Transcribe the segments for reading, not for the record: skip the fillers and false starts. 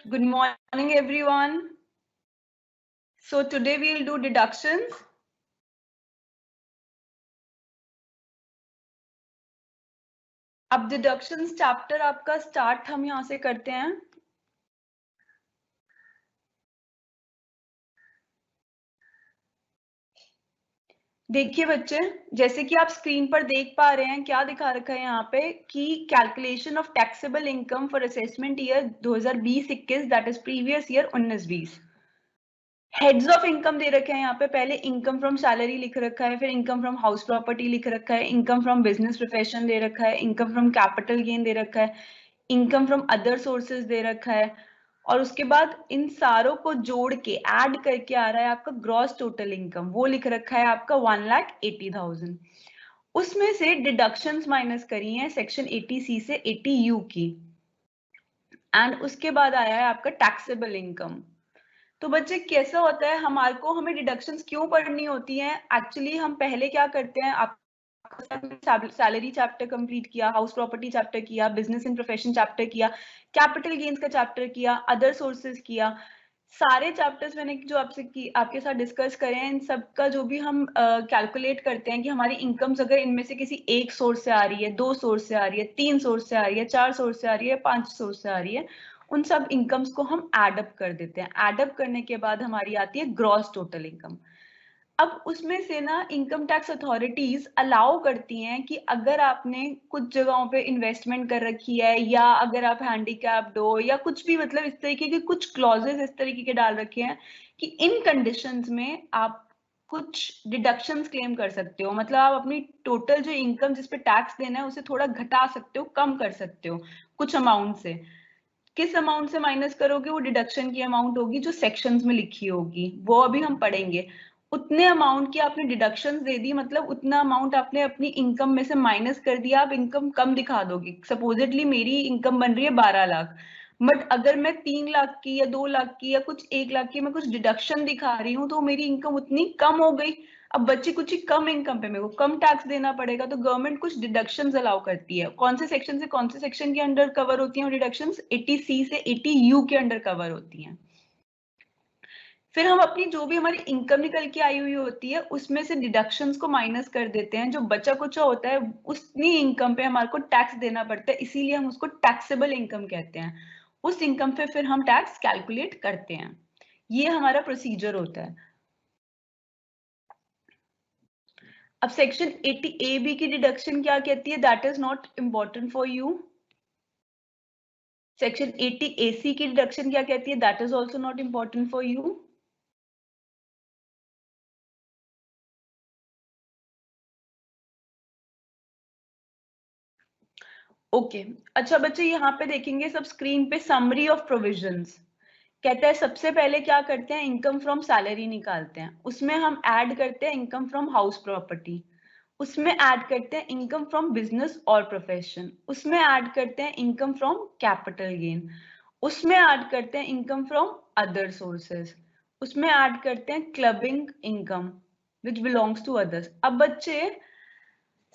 Good morning, everyone. So today we'll do deductions. अब deductions chapter आपका start हम यहाँ से करते हैं. देखिए बच्चे, जैसे कि आप स्क्रीन पर देख पा रहे हैं, क्या दिखा रखा है यहाँ पे कि calculation of taxable income for assessment year 2020-21 that is previous year 19-20. Heads of income दे रखे हैं यहाँ पे. पहले इनकम फ्रॉम सैलरी लिख रखा है, फिर इनकम फ्रॉम हाउस प्रॉपर्टी लिख रखा है, इनकम फ्रॉम बिजनेस प्रोफेशन दे रखा है, इनकम फ्रॉम कैपिटल गेन दे रखा है, इनकम फ्रॉम अदर सोर्सेज दे रखा है, और उसके बाद इन सारों को जोड़ के ऐड करके आ रहा है आपका ग्रॉस टोटल इनकम. वो लिख रखा है आपका 1,80,000. उसमें से डिडक्शंस माइनस करी हैं सेक्शन 80C से 80U की, एंड उसके बाद आया है आपका टैक्सेबल इनकम. तो बच्चे कैसा होता है, हमें डिडक्शंस क्यों पढ़नी होती हैं? एक्चुअली हम पहले क्या करते हैं, आप सैलरी चैप्टर कंप्लीट किया, हाउस प्रॉपर्टी चैप्टर किया, बिजनेस एंड प्रोफेशन चैप्टर किया, कैपिटल गेन्स का चैप्टर किया, अदर सोर्सेज किया. सारे चैप्टर्स मैंने जो आपके साथ डिस्कस करे हैं, इन सब का जो भी हम कैलकुलेट करते हैं कि हमारी इनकम्स अगर इनमें से किसी एक सोर्स से आ रही है, 2 सोर्स से आ रही है, 3 सोर्स से आ रही है, 4 सोर्स से आ रही है, 5 सोर्स से आ रही है, उन सब इनकम्स को हम एड अप कर देते हैं. एड अप करने के बाद हमारी आती है ग्रॉस टोटल इनकम. अब उसमें से ना इनकम टैक्स अथॉरिटीज अलाउ करती हैं कि अगर आपने कुछ जगहों पे इन्वेस्टमेंट कर रखी है, या अगर आप हैंडीकैप्ड हो, या कुछ भी, मतलब इस तरीके के कुछ क्लॉजेस इस तरीके के डाल रखे हैं कि इन कंडीशंस में आप कुछ डिडक्शंस क्लेम कर सकते हो. मतलब आप अपनी टोटल जो इनकम जिस पे टैक्स देना है उसे थोड़ा घटा सकते हो, कम कर सकते हो कुछ अमाउंट से. किस अमाउंट से माइनस करोगे? वो डिडक्शन की अमाउंट होगी जो सेक्शंस में लिखी होगी, वो अभी हम पढ़ेंगे. उतने अमाउंट की आपने डिडक्शंस दे दी, मतलब उतना अमाउंट आपने अपनी इनकम में से माइनस कर दिया. आप इनकम कम दिखा दोगे. सपोजिटली मेरी इनकम बन रही है 12 लाख, बट अगर मैं 3 लाख की या 2 लाख की या कुछ 1 लाख की मैं कुछ डिडक्शन दिखा रही हूँ, तो मेरी इनकम उतनी कम हो गई. अब बच्ची कुछ ही कम इनकम पे मेरे को कम टैक्स देना पड़ेगा, तो गवर्नमेंट कुछ डिडक्शंस अलाउ करती है. कौन से सेक्शन के अंडर कवर होती हैं डिडक्शंस? 80C से 80U के अंडर कवर होती हैं. फिर हम अपनी जो भी हमारी इनकम निकल के आई हुई होती है उसमें से डिडक्शंस को माइनस कर देते हैं. जो बचा कुचा होता है उतनी इनकम पे हमारे को टैक्स देना पड़ता है, इसीलिए हम उसको टैक्सेबल इनकम कहते हैं. उस इनकम पे फिर हम टैक्स कैलकुलेट करते हैं. ये हमारा प्रोसीजर होता है. अब सेक्शन 80AB की डिडक्शन क्या कहती है? That is not important for you. Section 80AC की डिडक्शन क्या कहती है? That is also not important for you. Okay अच्छा बच्चे, यहाँ पे देखेंगे सब स्क्रीन पे समरी ऑफ प्रोविजंस. कहता है सबसे पहले क्या करते हैं, इनकम फ्रॉम सैलरी निकालते हैं. उसमें हम ऐड करते हैं इनकम फ्रॉम हाउस प्रॉपर्टी. उसमें ऐड करते हैं इनकम फ्रॉम बिजनेस और प्रोफेशन. उसमें ऐड करते हैं इनकम फ्रॉम कैपिटल गेन. उसमें ऐड करते हैं इनकम फ्रॉम अदर सोर्सेज. उसमें ऐड करते हैं clubbing income which belongs to others. अब बच्चे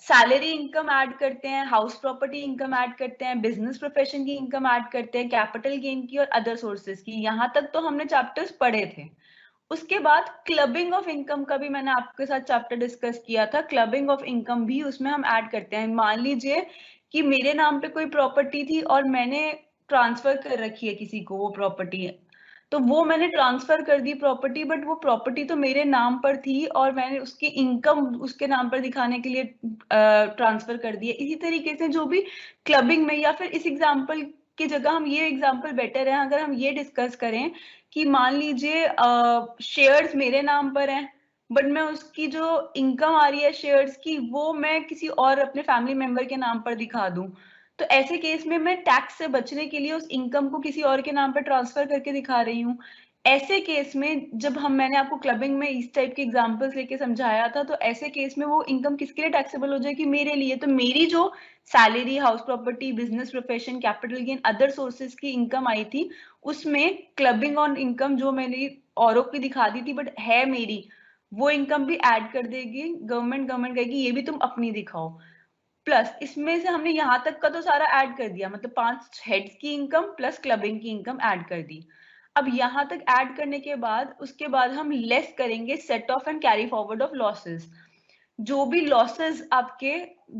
सैलरी इनकम ऐड करते हैं, हाउस प्रॉपर्टी इनकम ऐड करते हैं, बिजनेस प्रोफेशन की इनकम ऐड करते हैं, कैपिटल गेन की और अदर सोर्सेज की. यहां तक तो हमने चैप्टर्स पढ़े थे. उसके बाद क्लबिंग ऑफ इनकम का भी मैंने आपके साथ चैप्टर डिस्कस किया था. क्लबिंग ऑफ इनकम भी उसमें हम ऐड करते हैं. मान लीजिए कि मेरे नाम पे कोई प्रॉपर्टी थी और मैंने ट्रांसफर कर रखी है किसी को वो प्रॉपर्टी, तो वो मैंने ट्रांसफर कर दी प्रॉपर्टी, बट वो प्रॉपर्टी तो मेरे नाम पर थी और मैंने उसकी इनकम उसके नाम पर दिखाने के लिए ट्रांसफर कर दी है. इसी तरीके से जो भी क्लबिंग में, या फिर इस एग्जांपल की जगह हम ये एग्जांपल बेटर है अगर हम ये डिस्कस करें कि मान लीजिए शेयर्स मेरे नाम पर हैं, बट मैं उसकी जो इनकम आ रही है शेयर्स की वो मैं किसी और अपने फैमिली मेंबर के नाम पर दिखा दूं, तो ऐसे केस में मैं टैक्स से बचने के लिए उस इनकम को किसी और के नाम पर ट्रांसफर करके दिखा रही हूँ. ऐसे केस में जब मैंने आपको क्लबिंग में इस टाइप के एग्जांपल्स लेके समझाया था, तो ऐसे केस में वो इनकम किसके लिए टैक्सेबल हो जाएगी? मेरे लिए. तो मेरी जो salary, house property, business profession, capital gain, other sources की इनकम आई थी, उसमें क्लबिंग ऑन इनकम जो मैंने औरों की दिखा दी थी बट है मेरी, वो इनकम भी ऐड कर देगी गवर्नमेंट. गवर्नमेंट कहेगी ये भी तुम अपनी दिखाओ. प्लस इसमें से हमने यहाँ तक का तो सारा ऐड कर दिया, मतलब 5 हेड्स की इनकम प्लस क्लबिंग की इनकम ऐड कर दी। अब यहाँ तक ऐड करने के बाद उसके बाद हम लेस करेंगे set of and carry forward of losses. जो भी लॉसेस आपके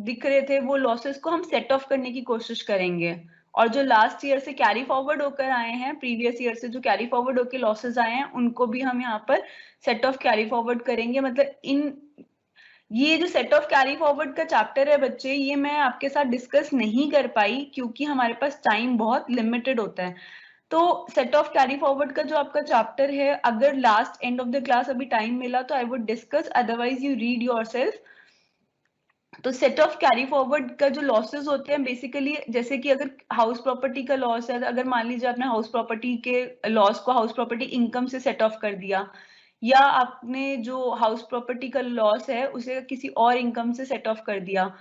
दिख रहे थे वो लॉसेस को हम सेट ऑफ करने की कोशिश करेंगे, और जो लास्ट ईयर से कैरी फॉरवर्ड होकर आए हैं, प्रीवियस ईयर से जो कैरी फॉरवर्ड होकर लॉसेस आए हैं, उनको भी हम यहाँ पर सेट ऑफ कैरी फॉरवर्ड करेंगे। मतलब ये जो सेट ऑफ कैरी फॉरवर्ड का चैप्टर है बच्चे, ये मैं आपके साथ डिस्कस नहीं कर पाई क्योंकि हमारे पास टाइम बहुत लिमिटेड होता है। तो सेट ऑफ कैरी फॉरवर्ड का जो आपका चैप्टर है, अगर last end of the class अभी टाइम मिला तो I would discuss, otherwise you read yourself. तो सेट ऑफ कैरी फॉरवर्ड का जो लॉसेस होते हैं बेसिकली, जैसे कि अगर हाउस प्रॉपर्टी का लॉस है, अगर मान लीजिए आपने हाउस प्रॉपर्टी के लॉस को हाउस प्रॉपर्टी इनकम से सेट ऑफ कर दिया, या आपने जो हाउस प्रॉपर्टी का लॉस है उसे किसी और इनकम से सेट ऑफ कर दिया,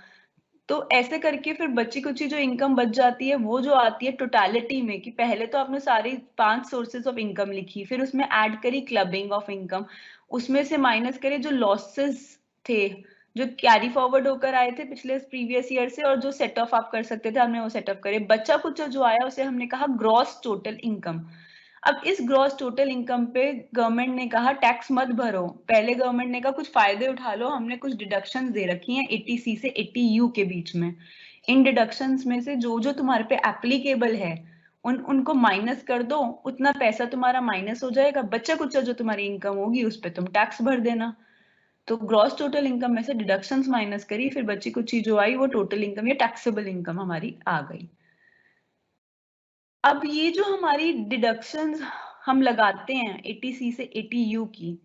तो ऐसे करके फिर बची कुची जो इनकम बच जाती है वो जो आती है टोटलिटी में, कि पहले तो आपने सारी 5 सोर्सेज ऑफ इनकम लिखी, फिर उसमें ऐड करी क्लबिंग ऑफ इनकम, उसमें से माइनस करे जो लॉसेस थे जो कैरी फॉरवर्ड होकर आए थे पिछले प्रीवियस ईयर से, और जो सेट ऑफ आप कर सकते थे हमने वो सेट ऑफ करे। बचा कुचा जो आया उसे हमने कहा ग्रॉस टोटल इनकम। अब इस ग्रॉस टोटल इनकम पे गवर्नमेंट ने कहा टैक्स मत भरो, पहले गवर्नमेंट ने कहा कुछ फायदे उठा लो, हमने कुछ डिडक्शंस दे रखी हैं 80C से 80U के बीच में। इन डिडक्शंस में से जो जो तुम्हारे पे एप्लीकेबल है उनको माइनस कर दो, उतना पैसा तुम्हारा माइनस हो जाएगा, बच्चा कुचा जो तुम्हारी इनकम होगी उस पर तुम टैक्स भर देना। तो ग्रॉस टोटल इनकम में से डिडक्शंस माइनस करी, फिर बची कुछ चीज जो आई वो टोटल इनकम या टैक्सेबल इनकम हमारी आ गई। अब ये जो हमारी डिडक्शंस हम लगाते हैं 80C से 80U की,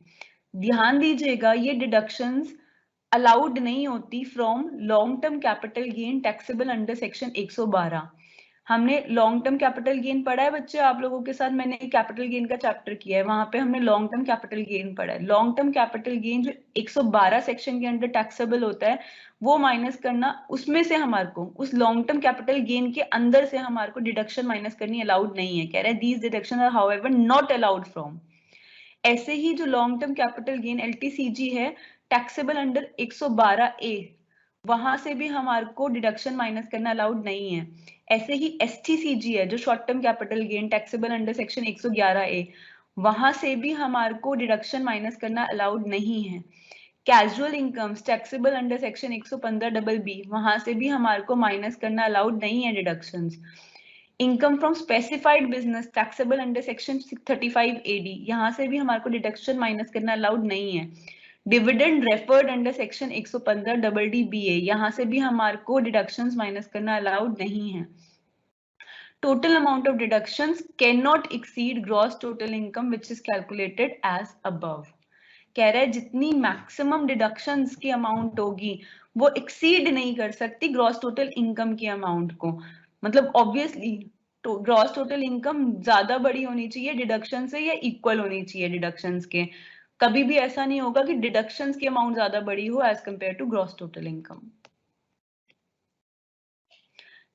ध्यान दीजिएगा ये डिडक्शंस अलाउड नहीं होती from long term capital gain taxable under section 112। हमने लॉन्ग टर्म कैपिटल गेन पढ़ा है बच्चे, आप लोगों के साथ मैंने कैपिटल गेन का चैप्टर किया है, वहां पे हमने लॉन्ग टर्म कैपिटल गेन पढ़ा है। लॉन्ग टर्म कैपिटल गेन जो 112 सेक्शन के अंडर टैक्सेबल होता है वो माइनस करना, उसमें से हमारे को उस लॉन्ग टर्म कैपिटल गेन के अंदर से हमारे को डिडक्शन माइनस करनी अलाउड नहीं है। कह रहा है these deduction are however not allowed from. ऐसे ही जो long term capital gain LTCG है टैक्सेबल अंडर 112A, वहां से भी हमारे को डिडक्शन माइनस करना अलाउड नहीं है। ऐसे ही STCG है जो short term capital gain taxable under section 111A, वहां से भी हमारे को डिडक्शन माइनस करना अलाउड नहीं है। Casual incomes taxable under section 115BB, वहां से भी हमारे को माइनस करना अलाउड नहीं है deductions. Income from specified business taxable under section 35AD, यहाँ से भी हमारे को डिडक्शन माइनस करना अलाउड नहीं है। Dividend referred under section 115DDBA, यहाँ से भी हमारे को डिडक्शंस माइनस करना अलाउड नहीं है। Total amount of deductions can not exceed gross total income which is calculated as above. कह रहा है जितनी मैक्सिमम डिडक्शंस की अमाउंट होगी वो एक्सीड नहीं कर सकती ग्रॉस टोटल इनकम की अमाउंट को। मतलब ऑब्वियसली ग्रॉस टोटल इनकम ज्यादा बड़ी होनी चाहिए डिडक्शन से या इक्वल होनी चाहिए डिडक्शंस के। कभी भी ऐसा नहीं होगा कि डिडक्शंस की अमाउंट ज्यादा बड़ी हो as compare to gross total income.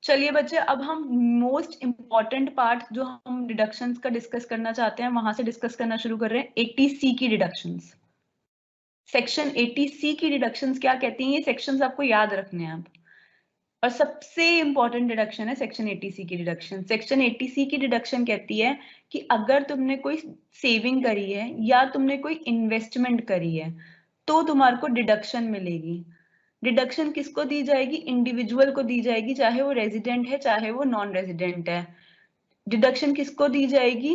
चलिए बच्चे, अब हम मोस्ट इंपॉर्टेंट पार्ट जो हम डिडक्शंस का डिस्कस करना चाहते हैं वहां से डिस्कस करना शुरू कर रहे हैं। 80C की डिडक्शंस। सेक्शन 80C की डिडक्शंस क्या कहती हैं, ये सेक्शंस आपको याद रखने हैं अब। और सबसे इंपॉर्टेंट डिडक्शन है सेक्शन 80C की डिडक्शन। सेक्शन 80C की डिडक्शन कहती है कि अगर तुमने कोई सेविंग करी है या तुमने कोई इन्वेस्टमेंट करी है तो तुम्हारे को डिडक्शन मिलेगी। डिडक्शन किसको दी जाएगी? इंडिविजुअल को दी जाएगी, चाहे वो रेजिडेंट है चाहे वो नॉन रेजिडेंट है। डिडक्शन किसको दी जाएगी?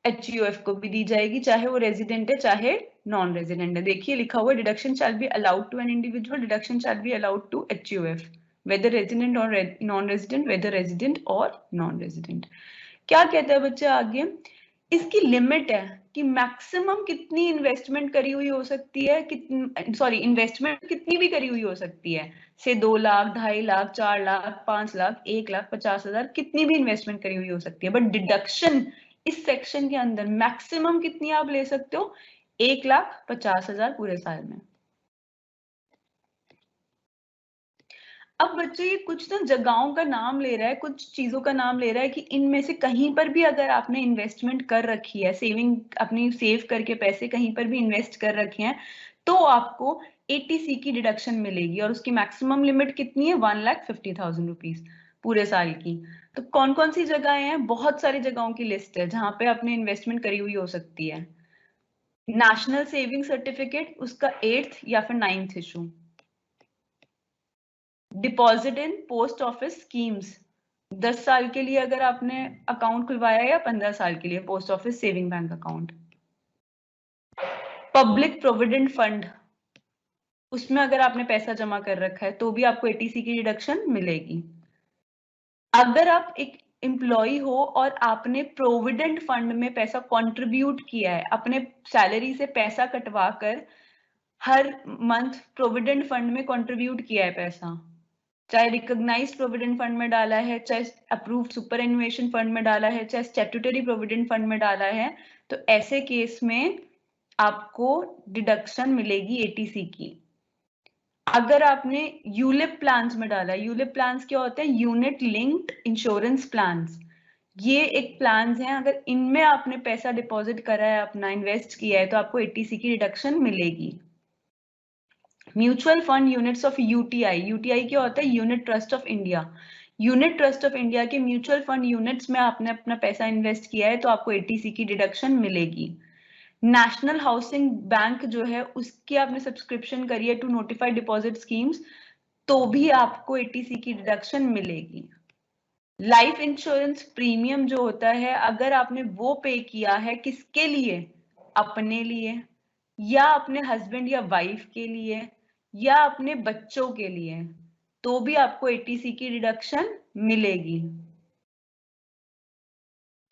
HUF को भी दी जाएगी, चाहे वो रेजिडेंट है चाहे नॉन रेजिडेंट है। देखिए लिखा हुआ deduction shall be allowed to an individual, deduction shall be allowed to HUF, whether resident or non-resident, whether resident और non-resident। क्या कहते हैं बच्चे आगे? इसकी लिमिट है कि मैक्सिमम कितनी इन्वेस्टमेंट करी हुई हो सकती है, इन्वेस्टमेंट कितनी भी करी हुई हो सकती है, से 2 लाख, 2.5 लाख, 4 लाख, 5 लाख, 1,50,000, कितनी भी इन्वेस्टमेंट करी हुई हो सकती है। बट डिडक्शन इस सेक्शन के अंदर मैक्सिमम कितनी आप ले सकते हो? 1,50,000 पूरे साल में। अब बच्चे ये कुछ ना जगहों का नाम ले रहा है, कुछ चीजों का नाम ले रहा है कि इनमें से कहीं पर भी अगर आपने इन्वेस्टमेंट कर रखी है, सेविंग अपनी सेव करके पैसे कहीं पर भी इन्वेस्ट कर रखे हैं, तो आपको ATC की डिडक्शन मिलेगी और उसकी मैक्सिमम लिमिट कितनी है 1,50,000 रुपीज पूरे साल की। तो कौन कौन सी जगहें हैं, बहुत सारी जगहों की लिस्ट है जहां पे आपने इन्वेस्टमेंट करी हुई हो सकती है। नेशनल सेविंग सर्टिफिकेट, उसका 8th या फिर 9th issue. Deposit in post office schemes, 10 साल के लिए अगर आपने अकाउंट खुलवाया या 15 साल के लिए post office saving bank account. Public provident fund, उसमें अगर आपने पैसा जमा कर रखा है तो भी आपको ATC की डिडक्शन मिलेगी। अगर आप एक एम्प्लॉय हो और आपने प्रोविडेंट फंड में पैसा कंट्रीब्यूट किया है, अपने सैलरी से पैसा कटवा कर हर मंथ प्रोविडेंट फंड में कंट्रीब्यूट किया है पैसा, चाहे रिकॉग्नाइज्ड प्रोविडेंट फंड में डाला है, चाहे अप्रूव्ड सुपरएनुएशन फंड में डाला है, चाहे स्टैट्यूटरी प्रोविडेंट फंड में डाला है, तो ऐसे केस में आपको डिडक्शन मिलेगी ATC की। अगर आपने यूलिप प्लान्स में डाला है, यूलिप प्लान्स क्या होते हैं, यूनिट लिंक्ड इंश्योरेंस प्लान्स, ये एक प्लान्स हैं, अगर इनमें आपने पैसा डिपॉजिट करा है, अपना इन्वेस्ट किया है, तो आपको ATC की डिडक्शन मिलेगी। Mutual fund units of UTI क्या होता है, unit Trust of India. Unit Trust of India के म्यूचुअल फंड यूनिट्स में आपने अपना पैसा इन्वेस्ट किया है तो आपको ATC की डिडक्शन मिलेगी। नेशनल हाउसिंग बैंक जो है उसकी आपने सब्सक्रिप्शन करी है टू नोटिफाइड डिपॉजिट स्कीम्स, तो भी आपको ATC की डिडक्शन मिलेगी। लाइफ इंश्योरेंस प्रीमियम जो होता है, अगर आपने वो पे किया है किसके लिए, अपने लिए या अपने हस्बैंड या वाइफ के लिए या अपने बच्चों के लिए, तो भी आपको ATC की डिडक्शन मिलेगी।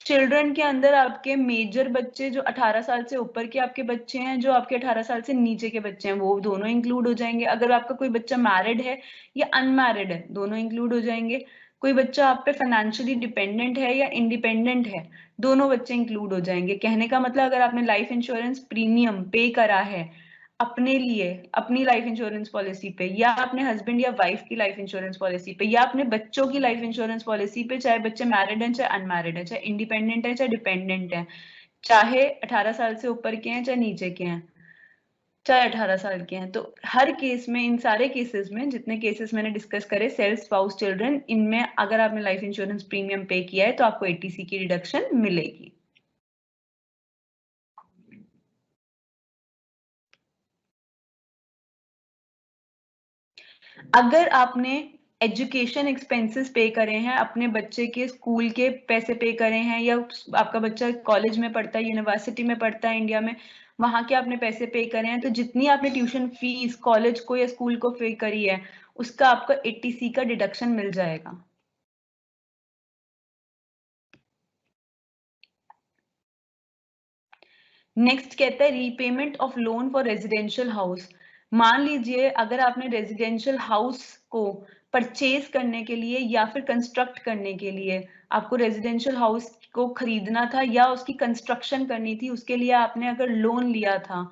चिल्ड्रन के अंदर आपके मेजर बच्चे जो 18 साल से ऊपर के आपके बच्चे हैं, जो आपके 18 साल से नीचे के बच्चे हैं, वो दोनों इंक्लूड हो जाएंगे। अगर आपका कोई बच्चा मैरिड है या अनमैरिड है, दोनों इंक्लूड हो जाएंगे। कोई बच्चा आप पे फाइनेंशियली डिपेंडेंट है या इंडिपेंडेंट है, दोनों बच्चे इंक्लूड हो जाएंगे। कहने का मतलब, अगर आपने लाइफ इंश्योरेंस प्रीमियम पे करा है अपने लिए, अपनी लाइफ इंश्योरेंस पॉलिसी पे, या अपने हस्बैंड या वाइफ की लाइफ इंश्योरेंस पॉलिसी पे, या अपने बच्चों की लाइफ इंश्योरेंस पॉलिसी पे, चाहे बच्चे मैरिड हैं चाहे अनमैरिड है, चाहे इंडिपेंडेंट है चाहे डिपेंडेंट है, चाहे 18 साल से ऊपर के हैं चाहे नीचे के हैं, चाहे 18 साल के हैं, तो हर केस में, इन सारे केसेस में, जितने केसेस मैंने डिस्कस करे, सेल्फ, स्पाउस, चिल्ड्रन, इनमें अगर आपने लाइफ इंश्योरेंस प्रीमियम पे किया है तो आपको ATC की डिडक्शन मिलेगी। अगर आपने एजुकेशन एक्सपेंसेस पे करे हैं, अपने बच्चे के स्कूल के पैसे पे करे हैं, या आपका बच्चा कॉलेज में पढ़ता है, यूनिवर्सिटी में पढ़ता है इंडिया में, वहां के आपने पैसे पे करे हैं, तो जितनी आपने ट्यूशन फीस कॉलेज को या स्कूल को पे करी है, उसका आपका ATC का डिडक्शन मिल जाएगा। नेक्स्ट कहता है repayment of loan for residential house. मान लीजिए अगर आपने रेजिडेंशियल हाउस को परचेज करने के लिए या फिर कंस्ट्रक्ट करने के लिए, आपको रेजिडेंशियल हाउस को खरीदना था या उसकी कंस्ट्रक्शन करनी थी, उसके लिए आपने अगर लोन लिया था,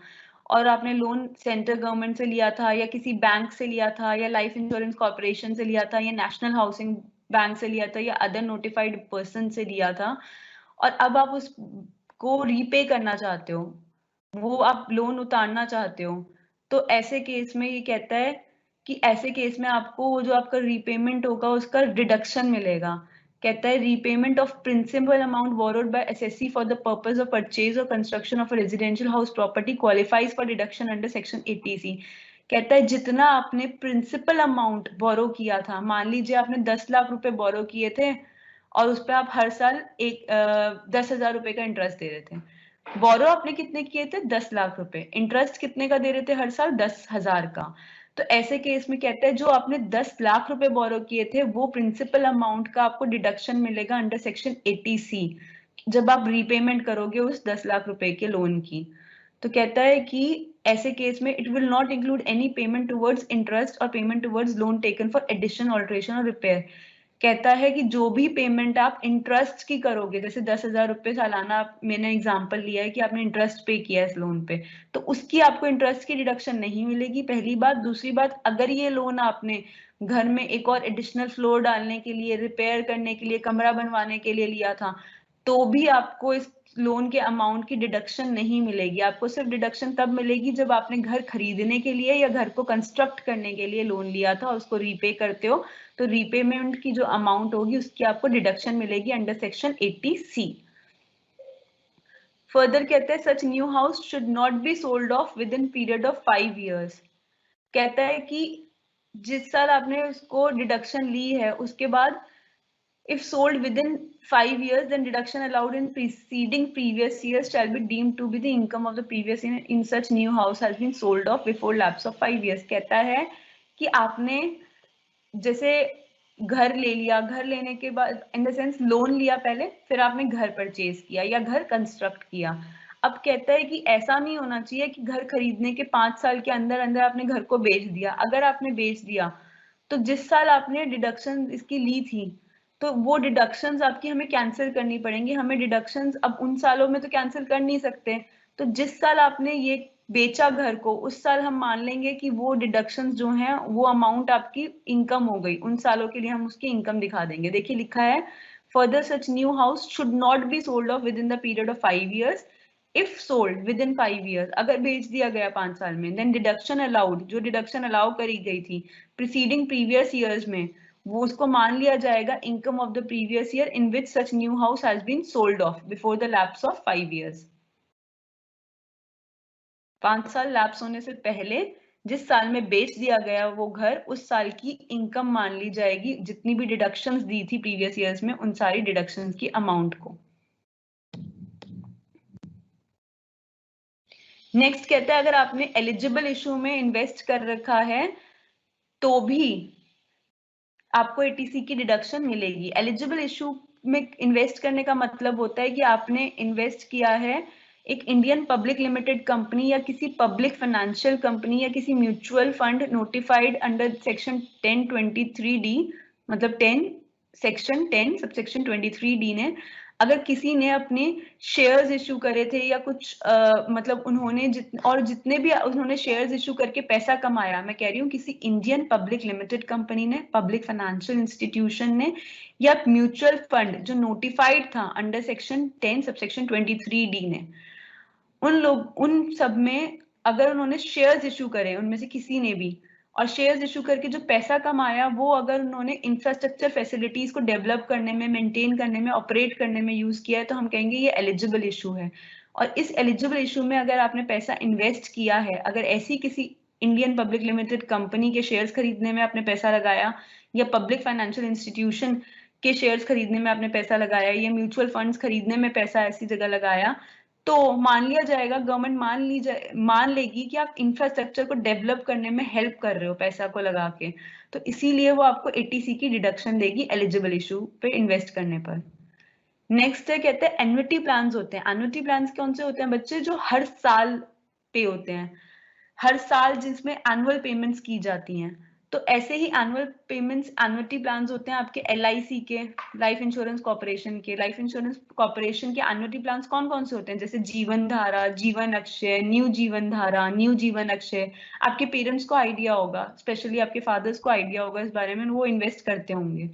और आपने लोन सेंट्रल गवर्नमेंट से लिया था या किसी बैंक से लिया था या लाइफ इंश्योरेंस कॉर्पोरेशन से लिया था या नेशनल हाउसिंग बैंक से लिया था या अदर नोटिफाइड पर्सन से लिया था, और अब आप उस को रीपे करना चाहते हो, वो आप लोन उतारना चाहते हो, तो ऐसे केस में ये कहता है कि ऐसे केस में आपको वो जो आपका रीपेमेंट होगा उसका डिडक्शन मिलेगा। कहता है repayment of principal amount borrowed by SSC for the purpose of purchase और construction of residential house property qualifies for deduction under section 80C। कहता है जितना आपने प्रिंसिपल अमाउंट बोरो किया था, मान लीजिए आपने 10 लाख रुपए बोरो किए थे और उस पर आप हर साल 10,000 रुपए का इंटरेस्ट दे रहे थे। बोरो आपने कितने किए थे, 10 लाख रुपए, इंटरेस्ट कितने का दे रहे थे हर साल, 10,000 का। तो ऐसे केस में कहता है जो आपने 10 लाख रुपए बोरो किए थे, वो प्रिंसिपल अमाउंट का आपको डिडक्शन मिलेगा अंडर सेक्शन 80C जब आप रीपेमेंट करोगे उस 10 लाख रुपए के लोन की। तो कहता है कि ऐसे केस में it will not include any payment towards interest और payment towards loan taken for addition, alteration और रिपेयर। कहता है कि जो भी पेमेंट आप इंटरेस्ट की करोगे, जैसे 10,000 रुपए सालाना, मैंने एग्जांपल लिया है कि आपने इंटरेस्ट पे किया इस लोन पे, तो उसकी आपको इंटरेस्ट की डिडक्शन नहीं मिलेगी, पहली बात। दूसरी बात, अगर ये लोन आपने घर में एक और एडिशनल फ्लोर डालने के लिए, रिपेयर करने के लिए, कमरा बनवाने के लिए लिया था, तो भी आपको इस लोन के अमाउंट की डिडक्शन नहीं मिलेगी। आपको सिर्फ डिडक्शन तब मिलेगी जब आपने घर खरीदने के लिए या घर को कंस्ट्रक्ट करने के लिए लोन लिया था, उसको रीपे करते हो तो रीपेमेंट की जो अमाउंट होगी उसकी आपको डिडक्शन मिलेगी अंडर सेक्शन 80C। फर्दर कहते हैं such new house should not be sold off within period of 5 years। कहता है कि जिस साल आपने उसको डिडक्शन ली है उसके बाद if sold within 5 years then deduction allowed in preceding previous years shall be deemed to be the income of the previous year in such new house has been sold off before lapse of 5 years। कहता है कि आपने जैसे घर ले लिया, घर लेने के बाद इन द सेंस लोन लिया पहले, फिर आपने घर परचेज किया या घर कंस्ट्रक्ट किया। अब कहता है कि ऐसा नहीं होना चाहिए कि घर खरीदने के 5 साल के अंदर अंदर आपने घर को बेच दिया। अगर आपने बेच दिया तो जिस साल आपने डिडक्शन इसकी ली थी तो वो डिडक्शंस आपकी हमें कैंसिल करनी पड़ेंगी। हमें डिडक्शंस अब उन सालों में तो कैंसिल कर नहीं सकते, तो जिस साल आपने ये बेचा घर को उस साल हम मान लेंगे कि वो डिडक्शंस जो हैं वो अमाउंट आपकी इनकम हो गई, उन सालों के लिए हम उसकी इनकम दिखा देंगे। देखिए लिखा है further such new house should not be sold off with in the period of 5 years। If sold with in 5 years, अगर बेच दिया गया 5 साल में, देन डिडक्शन अलाउड, जो डिडक्शन अलाउ करी गई थी प्रीसीडिंग प्रीवियस ईयर्स में, वो उसको मान लिया जाएगा income of the previous year in which such new house has been sold off before the lapse of 5 years। 5 साल लैप्स होने से पहले जिस साल में बेच दिया गया वो घर, उस साल की इनकम मान ली जाएगी, जितनी भी डिडक्शंस दी थी प्रीवियस ईयर्स में उन सारी डिडक्शंस की अमाउंट को। नेक्स्ट कहता है अगर आपने एलिजिबल इशू में इन्वेस्ट कर रखा है तो भी आपको एटीसी की डिडक्शन मिलेगी। एलिजिबल इशू में इन्वेस्ट करने का मतलब होता है कि आपने इन्वेस्ट किया है एक इंडियन पब्लिक लिमिटेड कंपनी या किसी पब्लिक फाइनेंशियल कंपनी या किसी mutual fund notified under section 1023D, मतलब 10 सेक्शन 10 सबसेक्शन 23D ने, अगर किसी ने अपने शेयर्स इशू करे थे या कुछ मतलब उन्होंने जितने भी उन्होंने शेयर्स इशू करके पैसा कमाया, मैं कह रही हूँ किसी इंडियन पब्लिक लिमिटेड कंपनी ने, पब्लिक फाइनेंशियल इंस्टीट्यूशन ने या म्यूचुअल फंड जो नोटिफाइड था अंडर सेक्शन 10 सबसेक्शन 23D ने, उन सब में अगर उन्होंने शेयर्स इशू करे, उनमें से किसी ने भी, और शेयर्स इशू करके जो पैसा कमाया वो अगर उन्होंने इंफ्रास्ट्रक्चर फैसिलिटीज को डेवलप करने में, मेंटेन करने में, ऑपरेट करने में यूज किया है तो हम कहेंगे ये एलिजिबल इशू है। और इस एलिजिबल इशू में अगर आपने पैसा इन्वेस्ट किया है, अगर ऐसी किसी इंडियन पब्लिक लिमिटेड कंपनी के शेयर्स खरीदने में आपने पैसा लगाया या पब्लिक फाइनेंशियल इंस्टीट्यूशन के शेयर्स खरीदने में आपने पैसा लगाया या म्यूचुअल फंड्स खरीदने में पैसा ऐसी जगह लगाया, तो मान लिया जाएगा, गवर्नमेंट मान लेगी कि आप इंफ्रास्ट्रक्चर को डेवलप करने में हेल्प कर रहे हो पैसा को लगा के, तो इसीलिए वो आपको एटीसी की डिडक्शन देगी एलिजिबल इशू पे इन्वेस्ट करने पर। नेक्स्ट है कहते हैं एन्युटी प्लान्स होते हैं। एन्युटी प्लान्स कौन से होते हैं बच्चे? जो हर साल पे होते हैं, हर साल जिसमें एनुअल पेमेंट्स की जाती हैं। तो ऐसे ही एनुअल पेमेंट्स एन्युटी प्लान्स होते हैं आपके LIC के, लाइफ इंश्योरेंस कॉर्पोरेशन के। लाइफ इंश्योरेंस कॉर्पोरेशन के एन्युटी प्लान्स कौन कौन से होते हैं? जैसे जीवन धारा, जीवन अक्षय, न्यू जीवन धारा, न्यू जीवन अक्षय। आपके पेरेंट्स को आइडिया होगा, स्पेशली आपके फादर्स को आइडिया होगा इस बारे में, वो इन्वेस्ट करते होंगे।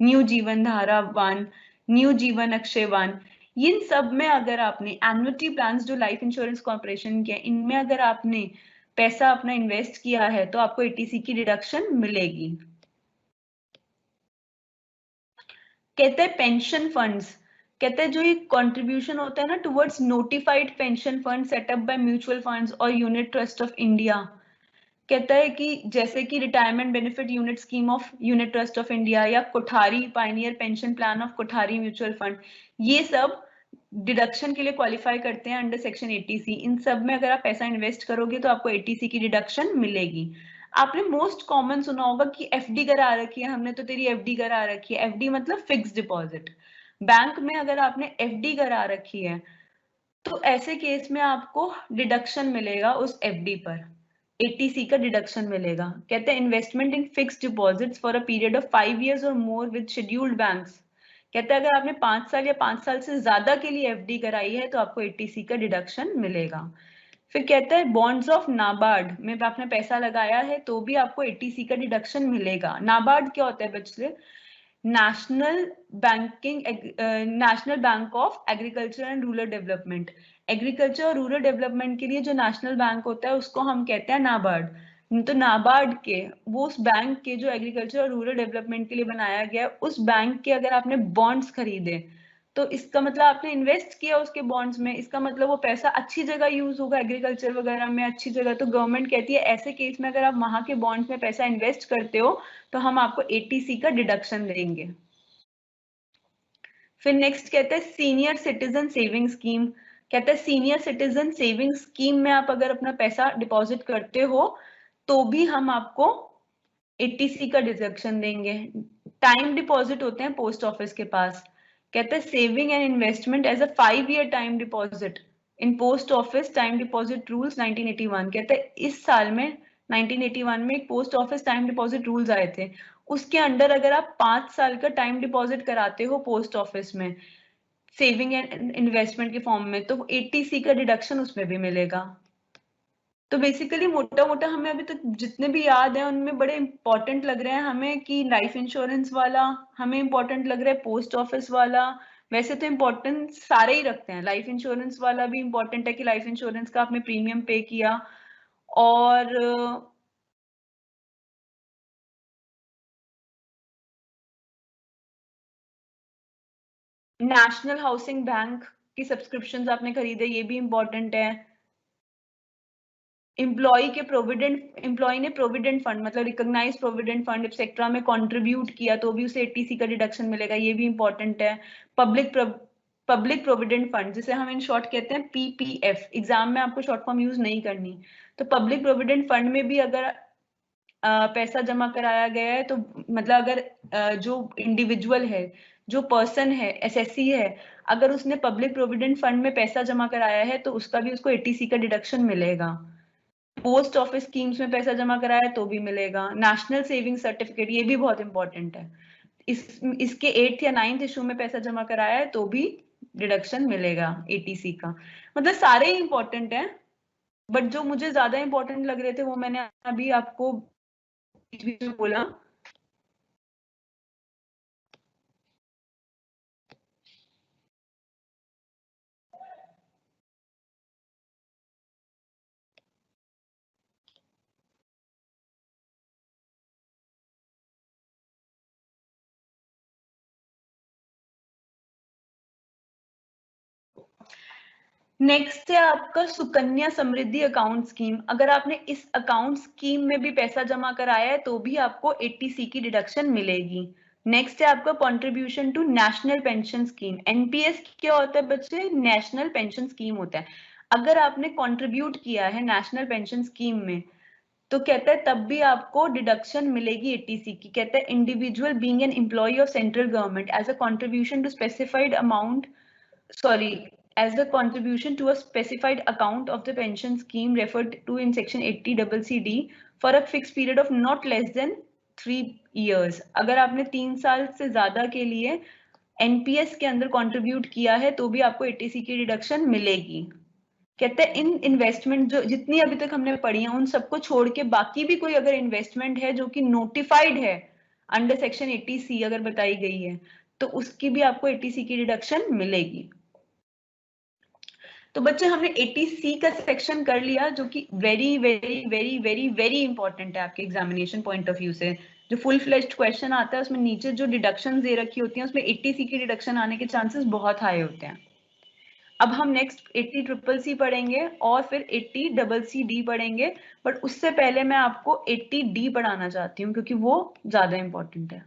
न्यू जीवन धारा 1, न्यू जीवन अक्षय 1, इन सब में अगर आपने एन्युटी प्लान्स जो लाइफ इंश्योरेंस कॉर्पोरेशन के, इनमें अगर आपने पैसा अपना इन्वेस्ट किया है तो आपको एटीसी की डिडक्शन मिलेगी। कहते हैं पेंशन फंड्स, कहते हैं जो ये कंट्रीब्यूशन होता है ना towards notified pension fund setup by mutual funds और यूनिट ट्रस्ट ऑफ इंडिया। कहता है कि जैसे कि retirement benefit unit scheme of Unit Trust of India या Kothari Pioneer Pension Plan of Kothari Mutual Fund, ये सब डिडक्शन के लिए क्वालिफाई करते हैं अंडर सेक्शन 80C। इन सब में अगर आप पैसा इन्वेस्ट करोगे तो आपको 80C की डिडक्शन मिलेगी। आपने मोस्ट कॉमन सुना होगा कि एफडी करा रखी है हमने, तो तेरी एफडी करा रखी है। एफडी मतलब फिक्स डिपॉजिट। बैंक में अगर आपने एफडी करा रखी है तो ऐसे केस में आपको डिडक्शन मिलेगा उस एफडी पर, 80C का डिडक्शन मिलेगा। कहते हैं investment in fixed deposits for a period of 5 years और मोर विद शेड्यूल्ड बैंक्स। कहते हैं अगर आपने 5 साल या 5 साल से ज्यादा के लिए एफडी कराई है तो आपको 80C का डिडक्शन मिलेगा। फिर कहता है बॉन्ड्स ऑफ नाबार्ड में आपने पैसा लगाया है तो भी आपको 80C का डिडक्शन मिलेगा। नाबार्ड क्या होता है बच्चे? National bank of agriculture and rural development. Agriculture और रूरल डेवलपमेंट के लिए जो नेशनल बैंक होता है उसको हम कहते हैं नाबार्ड। तो नाबार्ड के वो उस बैंक के जो एग्रीकल्चर और रूरल डेवलपमेंट के लिए बनाया गया उस बैंक के अगर आपने बॉन्ड्स खरीदे तो इसका मतलब आपने इन्वेस्ट किया उसके बॉन्ड्स में, इसका मतलब वो पैसा अच्छी जगह यूज होगा, एग्रीकल्चर वगैरह में अच्छी जगह। तो गवर्नमेंट कहती है ऐसे केस में अगर आप वहां के बॉन्ड्स में पैसा इन्वेस्ट करते हो तो हम आपको एटीसी का डिडक्शन देंगे। फिर नेक्स्ट कहते हैं सीनियर सिटीजन सेविंग स्कीम। कहते हैं सीनियर सिटीजन सेविंग स्कीम में आप अगर अपना पैसा डिपॉजिट करते हो तो भी हम आपको एटीसी का डिडक्शन देंगे। टाइम डिपॉजिट होते हैं पोस्ट ऑफिस के पास। कहते हैं saving and investment as a 5-year time deposit in post office time deposit rules 1981। कहते हैं इस साल में 1981 में एक post office time deposit rules आए थे, उसके अंडर अगर आप 5 साल का टाइम डिपॉजिट कराते हो पोस्ट ऑफिस में सेविंग एंड इन्वेस्टमेंट के फॉर्म में तो एटीसी का डिडक्शन उसमें भी मिलेगा। तो बेसिकली मोटा मोटा हमें अभी तक जितने भी याद है उनमें बड़े इंपॉर्टेंट लग रहे हैं हमें कि लाइफ इंश्योरेंस वाला हमें इंपॉर्टेंट लग रहा है, पोस्ट ऑफिस वाला वैसे तो इम्पोर्टेंस सारे ही रखते हैं। लाइफ इंश्योरेंस वाला भी इम्पोर्टेंट है कि लाइफ इंश्योरेंस का आपने प्रीमियम पे किया। और नेशनल हाउसिंग बैंक की सब्सक्रिप्शंस आपने खरीदे ये भी इम्पोर्टेंट है। एम्प्लॉय ने प्रोविडेंट फंड मतलब रिकॉग्नाइज प्रोविडेंट फंड एक्सेट्रा में कंट्रीब्यूट किया तो भी उसे एटीसी का डिडक्शन मिलेगा, ये भी इंपॉर्टेंट है। पब्लिक प्रोविडेंट फंड जिसे हम इन शॉर्ट कहते हैं पीपीएफ, एग्जाम में आपको शॉर्ट फॉर्म यूज नहीं करनी। तो पब्लिक प्रोविडेंट फंड में भी अगर पैसा जमा कराया गया है तो मतलब अगर जो इंडिविजुअल है जो पर्सन है एसएससी है अगर उसने पब्लिक प्रोविडेंट फंड में पैसा जमा कराया है तो उसका भी उसको एटीसी का डिडक्शन मिलेगा। पोस्ट ऑफिस स्कीम्स में पैसा जमा कराया तो भी मिलेगा। नेशनल सेविंग सर्टिफिकेट ये भी बहुत इंपॉर्टेंट है, इसके 8th या 9th इशू में पैसा जमा कराया है तो भी डिडक्शन मिलेगा एटीसी का। मतलब सारे ही इंपॉर्टेंट है बट जो मुझे ज्यादा इंपॉर्टेंट लग रहे थे वो मैंने अभी आपको बीच बीच में बोला। नेक्स्ट है आपका सुकन्या समृद्धि अकाउंट स्कीम। अगर आपने इस अकाउंट स्कीम में भी पैसा जमा कराया है तो भी आपको एटीसी की डिडक्शन मिलेगी। नेक्स्ट है आपका contribution to national pension scheme. NPS क्या होता है बच्चे? नेशनल पेंशन स्कीम होता है। अगर आपने कंट्रीब्यूट किया है नेशनल पेंशन स्कीम में तो कहता है तब भी आपको डिडक्शन मिलेगी एटीसी की। कहता है individual being an employee of central government as a contribution to specified amount sorry as a contribution to a specified account of the pension scheme referred to in section 80CCD for a fixed period of not less than 3 years। अगर आपने 3 साल से ज्यादा के लिए NPS के अंदर contribute किया है तो भी आपको एटीसी की डिडक्शन मिलेगी। कहते हैं इन इन्वेस्टमेंट जो जितनी अभी तक हमने पढ़ी है उन सबको छोड़ के बाकी भी कोई अगर इन्वेस्टमेंट है जो कि नोटिफाइड है अंडर सेक्शन 80C अगर बताई गई है तो उसकी भी आपको एटीसी की डिडक्शन मिलेगी। तो बच्चे हमने 80C का सेक्शन कर लिया जो कि very very very very very important है आपके एग्जामिनेशन पॉइंट ऑफ व्यू से। जो फुल फ्लेज्ड क्वेश्चन आता है उसमें नीचे जो डिडक्शन दे रखी होती है उसमें 80C की डिडक्शन आने के चांसेस बहुत हाई होते हैं। अब हम नेक्स्ट 80CCC पढ़ेंगे और फिर 80CCD पढ़ेंगे बट उससे पहले मैं आपको 80D पढ़ाना चाहती हूँ क्योंकि वो ज्यादा इंपॉर्टेंट है।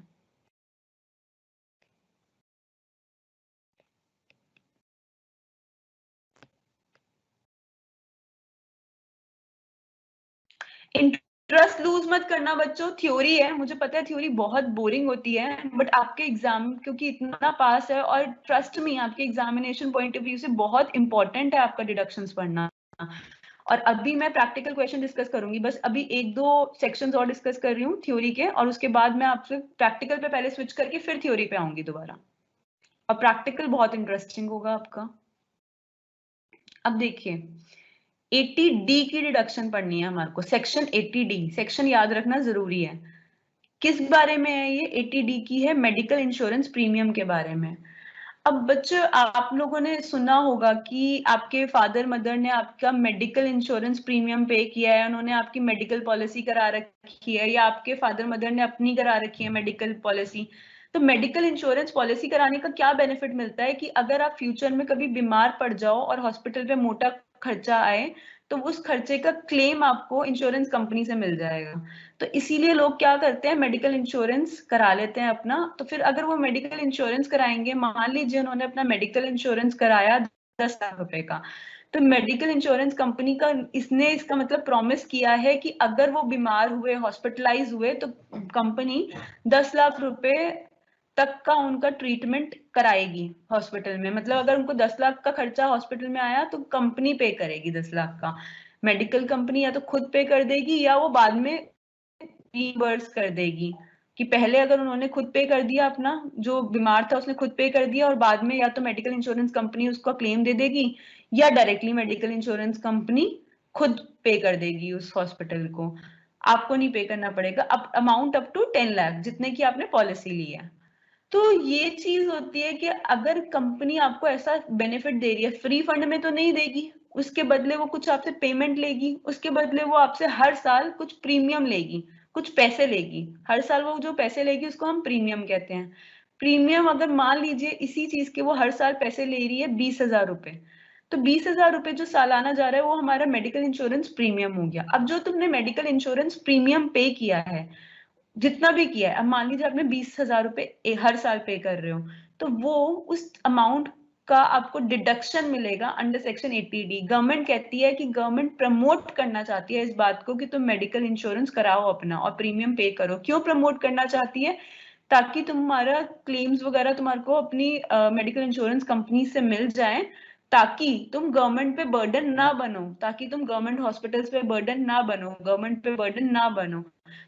इंटरेस्ट लूज मत करना बच्चों, थ्योरी है मुझे पता है थ्योरी बहुत बोरिंग होती है बट आपके एग्जाम क्योंकि इतना पास है और ट्रस्ट में आपके एग्जामिनेशन पॉइंट ऑफ व्यू से बहुत इंपॉर्टेंट है आपका डिडक्शंस पढ़ना। और अभी मैं प्रैक्टिकल क्वेश्चन डिस्कस करूंगी, बस अभी 1-2 सेक्शंस और डिस्कस कर रही हूँ थ्योरी के और उसके बाद मैं आपसे प्रैक्टिकल पे पहले स्विच करके फिर थ्योरी पे आऊंगी दोबारा। और प्रैक्टिकल बहुत इंटरेस्टिंग होगा आपका। अब देखिए 80D की डिडक्शन पढ़नी है हमारे को। सेक्शन 80D सेक्शन याद रखना जरूरी है। किस बारे में है ये? 80D की है, मेडिकल इंश्योरेंस प्रीमियम के बारे में। अब बच्चों, आप लोगों ने सुना होगा कि आपके फादर मदर ने आपका मेडिकल इंश्योरेंस प्रीमियम पे किया है, उन्होंने आपकी मेडिकल पॉलिसी करा रखी है, या आपके फादर मदर ने अपनी करा रखी है मेडिकल पॉलिसी। तो मेडिकल इंश्योरेंस पॉलिसी कराने का क्या बेनिफिट मिलता है कि अगर आप फ्यूचर में कभी बीमार पड़ जाओ और हॉस्पिटल पे मोटा खर्चा आए, तो उस खर्चे का क्लेम आपको इंश्योरेंस कंपनी से मिल जाएगा। तो इसीलिए लोग क्या करते हैं, मेडिकल इंश्योरेंस करा लेते हैं अपना। तो फिर अगर वो मेडिकल इंश्योरेंस कराएंगे, मान लीजिए उन्होंने अपना मेडिकल इंश्योरेंस कराया 10 लाख रुपए का, तो मेडिकल इंश्योरेंस कंपनी का इसने इसका मतलब प्रॉमिस किया है कि अगर वो बीमार हुए, हॉस्पिटलाइज हुए, तो कंपनी 10 लाख रुपए तक का उनका ट्रीटमेंट कराएगी हॉस्पिटल में। मतलब अगर उनको 10 लाख का खर्चा हॉस्पिटल में आया तो कंपनी पे करेगी 10 लाख का। मेडिकल कंपनी या तो खुद पे कर देगी या वो बाद में रीइंबर्स कर देगी, कि पहले अगर उन्होंने खुद पे कर दिया, अपना जो बीमार था उसने खुद पे कर दिया, और बाद में या तो मेडिकल इंश्योरेंस कंपनी उसका क्लेम दे देगी, या डायरेक्टली मेडिकल इंश्योरेंस कंपनी खुद पे कर देगी उस हॉस्पिटल को। आपको नहीं पे करना पड़ेगा। अब अमाउंट अप टू 10 लाख जितने की आपने पॉलिसी ली है। तो ये चीज होती है कि अगर कंपनी आपको ऐसा बेनिफिट दे रही है, फ्री फंड में तो नहीं देगी, उसके बदले वो कुछ आपसे पेमेंट लेगी, उसके बदले वो आपसे हर साल कुछ प्रीमियम लेगी, कुछ पैसे लेगी। हर साल वो जो पैसे लेगी उसको हम प्रीमियम कहते हैं। प्रीमियम अगर मान लीजिए इसी चीज के वो हर साल पैसे ले रही है 20,000 रुपए, तो 20,000 रुपए जो सालाना जा रहा है वो हमारा मेडिकल इंश्योरेंस प्रीमियम हो गया। अब जो तुमने मेडिकल इंश्योरेंस प्रीमियम पे किया है, जितना भी किया है, अब मान लीजिए आपने 20,000 रुपए हर साल पे कर रहे हो, तो वो उस अमाउंट का आपको डिडक्शन मिलेगा अंडर सेक्शन 80D। गवर्नमेंट कहती है कि गवर्नमेंट प्रमोट करना चाहती है इस बात को कि तुम मेडिकल इंश्योरेंस कराओ अपना और प्रीमियम पे करो। क्यों प्रमोट करना चाहती है? ताकि तुम्हारा क्लेम्स वगैरह तुम्हारे को अपनी मेडिकल इंश्योरेंस कंपनी से मिल जाए, ताकि तुम गवर्नमेंट पे बर्डन ना बनो, ताकि तुम गवर्नमेंट हॉस्पिटल्स पे बर्डन ना बनो, गवर्नमेंट पे बर्डन ना बनो।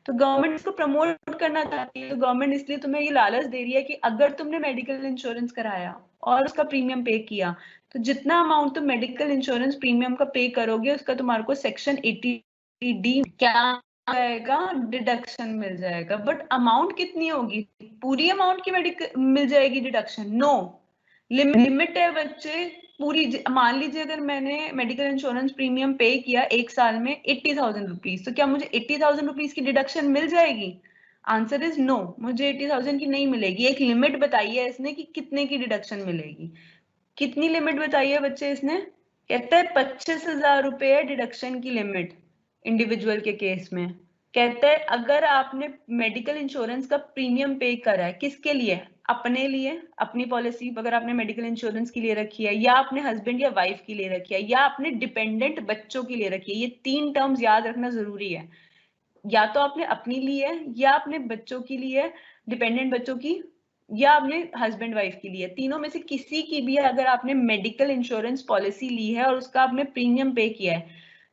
तो गवर्नमेंट इसको प्रमोट करना चाहती है। तो गवर्नमेंट इसलिए तुम्हें ये लालच दे रही है कि अगर तुमने मेडिकल इंश्योरेंस कराया और उसका प्रीमियम पे किया, तो जितना अमाउंट तुम मेडिकल इंश्योरेंस प्रीमियम का पे करोगे उसका तुम्हारे को सेक्शन 80D क्या जाएगा, डिडक्शन मिल जाएगा। बट अमाउंट कितनी होगी? पूरी अमाउंट की मेडिकल मिल जाएगी डिडक्शन? नो, लिमिट है बच्चे। पूरी मान लीजिए अगर मैंने मेडिकल इंश्योरेंस प्रीमियम पे किया एक साल में 80,000 रुपीज, तो क्या मुझे 80,000 रुपीज की डिडक्शन मिल जाएगी? आंसर इज नो, मुझे 80,000 की नहीं मिलेगी। एक लिमिट बताई है इसने कि कितने की डिडक्शन मिलेगी। कितनी लिमिट बताई है बच्चे इसने? कहता है 25,000 रुपए है डिडक्शन की लिमिट इंडिविजुअल के केस में। कहता है अगर आपने मेडिकल इंश्योरेंस का प्रीमियम पे करा है, किसके लिए? अपने लिए, अपनी पॉलिसी अगर आपने मेडिकल इंश्योरेंस के लिए रखी है, या अपने हस्बैंड या वाइफ के लिए रखी है, या अपने डिपेंडेंट बच्चों के लिए रखी है। ये 3 टर्म्स याद रखना जरूरी है। या तो आपने अपनी ली है, या अपने बच्चों की ली है, डिपेंडेंट बच्चों की, या अपने हस्बैंड वाइफ की ली है। तीनों में से किसी की भी अगर आपने मेडिकल इंश्योरेंस पॉलिसी ली है और उसका आपने प्रीमियम पे किया है,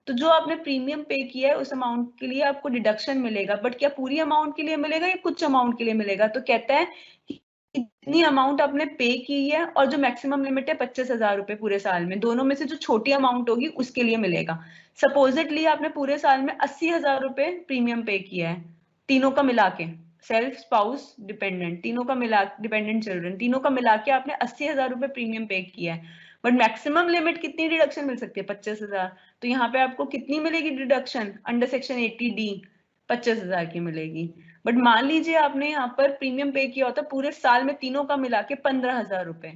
तो जो आपने प्रीमियम पे किया है उस अमाउंट के लिए आपको डिडक्शन मिलेगा। बट क्या पूरी अमाउंट के लिए मिलेगा या कुछ अमाउंट के लिए मिलेगा? तो कहता है कि इतनी अमाउंट आपने पे की है, और जो मैक्सिमम लिमिट है 25,000 रुपए पूरे साल में, दोनों में से जो छोटी अमाउंट होगी उसके लिए मिलेगा। सपोजिटली आपने पूरे साल में 80,000 रुपए प्रीमियम पे किया है, तीनों का मिला के, सेल्फ, स्पाउस, डिपेंडेंट, तीनों का मिला, डिपेंडेंट चिल्ड्रन, तीनों का मिला के आपने 80,000 रुपए प्रीमियम पे किया है। बट मैक्सिमम लिमिट कितनी डिडक्शन मिल सकती है? 25,000। तो यहाँ पे आपको कितनी मिलेगी डिडक्शन अंडर सेक्शन 80D? 25,000 की मिलेगी। बट मान लीजिए आपने यहाँ पर प्रीमियम पे किया होता पूरे साल में तीनों का मिला के 15,000 रुपए,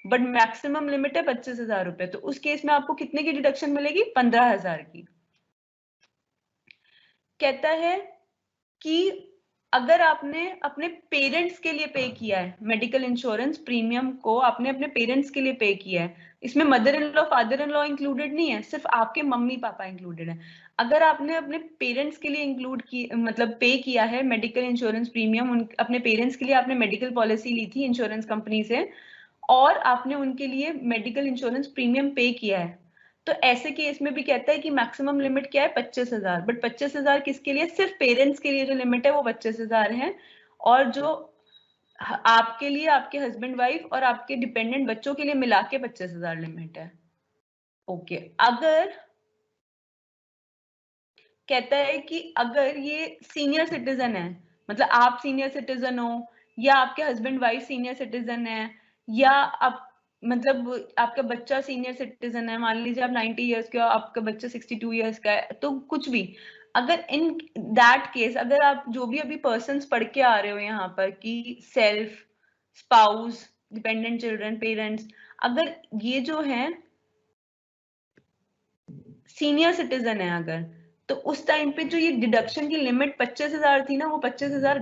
बट मैक्सिमम लिमिट है 25,000 रुपए, तो उस केस में आपको कितने की डिडक्शन मिलेगी? 15,000 की। कहता है कि अगर आपने अपने पेरेंट्स के लिए पे किया है मेडिकल इंश्योरेंस प्रीमियम को, आपने अपने पेरेंट्स के लिए पे किया है, इसमें mother in law father in law included नहीं है, सिर्फ आपके मम्मी पापा इंक्लूडेड है। अगर आपने अपने पेरेंट्स के लिए इंक्लूड की, मतलब पे किया है मेडिकल इंश्योरेंस प्रीमियम, अपने पेरेंट्स के लिए आपने मेडिकल पॉलिसी ली थी इंश्योरेंस कंपनी से, और आपने उनके लिए मेडिकल इंश्योरेंस प्रीमियम पे किया है, तो ऐसे केस में भी कहता है कि मैक्सिमम लिमिट क्या है? 25,000। बट 25,000 किसके लिए? सिर्फ पेरेंट्स के लिए जो लिमिट है वो 25,000 है, और जो आपके लिए, आपके हस्बैंड वाइफ और आपके डिपेंडेंट बच्चों के लिए मिला के 25,000 लिमिट है। ओके। अगर कहता है कि अगर ये सीनियर सिटीजन है, मतलब आप सीनियर सिटीजन हो या आपके हस्बैंड वाइफ सीनियर सिटीजन है या आप मतलब आपका बच्चा सीनियर सिटीजन है, मान लीजिए आप 90 इयर्स के हो, आपका बच्चा 62 इयर्स का है, तो कुछ भी अगर इन दैट केस अगर आप जो भी अभी पर्सन्स पढ़ के आ रहे हो यहाँ पर कि self, spouse, dependent children, parents, अगर ये जो है सीनियर सिटीजन है अगर, तो उस टाइम पे जो ये डिडक्शन की लिमिट 25,000 थी ना, वो 25,000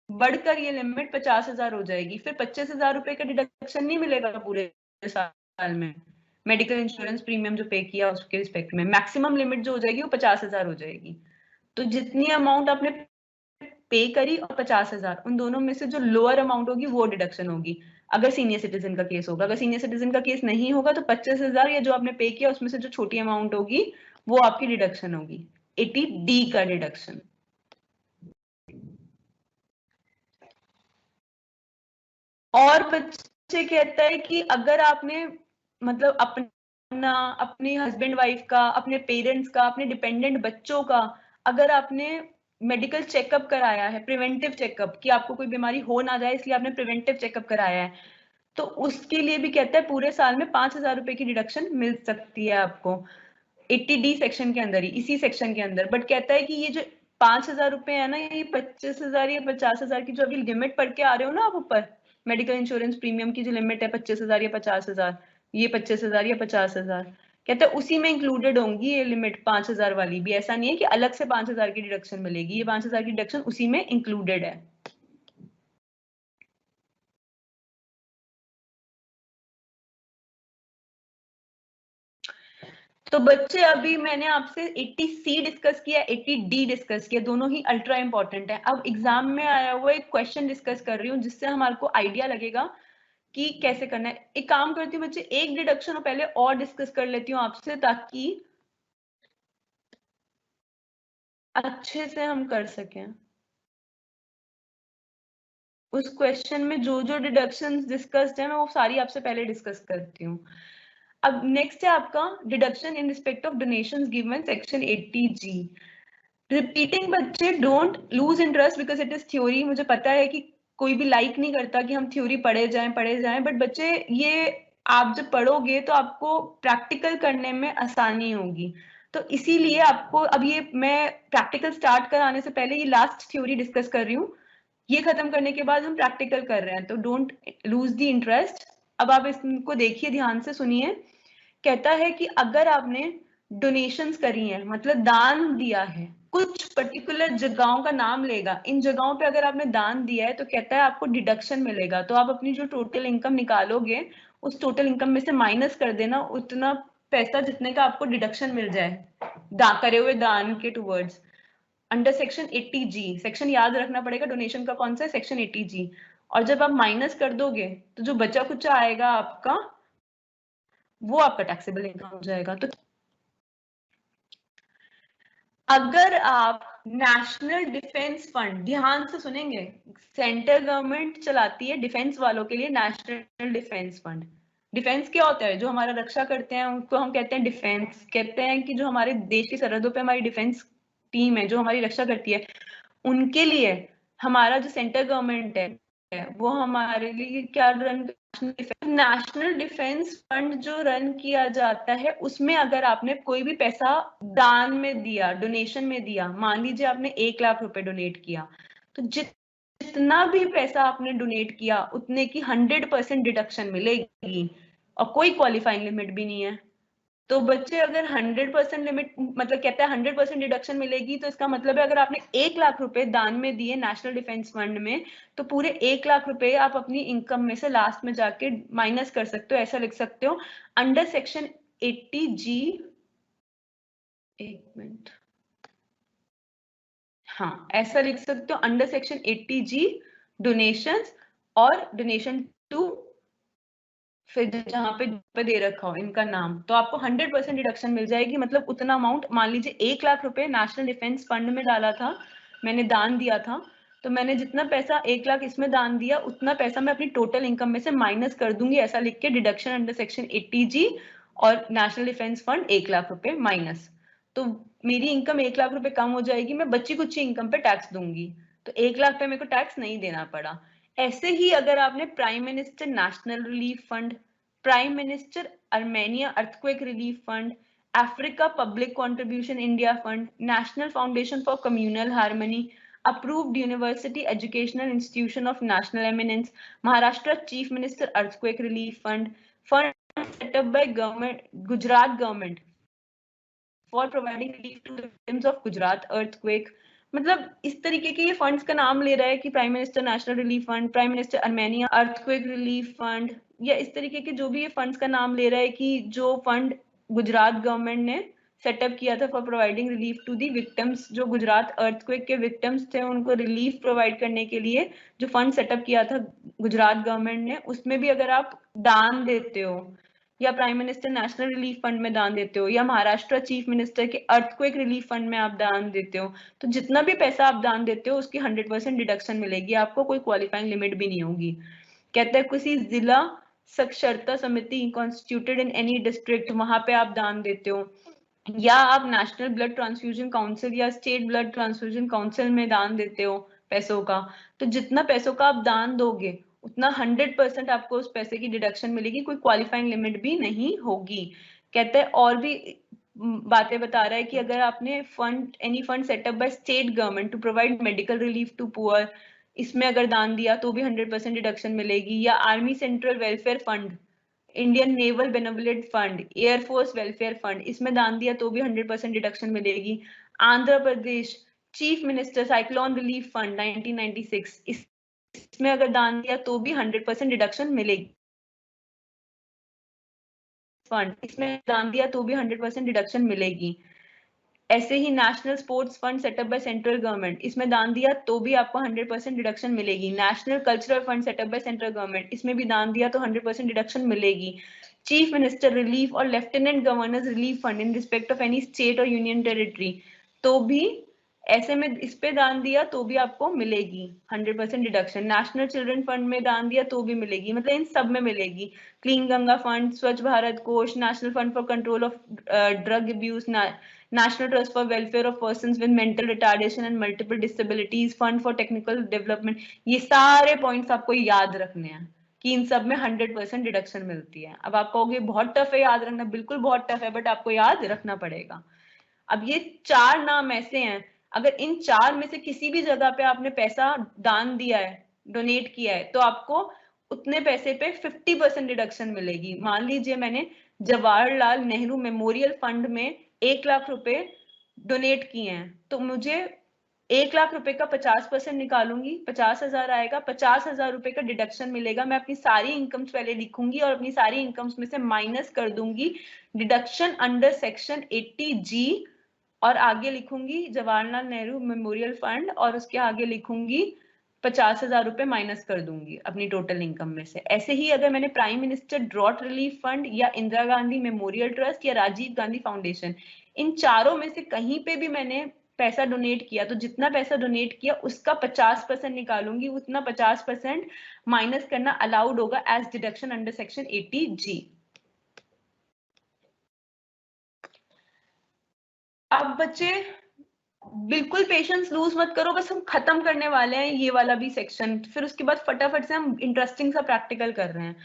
बढ़कर ये लिमिट 50,000 हो जाएगी। फिर 25,000 रुपए का डिडक्शन नहीं मिलेगा पूरे साल में, मेडिकल इंश्योरेंस प्रीमियम जो पे किया उसके रिस्पेक्ट में मैक्सिमम लिमिट जो हो जाएगी वो 50,000 हो जाएगी। तो जितनी अमाउंट आपने पे करी और 50,000, उन दोनों में से जो लोअर अमाउंट होगी वो डिडक्शन होगी अगर सीनियर सिटीजन का केस होगा। अगर सीनियर सिटीजन का केस नहीं होगा तो 25,000 या जो आपने पे किया उसमें से जो छोटी अमाउंट होगी वो आपकी डिडक्शन होगी, 80D का डिडक्शन। और बच्चे कहता है कि अगर आपने मतलब अपने हस्बैंड वाइफ का, अपने पेरेंट्स का, अपने डिपेंडेंट बच्चों का अगर आपने मेडिकल चेकअप कराया है, प्रिवेंटिव चेकअप, कि आपको कोई बीमारी हो ना जाए इसलिए आपने प्रिवेंटिव चेकअप कराया है, तो उसके लिए भी कहता है पूरे साल में 5,000 रुपए की डिडक्शन मिल सकती है आपको 80D सेक्शन के अंदर ही, इसी सेक्शन के अंदर। बट कहता है कि ये जो 5,000 रुपए है ना, ये 25,000 या 50,000 की जो अभी लिमिट पढ़ के आ रहे हो ना आप ऊपर, मेडिकल इंश्योरेंस प्रीमियम की जो लिमिट है 25,000 या 50,000, ये 25,000 या 50,000, कहते हैं उसी में इंक्लूडेड होंगी ये लिमिट 5,000 वाली भी। ऐसा नहीं है कि अलग से 5,000 की डिडक्शन मिलेगी, ये 5,000 की डिडक्शन उसी में इंक्लूडेड है। तो बच्चे अभी मैंने आपसे 80C डिस्कस किया, 80D डिस्कस किया, दोनों ही अल्ट्रा इंपॉर्टेंट है। अब एग्जाम में आया हुआ एक क्वेश्चन डिस्कस कर रही हूँ जिससे हमारे को आइडिया लगेगा कि कैसे करना है। एक काम करती हूँ बच्चे, एक डिडक्शन पहले और डिस्कस कर लेती हूँ आपसे ताकि अच्छे से हम कर सकें। उस क्वेश्चन में जो जो डिडक्शंस डिस्कस्ड है मैं वो सारी आपसे पहले डिस्कस करती हूँ। अब नेक्स्ट है आपका deduction in respect of donations given section 80G। Repeating बच्चे don't lose interest because it is theory. मुझे पता है कि कोई भी लाइक नहीं करता कि हम थ्योरी पढ़े जाएं, बट बच्चे ये आप जब पढ़ोगे तो आपको प्रैक्टिकल करने में आसानी होगी। तो इसीलिए आपको अब ये मैं प्रैक्टिकल स्टार्ट कराने से पहले ये लास्ट थ्योरी डिस्कस कर रही हूँ, ये खत्म करने के बाद हम प्रैक्टिकल कर रहे हैं, तो डोंट लूज द इंटरेस्ट। अब आप इसको देखिए, ध्यान से सुनिए। कहता है कि अगर आपने डोनेशंस करी हैं, मतलब दान दिया है, कुछ पर्टिकुलर जगहों का नाम लेगा, इन जगहों पे अगर आपने दान दिया है तो कहता है आपको डिडक्शन मिलेगा। तो आप अपनी जो टोटल इनकम निकालोगे उस टोटल इनकम में से माइनस कर देना उतना पैसा जितने का आपको डिडक्शन मिल जाए करे हुए दान के towards, under section 80G। Section याद रखना पड़ेगा डोनेशन का कौन सा है, सेक्शन 80G। और जब आप माइनस कर दोगे तो जो बचा कुचा आएगा आपका वो आपका टैक्सेबल इनकम हो जाएगा। तो अगर आप नेशनल डिफेंस फंड, ध्यान से सुनेंगे, सेंट्रल गवर्नमेंट चलाती है डिफेंस वालों के लिए नेशनल डिफेंस फंड। डिफेंस क्या होता है, जो हमारा रक्षा करते हैं उनको हम कहते हैं डिफेंस। कहते हैं कि जो हमारे देश की सरहदों पे हमारी डिफेंस टीम है जो हमारी रक्षा करती है, उनके लिए हमारा जो सेंट्रल गवर्नमेंट है वो हमारे लिए क्या रन, नेशनल डिफेंस फंड जो रन किया जाता है उसमें अगर आपने कोई भी पैसा दान में दिया, डोनेशन में दिया, मान लीजिए आपने 1 लाख रुपए डोनेट किया, तो जितना भी पैसा आपने डोनेट किया उतने की 100% डिडक्शन मिलेगी और कोई क्वालिफाइंग लिमिट भी नहीं है। तो बच्चे अगर 100% लिमिट, मतलब कहता है 100% डिडक्शन मिलेगी, तो इसका मतलब है अगर आपने 1 लाख रुपए दान में दिए नेशनल डिफेंस फंड में, तो पूरे 1 लाख रुपए आप अपनी इनकम में से लास्ट में जाके माइनस कर सकते हो। ऐसा लिख सकते हो अंडर सेक्शन 80G, एक मिनट, हाँ ऐसा लिख सकते हो अंडर सेक्शन 80G डोनेशंस और डोनेशन टू, फिर जहां पे दे रखा हो इनका नाम, तो आपको 100% डिडक्शन मिल जाएगी। मतलब उतना अमाउंट, मान लीजिए 1 लाख रुपए नेशनल डिफेंस फंड में डाला था, मैंने दान दिया था, तो मैंने जितना पैसा 1 लाख इसमें दान दिया उतना पैसा मैं अपनी टोटल इनकम में से माइनस कर दूंगी, ऐसा लिख के डिडक्शन अंडर सेक्शन 80G और नेशनल डिफेंस फंड 1 लाख रुपए माइनस। तो मेरी इनकम 1 लाख रुपए कम हो जाएगी, मैं बच्ची कुछ इनकम पे टैक्स दूंगी, तो 1 लाख पे मेरे को टैक्स नहीं देना पड़ा। ऐसे ही अगर आपने prime minister national relief fund, prime minister Armenia earthquake relief fund, Africa public contribution India fund, national foundation for communal harmony, approved university educational institution of national eminence, Maharashtra Chief Minister Earthquake Relief Fund, fund set up by government, Gujarat government for providing relief to victims of Gujarat earthquake। मतलब इस तरीके के ये funds का नाम ले रहा है कि prime minister national relief fund, prime minister Armenia earthquake relief fund, या इस तरीके के जो भी ये फंड्स का नाम ले रहा है कि जो फंड गुजरात गवर्नमेंट ने सेटअप किया था for providing relief to the victims, जो गुजरात अर्थक्वेक के विक्टिम्स थे उनको रिलीफ प्रोवाइड करने के लिए जो फंड सेटअप किया था गुजरात गवर्नमेंट ने, उसमें भी अगर आप दान देते हो या prime minister national relief fund में दान देते हो या महाराष्ट्र चीफ मिनिस्टर के अर्थक्वेक रिलीफ फंड में आप दान देते हो, तो जितना भी पैसा आप दान देते हो उसकी 100% डिडक्शन मिलेगी आपको, कोई क्वालिफाइंग लिमिट भी नहीं होगी। कहते हैं किसी जिला साक्षरता समिति कॉन्स्टिट्यूटेड इन एनी डिस्ट्रिक्ट, वहां पे आप दान देते हो, या आप नेशनल ब्लड ट्रांसफ्यूजन काउंसिल या स्टेट ब्लड ट्रांसफ्यूजन काउंसिल में दान देते हो पैसों का, तो जितना पैसों का आप दान दोगे उतना 100% आपको उस पैसे की डिडक्शन मिलेगी, कोई क्वालिफाइंग लिमिट भी नहीं होगी। कहते हैं और भी बातें बता रहा है कि अगर आपने fund any fund setup by state government to provide medical relief to poor, इसमें अगर दान दिया तो भी 100% डिडक्शन मिलेगी, या army central welfare fund, Indian naval benevolent fund, air force welfare fund, इसमें दान दिया तो भी 100% डिडक्शन मिलेगी। Andhra Pradesh chief minister cyclone relief fund 1996, इसमें अगर दान दिया तो भी 100% डिडक्शन मिलेगी। फंड, इसमें दान दिया तो भी 100% डिडक्शन मिलेगी। ऐसे ही national sports fund setup by central government, इसमें दान दिया तो भी आपको 100% डिडक्शन मिलेगी। National cultural fund setup by central government, इसमें भी दान दिया तो 100% डिडक्शन मिलेगी। चीफ मिनिस्टर रिलीफ और lieutenant governors relief fund in respect of any state और यूनियन टेरिटरी, तो भी ऐसे में इस पे दान दिया तो भी आपको मिलेगी 100% डिडक्शन। नेशनल चिल्ड्रन फंड में दान दिया तो भी मिलेगी, मतलब इन सब में मिलेगी। क्लीन गंगा फंड, स्वच्छ भारत कोष, national fund for control of drug abuse, national trust for welfare of persons with mental retardation and multiple disabilities, fund for technical development, ये सारे पॉइंट्स आपको याद रखने हैं कि इन सब में 100% डिडक्शन मिलती है। अब आप कहोगे बहुत टफ है याद रखना, बिल्कुल बहुत टफ है, बट आपको याद रखना पड़ेगा। अब ये 4 नाम ऐसे हैं, अगर इन 4 में से किसी भी जगह पे आपने पैसा दान दिया है, डोनेट किया है, तो आपको उतने पैसे पे 50% डिडक्शन मिलेगी। मान लीजिए मैंने जवाहरलाल नेहरू मेमोरियल फंड में 1 लाख रुपए डोनेट किए हैं, तो मुझे 1 लाख रुपए का 50% निकालूंगी, 50,000 आएगा, 50,000 रुपए का डिडक्शन मिलेगा। मैं अपनी सारी इनकम्स पहले लिखूंगी और अपनी सारी इनकम्स में से माइनस कर दूंगी डिडक्शन अंडर सेक्शन 80G, और आगे लिखूंगी जवाहरलाल नेहरू मेमोरियल फंड और उसके आगे लिखूंगी 50,000 रुपए माइनस कर दूंगी अपनी टोटल इनकम में से। ऐसे ही अगर मैंने prime minister drought relief fund या इंदिरा गांधी मेमोरियल ट्रस्ट या राजीव गांधी फाउंडेशन, इन चारों में से कहीं पे भी मैंने पैसा डोनेट किया, तो जितना पैसा डोनेट किया उसका 50% निकालूंगी, उतना 50% माइनस करना अलाउड होगा as deduction under section 80G। अब बच्चे बिल्कुल पेशेंस लूज मत करो, बस हम खत्म करने वाले हैं ये वाला भी सेक्शन, फिर उसके बाद फटाफट से हम इंटरेस्टिंग सा प्रैक्टिकल कर रहे हैं।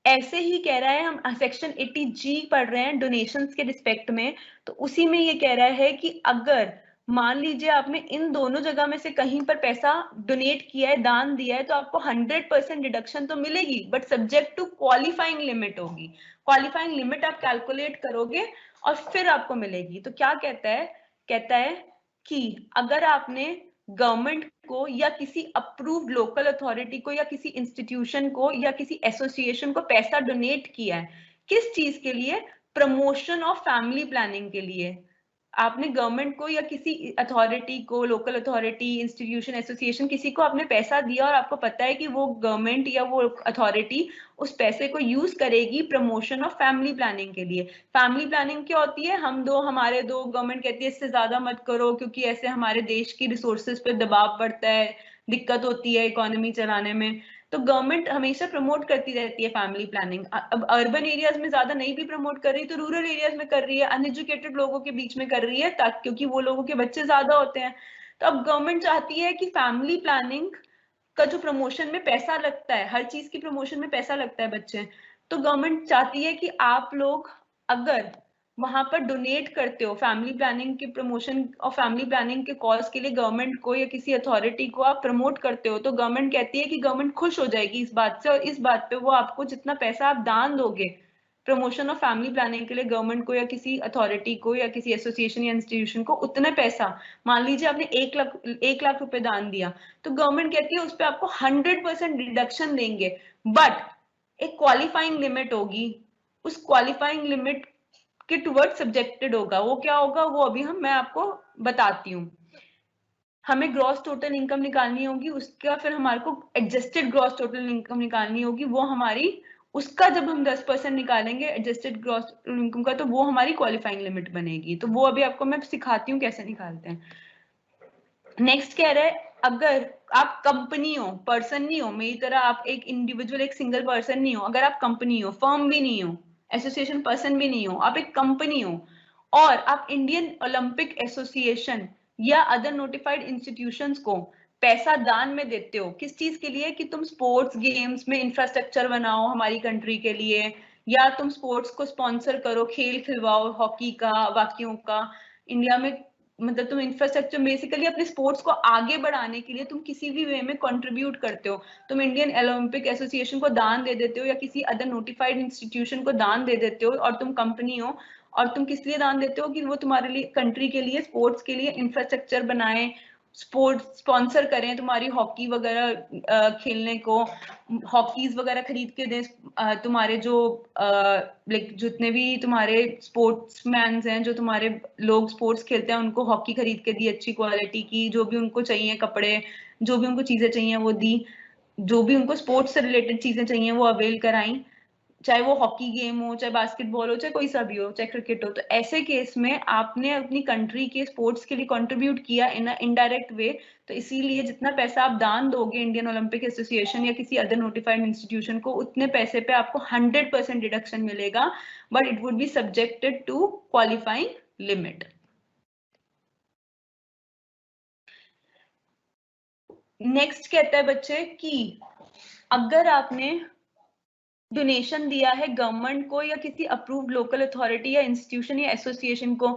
ऐसे ही कह रहा है, हम सेक्शन 80G पढ़ रहे हैं डोनेशंस के रिस्पेक्ट में, तो उसी में ये कह रहा है कि अगर मान लीजिए आपने इन दोनों जगह में से कहीं पर पैसा डोनेट किया है, दान दिया है, तो आपको 100% डिडक्शन तो मिलेगी, but subject to qualifying limit होगी। क्वालिफाइंग लिमिट आप कैलकुलेट करोगे और फिर आपको मिलेगी। तो क्या कहता है, कहता है कि अगर आपने गवर्नमेंट को या किसी अप्रूव्ड लोकल अथॉरिटी को या किसी इंस्टीट्यूशन को या किसी एसोसिएशन को पैसा डोनेट किया है, किस चीज के लिए, प्रमोशन ऑफ फैमिली प्लानिंग के लिए, आपने गवर्नमेंट को या किसी अथॉरिटी को, लोकल अथॉरिटी, इंस्टीट्यूशन, एसोसिएशन, किसी को आपने पैसा दिया और आपको पता है कि वो गवर्नमेंट या वो अथॉरिटी उस पैसे को यूज करेगी प्रमोशन ऑफ फैमिली प्लानिंग के लिए। फैमिली प्लानिंग क्या होती है, हम दो, हमारे दो, गवर्नमेंट कहती है इससे ज्यादा मत करो क्योंकि ऐसे हमारे देश की रिसोर्सेज पे दबाव पड़ता है, दिक्कत होती है इकोनॉमी चलाने में, तो गवर्नमेंट हमेशा प्रमोट करती रहती है फैमिली प्लानिंग। अब अर्बन एरियाज में ज्यादा नहीं भी प्रमोट कर रही तो रूरल एरियाज में कर रही है, अनएजुकेटेड लोगों के बीच में कर रही है, ताकि क्योंकि वो लोगों के बच्चे ज्यादा होते हैं। तो अब गवर्नमेंट चाहती है कि फैमिली प्लानिंग का जो प्रमोशन में पैसा लगता है, हर चीज की प्रमोशन में पैसा लगता है बच्चे, तो गवर्नमेंट चाहती है कि आप लोग अगर वहां पर डोनेट करते हो फैमिली प्लानिंग के प्रमोशन और फैमिली प्लानिंग के कॉज के लिए गवर्नमेंट को या किसी अथॉरिटी को आप प्रमोट करते हो, तो गवर्नमेंट कहती है कि गवर्नमेंट खुश हो जाएगी इस बात से, और इस बात पे वो आपको जितना पैसा आप दान दोगे प्रमोशन ऑफ फैमिली प्लानिंग के लिए गवर्नमेंट को या किसी अथॉरिटी को या किसी एसोसिएशन या इंस्टीट्यूशन को, उतने पैसा, मान लीजिए आपने 1 लाख रुपए दान दिया, तो गवर्नमेंट कहती है उस पर आपको 100% डिडक्शन देंगे, बट एक क्वालिफाइंग लिमिट होगी, उस क्वालिफाइंग लिमिट के टुवर्ड सब्जेक्टेड होगा। वो क्या होगा वो अभी मैं आपको बताती हूँ। हमें ग्रॉस टोटल इनकम निकालनी होगी, उसका फिर हमारे को एडजस्टेड ग्रॉस टोटल इनकम निकालनी होगी, वो हमारी, उसका जब हम 10% निकालेंगे एडजस्टेड ग्रॉस टोटल इनकम का, तो वो हमारी क्वालिफाइंग लिमिट बनेगी। तो वो अभी आपको मैं सिखाती हूँ कैसे निकालते हैं। नेक्स्ट कह रहा है अगर आप कंपनी हो, पर्सन नहीं हो, मेरी तरह आप एक इंडिविजुअल एक सिंगल पर्सन नहीं हो, अगर आप कंपनी हो, फर्म भी नहीं हो, एसोसिएशन पर्सन भी नहीं हो, आप एक कंपनी हो और आप इंडियन ओलंपिक एसोसिएशन या अदर नोटिफाइड इंस्टीट्यूशंस को पैसा दान में देते हो, किस चीज के लिए, कि तुम स्पोर्ट्स गेम्स में इंफ्रास्ट्रक्चर बनाओ हमारी कंट्री के लिए, या तुम स्पोर्ट्स को स्पॉन्सर करो, खेल खिलवाओ हॉकी का, बाकियों का इंडिया में, मतलब तुम इंफ्रास्ट्रक्चर बेसिकली अपने स्पोर्ट्स को आगे बढ़ाने के लिए तुम किसी भी वे में कंट्रीब्यूट करते हो, तुम इंडियन ओलंपिक एसोसिएशन को दान दे देते हो या किसी अदर नोटिफाइड इंस्टीट्यूशन को दान दे देते हो, और तुम कंपनी हो और तुम किस लिए दान देते हो कि वो तुम्हारे लिए कंट्री के लिए स्पोर्ट्स के लिए इंफ्रास्ट्रक्चर बनाए, स्पोर्ट्स स्पॉन्सर करें तुम्हारी हॉकी वगैरह खेलने को, हॉकीज वगैरह खरीद के दें तुम्हारे जो लाइक जितने भी तुम्हारे स्पोर्ट्समैन हैं, जो तुम्हारे लोग स्पोर्ट्स खेलते हैं, उनको हॉकी खरीद के दी अच्छी क्वालिटी की, जो भी उनको चाहिए कपड़े, जो भी उनको चीजें चाहिए वो दी, जो भी उनको स्पोर्ट्स से रिलेटेड चीजें चाहिए वो अवेल कराई, चाहे वो हॉकी गेम हो, चाहे बास्केटबॉल हो, चाहे कोई सा भी हो, चाहे क्रिकेट हो। तो ऐसे केस में आपने अपनी कंट्री के स्पोर्ट्स के लिए कंट्रीब्यूट किया इन इनडायरेक्ट वे, तो इसीलिए जितना पैसा आप दान दोगे इंडियन ओलंपिक एसोसिएशन या किसी अदर नोटिफाइड इंस्टीट्यूशन को, उतने पैसे पे आपको 100% डिडक्शन मिलेगा, but it would be subjected to qualifying limit. Next कहता है बच्चे कि अगर आपने डोनेशन दिया है गवर्नमेंट को या किसी अप्रूव्ड लोकल अथॉरिटी या इंस्टीट्यूशन या एसोसिएशन को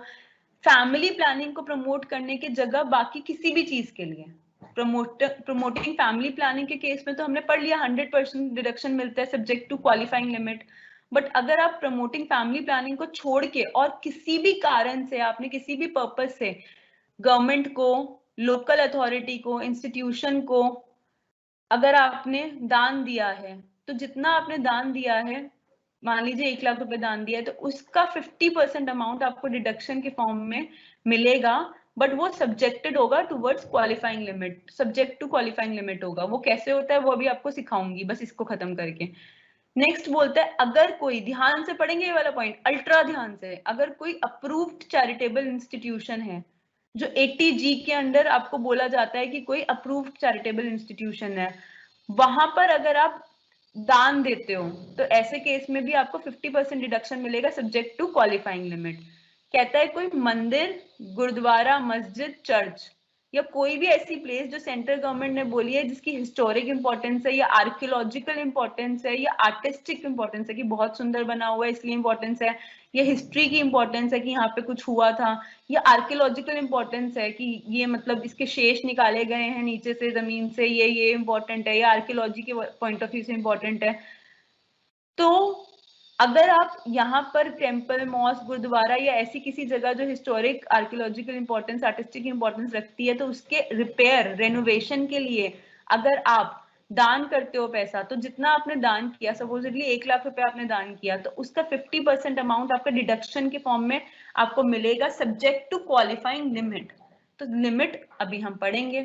फैमिली प्लानिंग को प्रमोट करने की जगह बाकी किसी भी चीज के लिए, प्रमोटिंग फैमिली प्लानिंग के केस में तो हमने पढ़ लिया 100% डिडक्शन मिलता है subject to qualifying limit, but अगर आप प्रमोटिंग फैमिली प्लानिंग को छोड़ के और किसी भी कारण से आपने किसी भी पर्पज से गवर्नमेंट को, लोकल अथॉरिटी को, इंस्टीट्यूशन को अगर आपने दान दिया है, तो जितना आपने दान दिया है, मान लीजिए 1 लाख रुपए दान दिया है, तो उसका 50% अमाउंट आपको डिडक्शन के फॉर्म में मिलेगा, बट वो सब्जेक्टेड होगा towards qualifying limit, subject to qualifying limit होगा। वो कैसे होता है वो अभी आपको सिखाऊंगी, बस इसको खत्म करके। नेक्स्ट बोलता है अगर कोई, ध्यान से पढ़ेंगे ये वाला पॉइंट, अल्ट्रा ध्यान से, अगर कोई अप्रूव्ड चैरिटेबल इंस्टीट्यूशन है जो 80G के अंडर आपको बोला जाता है कि कोई अप्रूव्ड चैरिटेबल इंस्टीट्यूशन है, वहां पर अगर आप दान देते हो तो ऐसे केस में भी आपको 50% डिडक्शन मिलेगा सब्जेक्ट टू क्वालिफाइंग लिमिट। कहता है कोई मंदिर, गुरुद्वारा, मस्जिद, चर्च या कोई भी ऐसी प्लेस जो सेंट्रल गवर्नमेंट ने बोली है जिसकी हिस्टोरिक इंपॉर्टेंस है या आर्कियोलॉजिकल इंपॉर्टेंस है या आर्टिस्टिक इंपॉर्टेंस है कि बहुत सुंदर बना हुआ है इसलिए इंपॉर्टेंस है, या हिस्ट्री की इंपॉर्टेंस है कि यहाँ पे कुछ हुआ था, या आर्कियोलॉजिकल इंपॉर्टेंस है कि ये मतलब इसके शेष निकाले गए हैं नीचे से जमीन से, ये इंपॉर्टेंट है, या आर्कियोलॉजी के पॉइंट ऑफ व्यू से इंपॉर्टेंट है। तो अगर आप यहाँ पर टेम्पल, मॉस्क, गुरुद्वारा या ऐसी किसी जगह जो historic, archaeological importance, artistic importance रखती है, तो उसके रिपेयर, रेनोवेशन के लिए अगर आप दान करते हो पैसा, तो जितना आपने दान किया, सपोजिटली 1 लाख रुपए आपने दान किया, तो उसका 50% अमाउंट आपका डिडक्शन के फॉर्म में आपको मिलेगा सब्जेक्ट टू क्वालिफाइंग लिमिट। तो लिमिट अभी हम पढ़ेंगे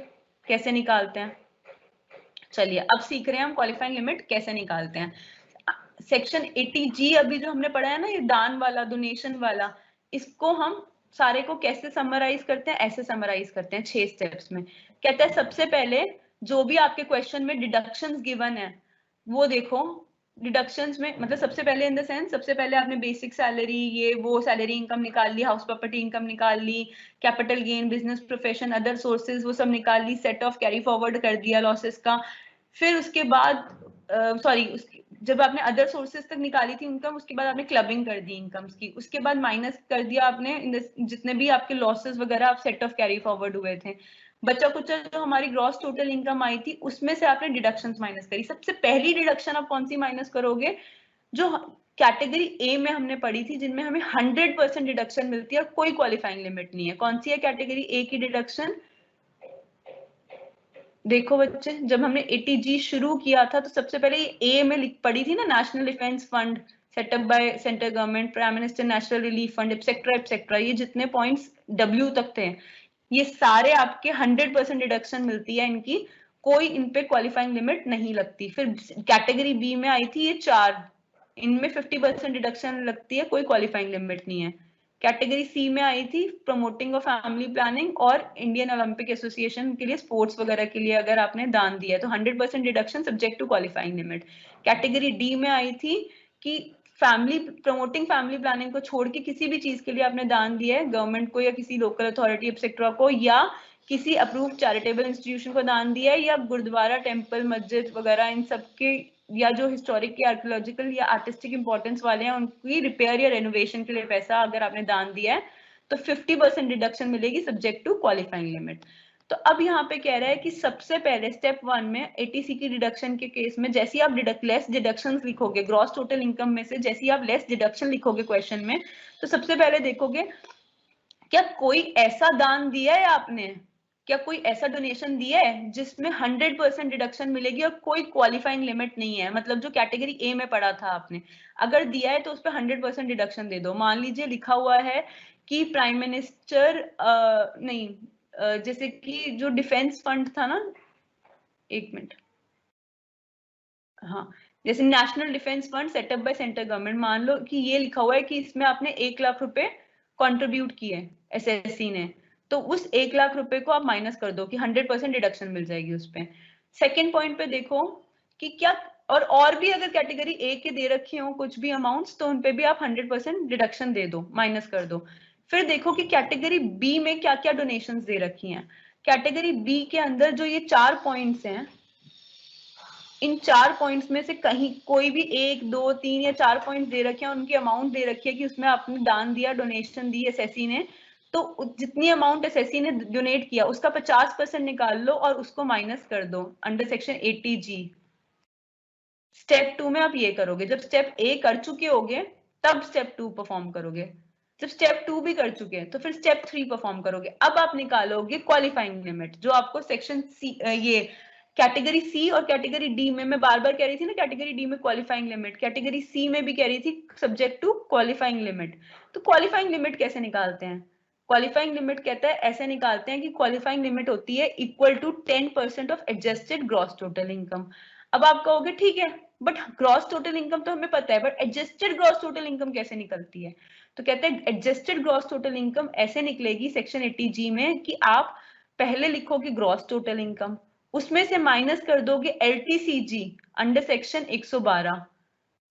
कैसे निकालते हैं। चलिए अब सीख रहे हैं हम क्वालिफाइंग लिमिट कैसे निकालते हैं। सेक्शन 80G अभी जो हमने पढ़ा है ना, ये दान वाला, डोनेशन वाला, इसको हम सारे को कैसे समराइज करते हैं, ऐसे समराइज करते हैं 6 स्टेप्स में। कहता है सबसे पहले जो भी आपके क्वेश्चन में डिडक्शंस गिवन है वो देखो। डिडक्शंस में मतलब सबसे पहले इन द सेंस, सबसे पहले आपने बेसिक सैलरी, ये वो सैलरी इनकम निकाल ली, हाउस प्रॉपर्टी इनकम निकाल ली, capital gain, business profession, other sources, वो सब निकाल ली, सेट ऑफ कैरी फॉरवर्ड कर दिया लॉसेस का। फिर उसके बाद जब आपने अदर सोर्सेज तक निकाली थी इनकम, उसके बाद आपने क्लबिंग कर दी इनकम्स की, उसके बाद माइनस कर दिया आपने जितने भी आपके लॉसेस वगैरह आप सेट ऑफ कैरी फॉरवर्ड हुए थे। बचा कुछ जो हमारी ग्रॉस टोटल इनकम आई थी उसमें से आपने डिडक्शंस माइनस करी। सबसे पहली डिडक्शन आप कौन सी माइनस करोगे? जो कैटेगरी ए में हमने पढ़ी थी, जिनमें हमें 100% डिडक्शन मिलती है और कोई क्वालिफाइंग लिमिट नहीं है। कौन सी है कैटेगरी ए की डिडक्शन? देखो बच्चे, जब हमने एटीजी शुरू किया था तो सबसे पहले ए में पढ़ी थी ना, national defence fund setup by central government, prime minister national relief fund, etcetera etcetera, ये जितने पॉइंट्स डब्ल्यू तक थे ये सारे आपके 100% डिडक्शन मिलती है इनकी, कोई इन पे क्वालिफाइंग लिमिट नहीं लगती। फिर कैटेगरी बी में आई थी ये 4, इनमें 50% डिडक्शन लगती है, कोई क्वालिफाइंग लिमिट नहीं है। कैटेगरी सी में आई थी प्रमोटिंग ऑफ फैमिली प्लानिंग और इंडियन ओलंपिक एसोसिएशन के लिए स्पोर्ट्स वगैरह के लिए अगर आपने दान दिया है तो 100% deduction subject to qualifying limit. Category d में आई थी कि प्रमोटिंग फैमिली प्लानिंग को छोड़ के किसी भी चीज के लिए आपने दान दिया है गवर्नमेंट को या किसी लोकल अथॉरिटी एक्सेट्रा को, या किसी अप्रूव चैरिटेबल इंस्टीट्यूशन को दान दिया है, या गुरुद्वारा, टेम्पल, मस्जिद वगैरह इन सब के, या जो हिस्टोरिक या आर्कियोलॉजिकल या आर्टिस्टिक इंपॉर्टेंस वाले हैं उनकी रिपेयर या रेनोवेशन के लिए पैसा अगर आपने दान दिया है तो 50% डिडक्शन मिलेगी सब्जेक्ट टू क्वालिफाइंग लिमिट। तो अब यहाँ पे कह रहा है कि सबसे पहले स्टेप 1 में एटीसी की डिडक्शन के केस में जैसे आप लेस डिडक्शंस लिखोगे ग्रॉस टोटल इनकम में से, जैसे आप लेस डिडक्शन लिखोगे क्वेश्चन में, तो सबसे पहले देखोगे क्या कोई ऐसा दान दिया है आपने, क्या कोई ऐसा डोनेशन दिया है जिसमें 100% डिडक्शन मिलेगी और कोई क्वालिफाइंग लिमिट नहीं है। मतलब जो कैटेगरी ए में पढ़ा था आपने, अगर दिया है तो उस पर 100% डिडक्शन दे दो। मान लीजिए लिखा हुआ है कि प्राइम मिनिस्टर नहीं, जैसे कि जो डिफेंस फंड था ना, एक मिनट, हाँ, जैसे national defence fund setup by central government, मान लो कि ये लिखा हुआ है कि इसमें आपने 1 लाख रुपए कंट्रीब्यूट किए एसएससी ने, तो उस 1 लाख रुपए को आप माइनस कर दो कि 100% डिडक्शन मिल जाएगी उस पे। सेकेंड पॉइंट पे देखो कि क्या और भी अगर कैटेगरी ए के दे रखे हो कुछ भी अमाउंट्स तो उन पे भी आप 100% डिडक्शन दे दो, माइनस कर दो। फिर देखो कि कैटेगरी बी में क्या क्या डोनेशंस दे रखी हैं। कैटेगरी बी के अंदर जो ये 4 पॉइंट्स हैं, इन 4 पॉइंट्स में से कहीं कोई भी 1, 2, 3 या 4 पॉइंट्स दे रखे हैं, उनकी अमाउंट दे रखी है कि उसमें आपने दान दिया, डोनेशन दी एसएससी ने, तो जितनी अमाउंट एसएससी ने डोनेट किया उसका 50% निकाल लो और उसको माइनस कर दो अंडर सेक्शन 80G। स्टेप 2 में आप ये करोगे, जब स्टेप ए कर चुके होगे तब स्टेप 2 परफॉर्म करोगे। जब स्टेप 2 भी कर चुके हैं तो फिर स्टेप 3 परफॉर्म करोगे। अब आप निकालोगे क्वालिफाइंग लिमिट जो आपको सेक्शन सी, ये कैटेगरी सी और कैटेगरी डी में, मैं बार बार कह रही थी ना कैटेगरी डी में क्वालिफाइंग लिमिट, कैटेगरी सी में भी कह रही थी सब्जेक्ट टू क्वालिफाइंग लिमिट। तो क्वालिफाइंग लिमिट कैसे निकालते हैं? क्वालिफाइंग लिमिट कहता है ऐसे निकालते हैं कि क्वालिफाइंग लिमिट होती है equal to 10% of adjusted gross total income. अब आप कहोगे ठीक है बट ग्रॉस टोटल इनकम तो हमें पता है, but adjusted gross total income कैसे निकलती है? तो कहते हैं एडजस्टेड ग्रॉस टोटल इनकम ऐसे निकलेगी सेक्शन 80G में कि आप पहले लिखोगे ग्रॉस टोटल इनकम, उसमें से माइनस कर दोगे LTCG अंडर सेक्शन 112,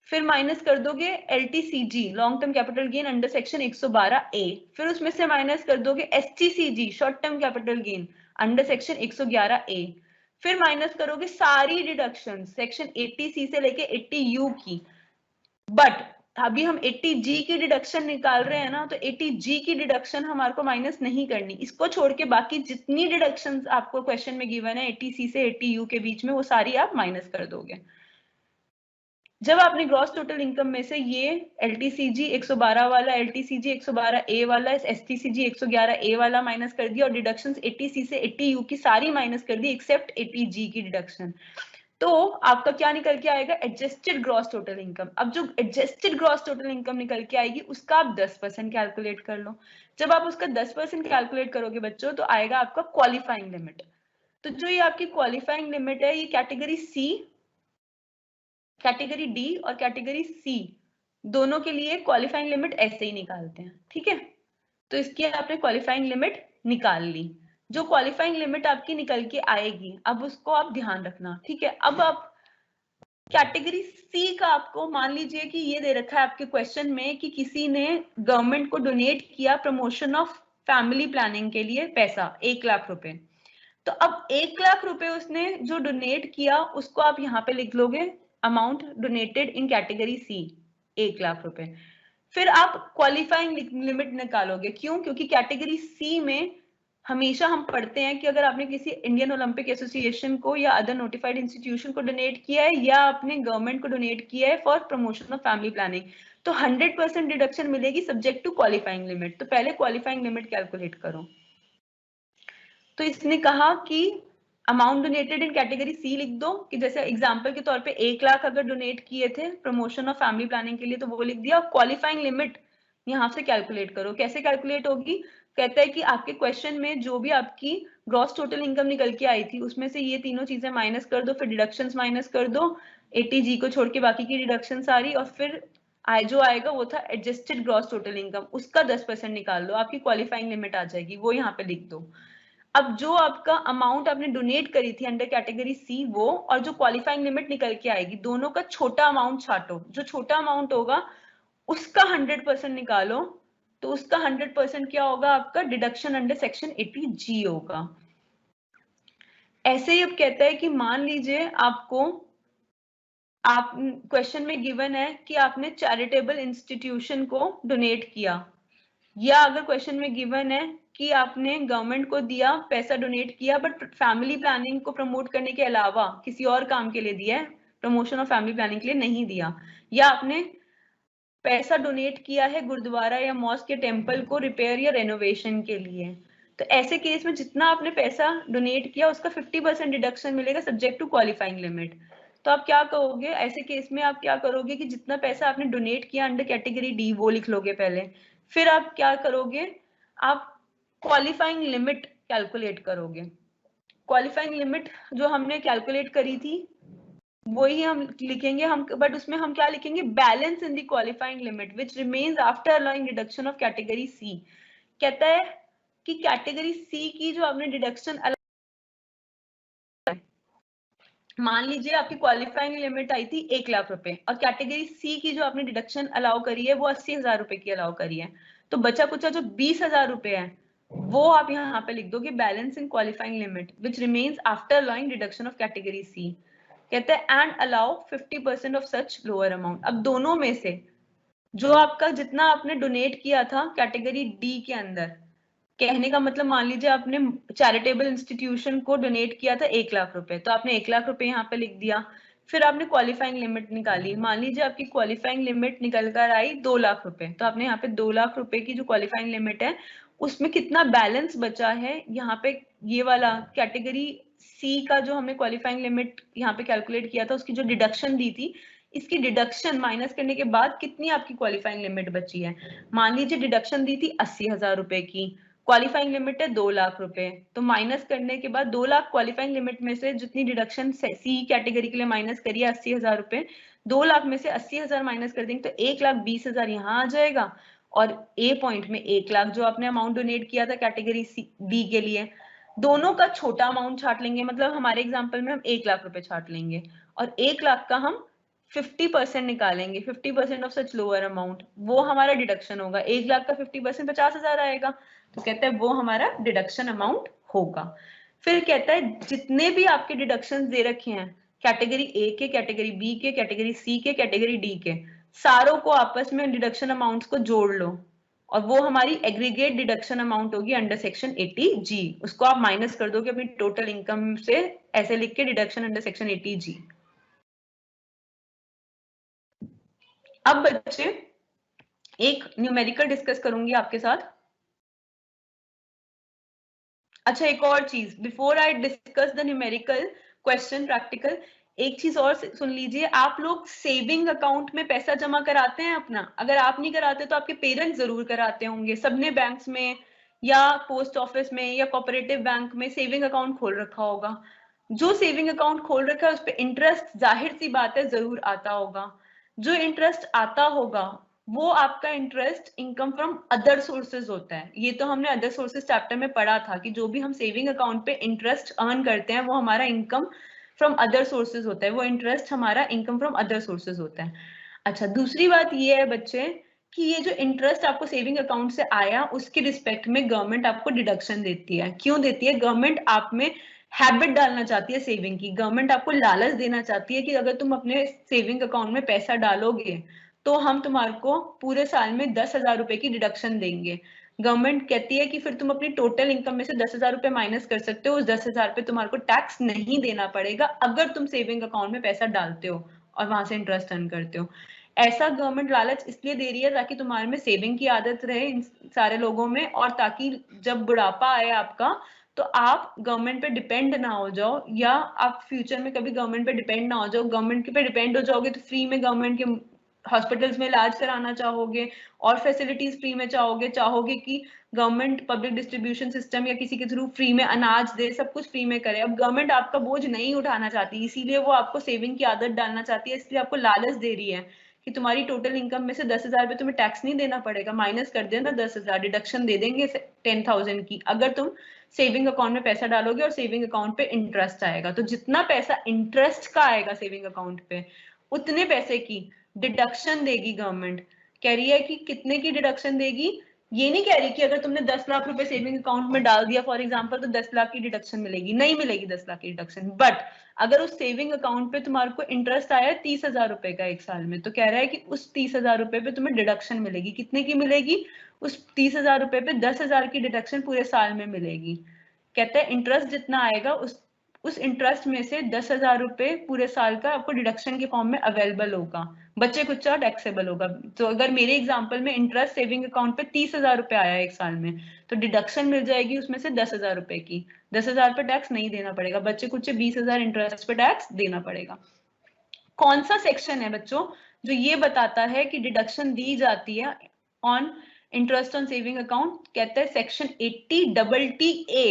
फिर माइनस कर दोगे LTCG long term capital gain under section 112A, फिर उसमें से माइनस कर दोगे STCG short term capital gain under section 111A, फिर माइनस करोगे सारी डिडक्शन सेक्शन 80C से लेके 80U की। बट अभी हम 80G की डिडक्शन निकाल रहे हैं ना, तो 80G की डिडक्शन हमारे को माइनस नहीं करनी, इसको छोड़ के बाकी जितनी डिडक्शन आपको क्वेश्चन में गिवन है 80C से 80U के बीच में वो सारी आप माइनस कर दोगे। जब आपने ग्रॉस टोटल इनकम में से ये LTCG 112 वाला, LTCG 112A वाला, STCG 111A वाला माइनस कर दिया और डिडक्शंस 80C से 80U की सारी माइनस कर दी एक्सेप्ट 80G की डिडक्शन, तो आपका क्या निकल के आएगा? Adjusted gross total income. अब जो एडजस्टेड ग्रॉस टोटल इनकम निकल के आएगी उसका आप 10% कैलकुलेट कर लो। जब आप उसका 10% कैलकुलेट करोगे बच्चों तो आएगा आपका क्वालिफाइंग लिमिट। तो जो ये आपकी क्वालिफाइंग लिमिट है ये कैटेगरी सी, कैटेगरी डी और कैटेगरी सी दोनों के लिए क्वालिफाइंग लिमिट ऐसे ही निकालते हैं, ठीक है? तो इसकी आपने क्वालिफाइंग लिमिट निकाल ली। जो क्वालिफाइंग लिमिट आपकी निकल के आएगी, अब उसको आप ध्यान रखना, ठीक है। अब आप कैटेगरी सी का आपको मान लीजिए कि ये दे रखा है आपके क्वेश्चन में कि किसी ने गवर्नमेंट को डोनेट किया प्रमोशन ऑफ फैमिली प्लानिंग के लिए पैसा 1 लाख रुपए। तो अब 1 लाख रुपए उसने जो डोनेट किया उसको आप यहाँ पे लिख लोगे अमाउंट डोनेटेड इन कैटेगरी सी 1 लाख रुपए। फिर आप क्वालिफाइंग लिमिट निकालोगे, क्यों? क्योंकि कैटेगरी सी में हमेशा हम पढ़ते हैं कि अगर आपने किसी इंडियन ओलंपिक एसोसिएशन को या अदर नोटिफाइड इंस्टीट्यूशन को डोनेट किया है या आपने गवर्नमेंट को डोनेट किया है for promotion of family planning, तो 100% डिडक्शन मिलेगी सब्जेक्ट टू क्वालिफाइंग लिमिट। तो पहले क्वालिफाइंग लिमिट कैलकुलेट करो। तो इसने कहा कि अमाउंट डोनेटेड इन कैटेगरी सी लिख दो, कि जैसे एग्जांपल के तौर पे 1 लाख अगर डोनेट किए थे प्रमोशन ऑफ फैमिली प्लानिंग के लिए तो वो लिख दिया। क्वालिफाइंग लिमिट यहाँ से कैलकुलेट करो। कैसे कैलकुलेट होगी? कहता है कि आपके क्वेश्चन में जो भी आपकी ग्रॉस टोटल इनकम निकल के आई थी उसमें से ये तीनों चीजें माइनस कर दो, फिर डिडक्शंस माइनस कर दो, 80G को छोड़ के बाकी की डिडक्शन सारी, और फिर जो आएगा वो था एडजस्टेड ग्रॉस टोटल इनकम, उसका 10% निकाल लो, आपकी क्वालिफाइंग लिमिट आ जाएगी, वो यहाँ पे लिख दो। अब जो आपका अमाउंट आपने डोनेट करी थी अंडर कैटेगरी सी वो, और जो क्वालिफाइंग लिमिट निकल के आएगी, दोनों का छोटा अमाउंट छाटो। जो छोटा अमाउंट होगा उसका 100% निकालो, तो उसका 100% क्या होगा? आपका डिडक्शन अंडर सेक्शन 80G होगा। ऐसे ही अब कहता है कि मान लीजिए आपको आप क्वेश्चन में गिवन है कि आपने चैरिटेबल इंस्टीट्यूशन को डोनेट किया, या अगर क्वेश्चन में गिवन है कि आपने गवर्नमेंट को दिया पैसा डोनेट किया बट फैमिली प्लानिंग को प्रमोट करने के अलावा किसी और काम के लिए दिया है, प्रमोशन ऑफ फैमिली प्लानिंग के लिए नहीं दिया, या आपने पैसा डोनेट किया है गुरुद्वारा या मॉस्क के टेम्पल को रिपेयर या रेनोवेशन के लिए, तो ऐसे केस में जितना आपने पैसा डोनेट किया उसका 50% डिडक्शन मिलेगा सब्जेक्ट टू क्वालिफाइंग लिमिट। तो आप क्या कहोगे ऐसे केस में? आप क्या करोगे कि जितना पैसा आपने डोनेट किया अंडर कैटेगरी डी वो लिख लोगे पहले, फिर आप क्या करोगे? आप क्वालिफाइंग लिमिट कैलकुलेट करोगे। क्वालिफाइंग लिमिट जो हमने कैलकुलेट करी थी वही हम लिखेंगे हम, बट उसमें हम क्या लिखेंगे? Balance in the qualifying limit which remains after allowing deduction of category c. कहता है कि कैटेगरी सी की जो आपने डिडक्शन, मान लीजिए आपकी क्वालिफाइंग लिमिट आई थी 1 लाख रुपए और कैटेगरी सी की जो आपने डिडक्शन अलाउ करी है वो 80,000 रुपए की अलाउ करी है, तो बचा कुचा जो 20,000 रुपए है वो आप यहाँ पे लिख दोगे balance in qualifying limit which remains after allowing deduction of category c. कहते हैं and allow 50% of such lower amount. अब दोनों में से जो आपका जितना आपने डोनेट किया था कैटेगरी डी के अंदर, कहने का मतलब मान लीजिए आपने चैरिटेबल इंस्टीट्यूशन को डोनेट किया था 1 लाख रुपए, तो आपने 1 लाख रुपए यहाँ पे लिख दिया। फिर आपने क्वालिफाइंग लिमिट निकाली, मान लीजिए आपकी क्वालिफाइंग लिमिट निकल कर आई 2 लाख रुपए, तो आपने यहाँ पे 2 लाख रुपए की जो क्वालिफाइंग लिमिट है उसमें कितना बैलेंस बचा है, यहाँ पे ये वाला कैटेगरी सी का जो हमने क्वालिफाइंग लिमिट यहाँ पे कैलकुलेट किया था उसकी जो डिडक्शन दी थी, इसकी डिडक्शन माइनस करने के बाद कितनी आपकी क्वालिफाइंग लिमिट बची है। मान लीजिए डिडक्शन दी थी 80,000 रुपए की, क्वालिफाइंग लिमिट है 2 लाख रुपए, तो माइनस करने के बाद 2 लाख क्वालिफाइंग लिमिट में से जितनी डिडक्शन सी कैटेगरी के लिए माइनस करी है 80,000 रुपए, 2 लाख में से 80,000 माइनस कर देंगे तो 1,20,000 यहाँ आ जाएगा, और ए पॉइंट में 1 लाख जो आपने अमाउंट डोनेट किया था कैटेगरी डी के लिए, दोनों का छोटा अमाउंट छाट लेंगे, मतलब हमारे एग्जाम्पल में हम 1 लाख रुपए छाट लेंगे और 1 लाख का हम 50% निकालेंगे, 50% ऑफ सच लोअर अमाउंट, वो हमारा डिडक्शन होगा। 1 लाख का 50% 50,000 आएगा, तो कहता है वो हमारा डिडक्शन अमाउंट होगा। फिर कहता है जितने भी आपके डिडक्शन दे रखे हैं कैटेगरी ए के, कैटेगरी बी के, कैटेगरी सी के, कैटेगरी डी के, सारों को आपस में डिडक्शन अमाउंट्स को जोड़ लो और वो हमारी एग्रीगेट डिडक्शन अमाउंट होगी अंडर सेक्शन 80G। उसको आप माइनस कर दोगे अपनी टोटल इनकम से, ऐसे लिख के डिडक्शन अंडर सेक्शन 80G। अब बच्चे एक न्यूमेरिकल डिस्कस करूंगी आपके साथ। अच्छा एक और चीज, before I discuss the numerical question practical, एक चीज और सुन लीजिए, आप लोग सेविंग अकाउंट में पैसा जमा कराते हैं अपना? अगर आप नहीं कराते तो आपके पेरेंट्स जरूर कराते होंगे, सबने बैंक्स में या पोस्ट ऑफिस में या कोऑपरेटिव बैंक में सेविंग अकाउंट खोल रखा होगा। जो सेविंग अकाउंट खोल रखा है उस पर इंटरेस्ट जाहिर सी बात है जरूर आता होगा। जो इंटरेस्ट आता होगा वो आपका interest income from other sources होता है। ये तो हमने अदर सोर्सेज चैप्टर में पढ़ा था कि जो भी हम सेविंग अकाउंट पे इंटरेस्ट अर्न करते हैं वो हमारा इनकम फ्रॉम अदर सोर्सेज होता है, वो इंटरेस्ट हमारा इनकम फ्रॉम अदर सोर्सेज होता है। अच्छा, दूसरी बात ये है बच्चे कि ये जो इंटरेस्ट आपको सेविंग अकाउंट से आया उसके रिस्पेक्ट में गवर्नमेंट आपको डिडक्शन देती है। क्यों देती है? गवर्नमेंट आप में हैबिट डालना चाहती है सेविंग की। गवर्नमेंट आपको लालच देना चाहती है कि अगर तुम अपने सेविंग अकाउंट में पैसा डालोगे तो हम तुम्हारे को पूरे साल में 10,000 रुपए की डिडक्शन देंगे। गवर्नमेंट कहती है कि फिर तुम अपनी टोटल इनकम में से 10,000 रुपए माइनस कर सकते हो, उस 10,000 पे तुम्हारे को टैक्स नहीं देना पड़ेगा अगर तुम सेविंग अकाउंट में पैसा डालते हो और वहां से इंटरेस्ट अर्न करते हो। ऐसा गवर्नमेंट लालच इसलिए दे रही है ताकि तुम्हारे में सेविंग की आदत रहे इन सारे लोगों में, और ताकि जब बुढ़ापा आए आपका तो आप गवर्नमेंट पे डिपेंड ना हो जाओ, या आप फ्यूचर में कभी गवर्नमेंट पे डिपेंड ना हो जाओ। गवर्नमेंट पे डिपेंड हो जाओगे तो फ्री में गवर्नमेंट के हॉस्पिटल्स में इलाज कराना चाहोगे और फैसिलिटीज फ्री में चाहोगे कि गवर्नमेंट पब्लिक डिस्ट्रीब्यूशन सिस्टम या किसी के थ्रू फ्री में अनाज दे, सब कुछ फ्री में करे। अब गवर्नमेंट आपका बोझ नहीं उठाना चाहती, इसीलिए वो आपको सेविंग की आदत डालना चाहती है, इसलिए आपको लालच दे रही है कि तुम्हारी टोटल इनकम में से 10,000 पे तुम्हें टैक्स नहीं देना पड़ेगा, माइनस कर देना 10,000, डिडक्शन दे देंगे 10,000 की अगर तुम सेविंग अकाउंट में पैसा डालोगे और सेविंग अकाउंट पे इंटरेस्ट आएगा। तो जितना पैसा इंटरेस्ट का आएगा सेविंग अकाउंट पे उतने पैसे की डिडक्शन देगी गवर्नमेंट। कह रही है कि कितने की डिडक्शन देगी, ये नहीं कह रही कि अगर तुमने 10 लाख रुपए सेविंग अकाउंट में डाल दिया फॉर एग्जांपल तो 10 लाख की डिडक्शन मिलेगी, नहीं मिलेगी 10 लाख की डिडक्शन। बट अगर उस सेविंग अकाउंट पे तुम्हारे को इंटरेस्ट आया 30,000 रुपए का एक साल में, तो कह रहा है कि उस 30,000 रुपए पे तुम्हें डिडक्शन मिलेगी। कितने की मिलेगी? उस 30,000 रुपए पे 10,000 की डिडक्शन पूरे साल में मिलेगी। कहते हैं इंटरेस्ट जितना आएगा उस इंटरेस्ट में से 10,000 रुपए पूरे साल का आपको डिडक्शन के फॉर्म में अवेलेबल होगा, बच्चे कुछ टैक्सेबल होगा। तो अगर मेरे एग्जांपल में इंटरेस्ट सेविंग अकाउंट पे 30,000 रुपए आया एक साल में, तो डिडक्शन मिल जाएगी उसमें से 10,000 रुपए की। 10,000 पे टैक्स नहीं देना पड़ेगा, बच्चे कुछ 20,000 इंटरेस्ट पे टैक्स देना पड़ेगा। कौन सा सेक्शन है बच्चों जो ये बताता है कि डिडक्शन दी जाती है on interest on saving account? कहते हैं section 80TTA।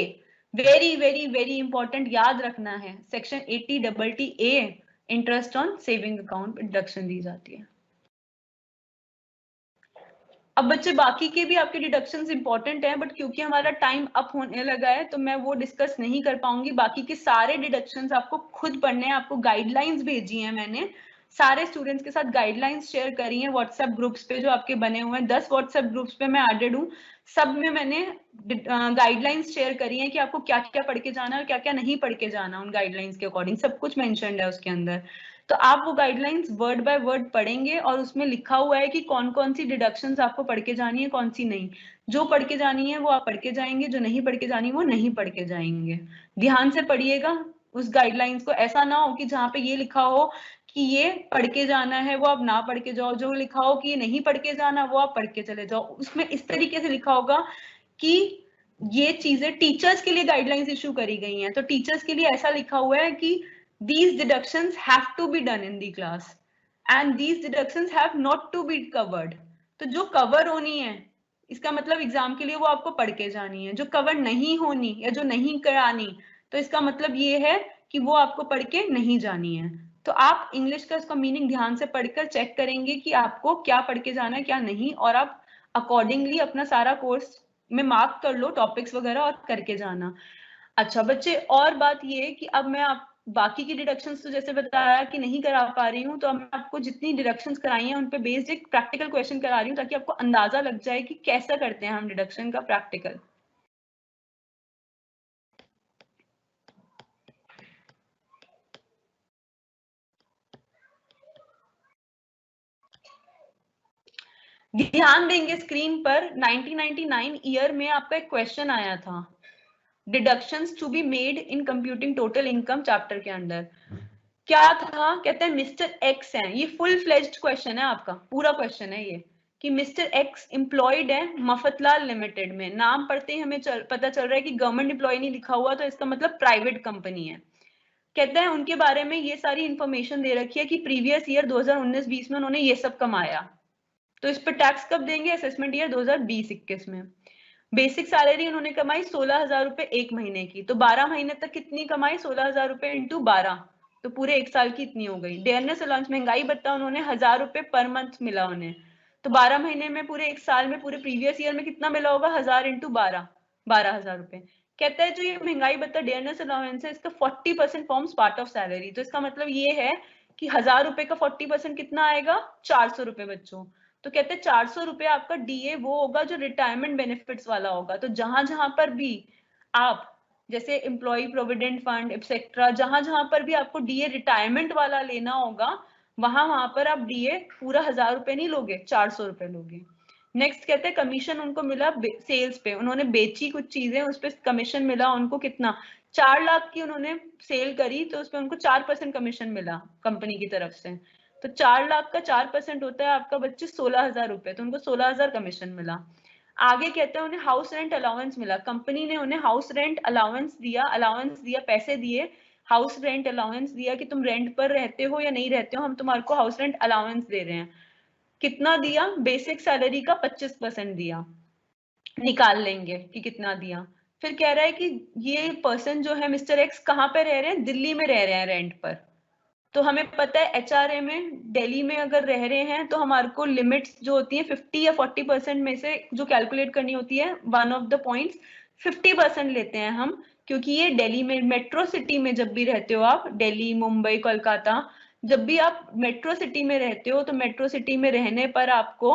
Very very very important, याद रखना है। Section 80TTA interest on saving account deduction दी जाती है। अब बच्चे बाकी के भी आपके डिडक्शंस इंपॉर्टेंट हैं, बट क्योंकि हमारा टाइम अप होने लगा है तो मैं वो डिस्कस नहीं कर पाऊंगी। बाकी के सारे डिडक्शंस आपको खुद पढ़ने हैं, आपको गाइडलाइंस भेजी हैं मैंने, सारे स्टूडेंट्स के साथ गाइडलाइंस शेयर करी हैं व्हाट्सएप ग्रुप्स पे जो आपके बने हुए हैं। 10 व्हाट्सएप ग्रुप्स पे मैं एडेड हूँ, सब में मैंने गाइडलाइंस शेयर करी है कि आपको क्या क्या पढ़ के जाना है और क्या क्या नहीं पढ़ के जाना। उन गाइडलाइंस के अकॉर्डिंग सब कुछ मेंशन्ड है उसके अंदर। तो आप वो गाइडलाइंस वर्ड बाय वर्ड पढ़ेंगे और उसमें लिखा हुआ है कि कौन कौन सी डिडक्शंस आपको पढ़ के जानी है, कौन सी नहीं। जो पढ़ के जानी है वो आप पढ़ के जाएंगे, जो नहीं पढ़ के जानी वो नहीं पढ़ के जाएंगे। ध्यान से पढ़िएगा उस गाइडलाइंस को। ऐसा ना हो कि जहाँ पे ये लिखा हो कि ये पढ़ के जाना है वो आप ना पढ़ के जाओ, जो लिखा हो कि ये नहीं पढ़ के जाना वो आप पढ़ के चले जाओ। उसमें इस तरीके से लिखा होगा कि ये चीजें टीचर्स के लिए गाइडलाइंस इशू करी गई हैं, तो टीचर्स के लिए ऐसा लिखा हुआ है कि these deductions have to be done in the class and these deductions have not to be covered। तो जो कवर होनी है इसका मतलब एग्जाम के लिए वो आपको पढ़ के जानी है, जो कवर नहीं होनी या जो नहीं करानी तो इसका मतलब ये है कि वो आपको पढ़ के नहीं जानी है। तो आप इंग्लिश का इसका मीनिंग ध्यान से पढ़कर चेक करेंगे कि आपको क्या पढ़ के जाना है क्या नहीं, और आप अकॉर्डिंगली अपना सारा कोर्स में मार्क कर लो टॉपिक्स वगैरह और करके जाना। अच्छा बच्चे, और बात ये कि अब मैं आप बाकी की डिडक्शंस तो जैसे बताया कि नहीं करा पा रही हूँ, तो अब मैं आपको जितनी डिडक्शंस कराई हैं उन पे बेस्ड एक प्रैक्टिकल क्वेश्चन करा रही हूँ ताकि आपको अंदाजा लग जाए कि कैसा करते हैं हम डिडक्शन का प्रैक्टिकल। ध्यान देंगे स्क्रीन पर, 1999 ईयर में आपका एक क्वेश्चन आया था, deductions to be made in computing total income chapter के अंदर। क्या था? कहते हैं मिस्टर एक्स है, ये फुल फ्लेज्ड क्वेश्चन है आपका, पूरा क्वेश्चन है ये कि मिस्टर एक्स एम्प्लॉयड है मफतलाल लिमिटेड में। नाम पढ़ते ही हमें पता चल रहा है कि गवर्नमेंट एम्प्लॉय नहीं लिखा हुआ, तो इसका मतलब प्राइवेट कंपनी है। कहते हैं उनके बारे में ये सारी इंफॉर्मेशन दे रखी है कि प्रीवियस ईयर 2019-20 में उन्होंने ये सब कमाया, तो इस पर टैक्स कब देंगे? असेसमेंट ईयर 2020-21 में। बेसिक सैलरी उन्होंने कमाई 16,000 रुपए एक महीने की, तो 12 महीने तक कितनी कमाई? 16,000 रुपए इंटू 12, तो पूरे एक साल की इतनी हो गई। डेयरनेस अलाउंस महंगाई भत्ता उन्होंने 1,000 रुपए पर मंथ मिला उन्हें, तो 12 महीने में पूरे एक साल में पूरे प्रीवियस ईयर में कितना मिला होगा 1000 इंटू 12,000 रुपए। कहता है जो ये महंगाई भत्ता डेयरनेस अलाउंस है इसका 40% फॉर्म्स पार्ट ऑफ सैलरी। तो इसका मतलब ये है कि 1000 रुपए का 40% कितना आएगा 400 रुपए बच्चों। तो कहते हैं 400 रुपए आपका डीए वो होगा जो रिटायरमेंट बेनिफिट्स वाला होगा। तो जहां जहां पर भी आप जैसे एम्प्लॉय प्रोविडेंट फंड एक्सेट्रा जहां जहां पर भी आपको डीए रिटायरमेंट वाला लेना होगा वहां पर आप डीए पूरा 1000 रुपए नहीं लोगे 400 रुपए लोगे। नेक्स्ट कहते हैं कमीशन उनको मिला सेल्स पे, उन्होंने बेची कुछ चीजें उस पर कमीशन मिला उनको कितना 4 लाख की उन्होंने सेल करी तो उस पर उनको 4% कमीशन मिला कंपनी की तरफ से। तो 4 लाख का 4% होता है आपका बच्चे 16,000 रुपए, तो उनको 16,000 कमीशन मिला। आगे कहते हैं उन्हें हाउस रेंट अलाउंस मिला, कंपनी ने उन्हें हाउस रेंट अलाउंस दिया पैसे दिए, हाउस रेंट अलाउंस दिया कि तुम रेंट पर रहते हो या नहीं रहते हो हम तुम्हारे को हाउस रेंट अलाउंस दे रहे हैं। कितना दिया बेसिक सैलरी का 25% दिया, निकाल लेंगे कि कितना दिया। फिर कह रहा है कि ये पर्सन जो है मिस्टर एक्स कहाँ पे रह रहे हैं दिल्ली में रह रहे हैं रेंट पर। तो हमें पता है एचआरए में दिल्ली में अगर रह रहे हैं तो हमारे को लिमिट्स जो होती है 50 या 40% में से जो कैलकुलेट करनी होती है वन ऑफ द पॉइंट्स 50% लेते हैं हम, क्योंकि ये दिल्ली में मेट्रो सिटी में जब भी रहते हो आप दिल्ली मुंबई कोलकाता जब भी आप मेट्रो सिटी में रहते हो तो मेट्रो सिटी में रहने पर आपको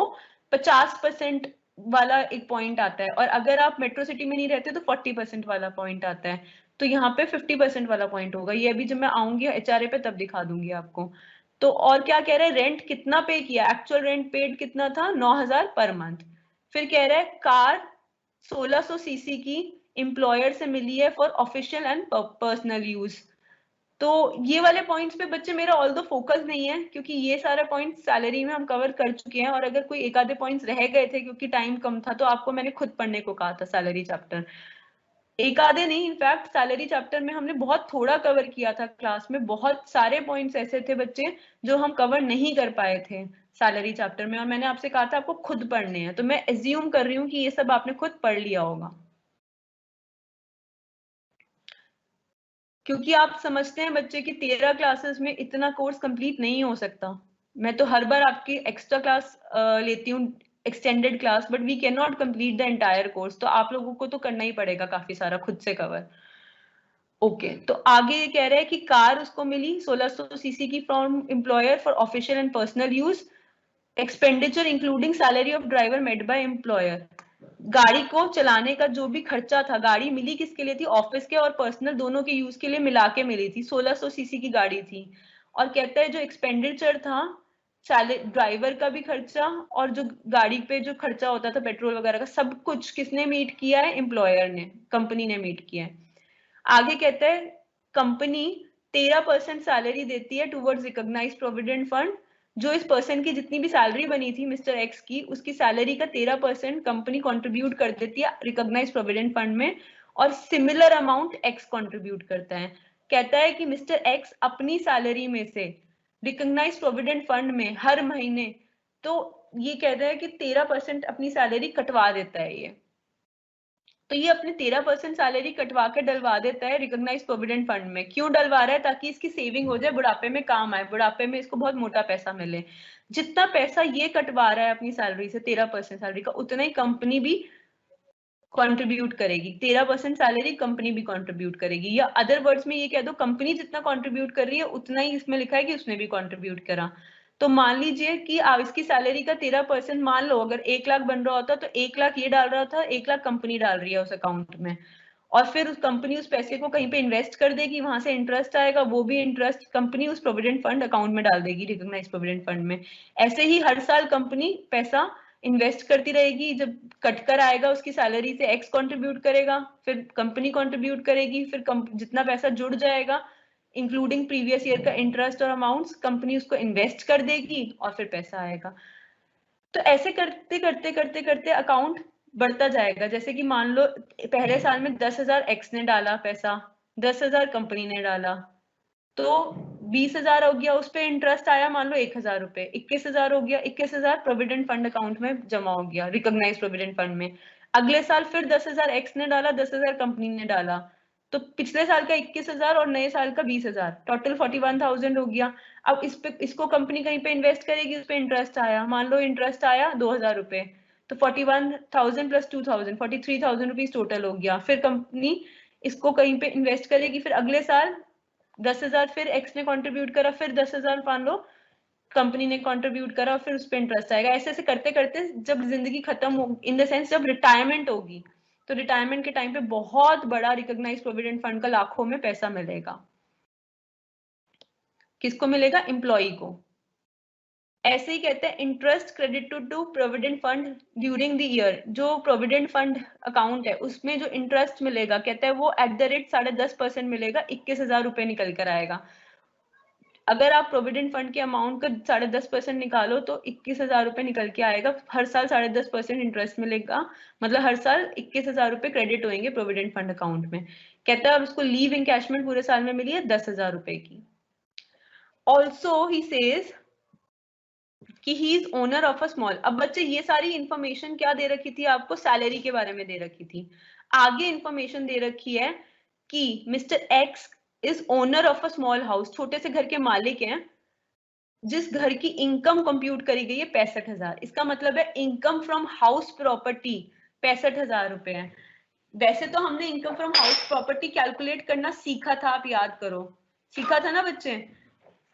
50% वाला एक पॉइंट आता है और अगर आप मेट्रो सिटी में नहीं रहते तो 40% वाला पॉइंट आता है। तो यहाँ पे 50% वाला पॉइंट होगा, ये अभी जब मैं आऊंगी एचआरए पे तब दिखा दूंगी आपको। तो और क्या कह रहे हैं रेंट कितना पे किया, एक्चुअल रेंट पेड कितना था 9,000 पर मंथ। फिर कह रहा है कार 1600 सीसी की एम्प्लॉयर से मिली है for official and personal use. तो ये वाले पॉइंट्स पे बच्चे मेरा ऑल द फोकस नहीं है क्योंकि ये सारे पॉइंट सैलरी में हम कवर कर चुके हैं और अगर कोई एक आधे पॉइंट्स रह गए थे क्योंकि टाइम कम था तो आपको मैंने खुद पढ़ने को कहा था सैलरी चैप्टर, एक आधे नहीं इनफैक्ट सैलरी चैप्टर में हमने बहुत थोड़ा कवर किया था क्लास में, बहुत सारे पॉइंट्स ऐसे थे बच्चे जो हम कवर नहीं कर पाए थे सैलरी चैप्टर में और मैंने आपसे कहा था आपको खुद पढ़ने हैं। तो मैं एज्यूम कर रही हूँ कि ये सब आपने खुद पढ़ लिया होगा क्योंकि आप समझते हैं बच्चे की 13 क्लासेस में इतना कोर्स कंप्लीट नहीं हो सकता। मैं तो हर बार आपकी एक्स्ट्रा क्लास लेती हूँ extended class but we can not complete the entire course, तो आप लोगों को तो करना ही पड़ेगा काफी सारा खुद से कवर। ओके तो आगे ये कह रहा है कि कार उसको मिली 1600 सीसी की from employer for official and personal use, expenditure including salary of driver made by employer. गाड़ी को चलाने का जो भी खर्चा था, गाड़ी मिली किसके लिए थी ऑफिस के और पर्सनल दोनों के यूज के लिए मिला के मिली थी, 1600 सीसी की गाड़ी थी। और कहता है जो एक्सपेंडिचर था ड्राइवर का भी खर्चा और जो गाड़ी पे जो खर्चा होता था पेट्रोल वगैरह का सब कुछ किसने मीट किया है एम्प्लॉयर ने, कंपनी ने मीट किया है। आगे कहता है कंपनी 13% सैलरी देती है टुवर्ड्स रिकॉग्नाइज्ड प्रोविडेंट फंड, जो इस पर्सन की जितनी भी सैलरी बनी थी मिस्टर एक्स की उसकी सैलरी का 13% कंपनी कंट्रीब्यूट कर देती है रिकॉग्नाइज्ड प्रोविडेंट फंड में और सिमिलर अमाउंट एक्स कंट्रीब्यूट करता है। कहता है कि मिस्टर एक्स अपनी सैलरी में से रिकॉग्नाइज्ड प्रोविडेंट फंड में हर महीने, तो ये कहता है कि 13% अपनी सैलरी कटवा देता है ये, तो ये अपने 13% सैलरी कटवा के डलवा देता है रिकॉग्नाइज्ड प्रोविडेंट फंड में। क्यों डलवा रहा है, ताकि इसकी सेविंग हो जाए, बुढ़ापे में काम आए, बुढ़ापे में इसको बहुत मोटा पैसा मिले। जितना पैसा ये कटवा रहा है अपनी सैलरी से 13% सैलरी का उतना ही कंपनी भी कंट्रीब्यूट करेगी, 13% सैलरी कंपनी भी कंट्रीब्यूट करेगी, या अदर वर्ड्स में ये कह दो कंपनी जितना कंट्रीब्यूट कर रही है उतना ही इसमें लिखा है कि उसने भी कंट्रीब्यूट करा। तो मान लीजिए कि इसकी सैलरी का 13% मान लो अगर 1 लाख बन रहा होता तो 1 लाख ये डाल रहा था, 1 लाख कंपनी डाल रही है उस अकाउंट में और फिर उस कंपनी उस पैसे को कहीं पे इन्वेस्ट कर देगी, वहां से इंटरेस्ट आएगा, वो भी इंटरेस्ट कंपनी उस प्रोविडेंट फंड अकाउंट में डाल देगी रिकॉग्नाइज्ड प्रोविडेंट फंड में। ऐसे ही हर साल कंपनी पैसा इन्वेस्ट करती रहेगी, जब कटकर आएगा उसकी सैलरी से एक्स कंट्रीब्यूट करेगा, फिर कंपनी कंट्रीब्यूट करेगी, फिर जितना पैसा जुड़ जाएगा इंक्लूडिंग प्रीवियस ईयर का इंटरेस्ट और अमाउंट्स कंपनी उसको इन्वेस्ट कर देगी और फिर पैसा आएगा। तो ऐसे करते करते करते करते अकाउंट बढ़ता जाएगा। जैसे कि मान लो पहले साल में 10,000 एक्स ने डाला पैसा, 10,000 कंपनी ने डाला, तो 20,000 हो गया, उस पर इंटरेस्ट आया मान लो 1,000 रुपए, 21,000 हो गया, 21,000 प्रोविडेंट फंड अकाउंट में जमा हो गया रिकॉग्नाइज्ड प्रोविडेंट फंड में। अगले साल फिर 10,000 एक्स ने डाला, 10,000 कंपनी ने डाला, तो पिछले साल का 21,000 और नए साल का 20,000, टोटल 41,000 हो गया। अब इसको कंपनी कहीं पे इन्वेस्ट करेगी, उस पे इंटरेस्ट आया, मान लो इंटरेस्ट आया 2,000 रुपए, तो 41,000 प्लस 2,000 43,000 रुपीज टोटल हो गया। फिर कंपनी इसको कहीं पे इन्वेस्ट करेगी, फिर अगले साल 10,000 फिर एक्स ने कंट्रीब्यूट करा, फिर 10,000 मान लो कंपनी ने कंट्रीब्यूट करा, फिर उस पर इंटरेस्ट आएगा। ऐसे ऐसे करते करते जब जिंदगी खत्म हो, इन द सेंस जब रिटायरमेंट होगी, तो रिटायरमेंट के टाइम पे बहुत बड़ा रिकॉग्नाइज्ड प्रोविडेंट फंड का लाखों में पैसा मिलेगा। किसको मिलेगा? एम्प्लॉय को। ऐसे ही कहते हैं interest credited to provident fund during the year. जो प्रोविडेंट फंड अकाउंट है उसमें जो इंटरेस्ट मिलेगा, कहते हैं वो एट द रेट 10.5% मिलेगा, 21,000 रुपए निकल कर आएगा। अगर आप प्रोविडेंट फंड के अमाउंट का 10.5% निकालो तो 21,000 रुपए निकल के आएगा। हर साल 10.5% इंटरेस्ट मिलेगा, मतलब हर साल 21,000 रुपए क्रेडिट होंगे प्रोविडेंट फंड अकाउंट में। कहता है और उसको लीव इनकैशमेंट पूरे साल में मिली है 10,000 रुपए की। ऑल्सो ही सेज कि he is owner of a small. अब बच्चे ये सारी इंफॉर्मेशन क्या दे रखी थी आपको? सैलरी के बारे में दे रखी थी। आगे इंफॉर्मेशन दे रखी है कि mister x is owner of a small house, छोटे से घर के मालिक हैं, जिस घर की इनकम कंप्यूट करी गई है 65,000। इसका मतलब है इनकम फ्रॉम हाउस प्रॉपर्टी 65,000 रुपए है। वैसे तो हमने income from house property calculate करना सीखा था, आप याद करो, सीखा था ना बच्चे?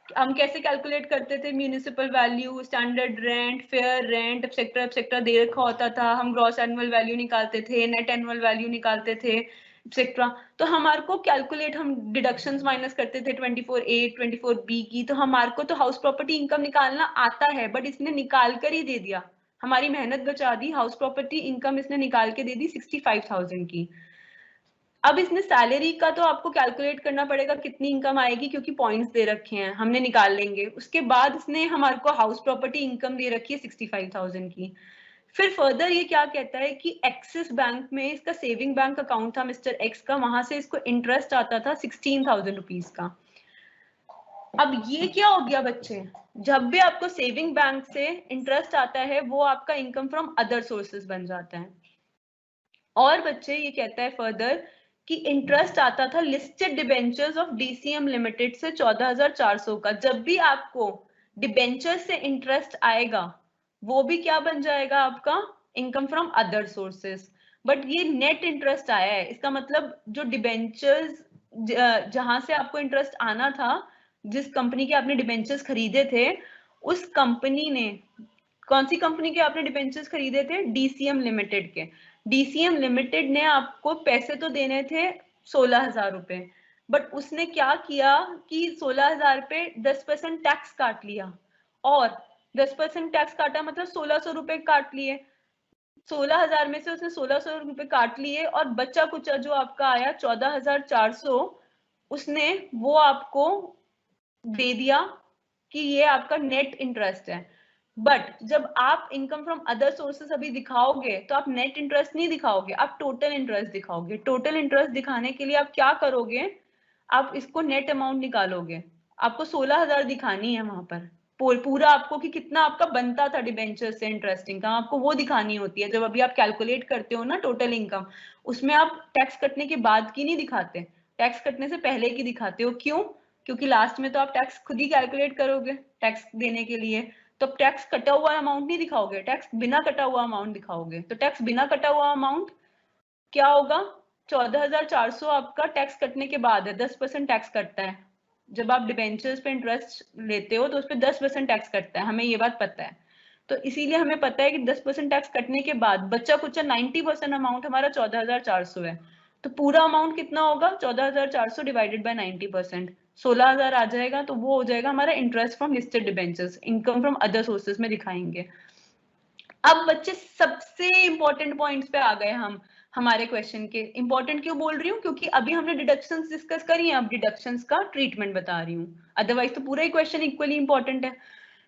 हम कैसे कैलकुलेट करते थे? Municipal value, standard rent, fair rent etcetera etcetera दे रखा होता था। हम ग्रॉस एनुअल वैल्यू निकालते थे, नेट एनुअल वैल्यू निकालते थे एक्सेट्रा। तो हमारे को कैलकुलेट, हम डिडक्शंस माइनस करते थे 24A 24B की। तो हमारे को तो हाउस प्रॉपर्टी इनकम निकालना आता है, बट इसने निकाल कर ही दे दिया, हमारी मेहनत बचा दी। हाउस प्रॉपर्टी इनकम इसने निकाल के दे दी 65,000 की। अब इसने सैलरी का तो आपको कैलकुलेट करना पड़ेगा कितनी इनकम आएगी, क्योंकि पॉइंट्स दे रखे हैं, हमने निकाल लेंगे। उसके बाद इसने हमारे को हाउस प्रॉपर्टी इनकम दे रखी है 65,000 की। फिर फर्दर ये क्या कहता है कि एक्सिस बैंक में इसका सेविंग बैंक अकाउंट था मिस्टर एक्स का, वहां से इसको इंटरेस्ट आता था 16,000 रुपीज का। अब ये क्या हो गया बच्चे? जब भी आपको सेविंग बैंक से इंटरेस्ट आता है वो आपका इनकम फ्रॉम अदर सोर्सेज बन जाता है। और बच्चे ये कहता है फर्दर कि इंटरेस्ट आता था listed debentures of DCM limited से 14,400 का। जब भी आपको डिबेंचर से इंटरेस्ट आएगा वो भी क्या बन जाएगा आपका? Income from other sources. But ये नेट इंटरेस्ट आया है, इसका मतलब जो डिबेंचर्स जहां से आपको इंटरेस्ट आना था, जिस कंपनी के आपने डिबेंचर्स खरीदे थे, उस कंपनी ने, कौन सी कंपनी के आपने डिबेंचर्स खरीदे थे? डीसीएम लिमिटेड के। डीसीएम लिमिटेड ने आपको पैसे तो देने थे 16,000 रुपए, बट उसने क्या किया कि 16,000 पे 10% टैक्स काट लिया, और 10% टैक्स काटा मतलब 1,600 रुपए काट लिए। 16,000 में से उसने 1,600 रुपए काट लिए, और बच्चा कुचा जो आपका आया 14,400, उसने वो आपको दे दिया कि ये आपका नेट इंटरेस्ट है। बट जब आप इनकम फ्रॉम अदर सोर्सेस अभी दिखाओगे तो आप नेट इंटरेस्ट नहीं दिखाओगे, आप टोटल इंटरेस्ट दिखाओगे। टोटल इंटरेस्ट दिखाने के लिए आप क्या करोगे? आप इसको नेट अमाउंट निकालोगे। आपको 16,000 दिखानी है वहां पर, पूरा आपको कि कितना आपका बनता था डिबेंचर से इंटरेस्ट इनकम, आपको वो दिखानी होती है। जब अभी आप कैलकुलेट करते हो ना टोटल इनकम, उसमें आप टैक्स कटने के बाद की नहीं दिखाते, टैक्स कटने से पहले की दिखाते हो। क्यों? क्योंकि लास्ट में तो आप टैक्स खुद ही कैलकुलेट करोगे टैक्स देने के लिए, तो टैक्स कटा हुआ अमाउंट नहीं दिखाओगे, टैक्स बिना कटा हुआ अमाउंट दिखाओगे। तो टैक्स बिना कटा हुआ अमाउंट क्या होगा? 14,400 आपका टैक्स कटने के बाद है, 10% टैक्स कटता है। जब आप डिबेंचर्स पे इंटरेस्ट लेते हो तो उस पर 10% टैक्स कटता है, हमें ये बात पता है। तो इसीलिए हमें पता है कि 10% टैक्स कटने के बाद बच्चा कुछ 90% अमाउंट हमारा 14,400 है। तो पूरा अमाउंट कितना होगा? 14,400 डिवाइडेड बाय 90%, 16,000 आ जाएगा। तो वो हो जाएगा हमारा interest from listed debentures, income from other sources में दिखाएंगे। अब बच्चे सबसे इंपॉर्टेंट पॉइंट्स पे आ गए हम हमारे क्वेश्चन के। इंपॉर्टेंट क्यों बोल रही हूँ? क्योंकि अभी हमने डिडक्शंस डिस्कस करी हैं, अब डिडक्शंस का ट्रीटमेंट बता रही हूँ, अदरवाइज तो पूरा ही क्वेश्चन इक्वली इंपॉर्टेंट है।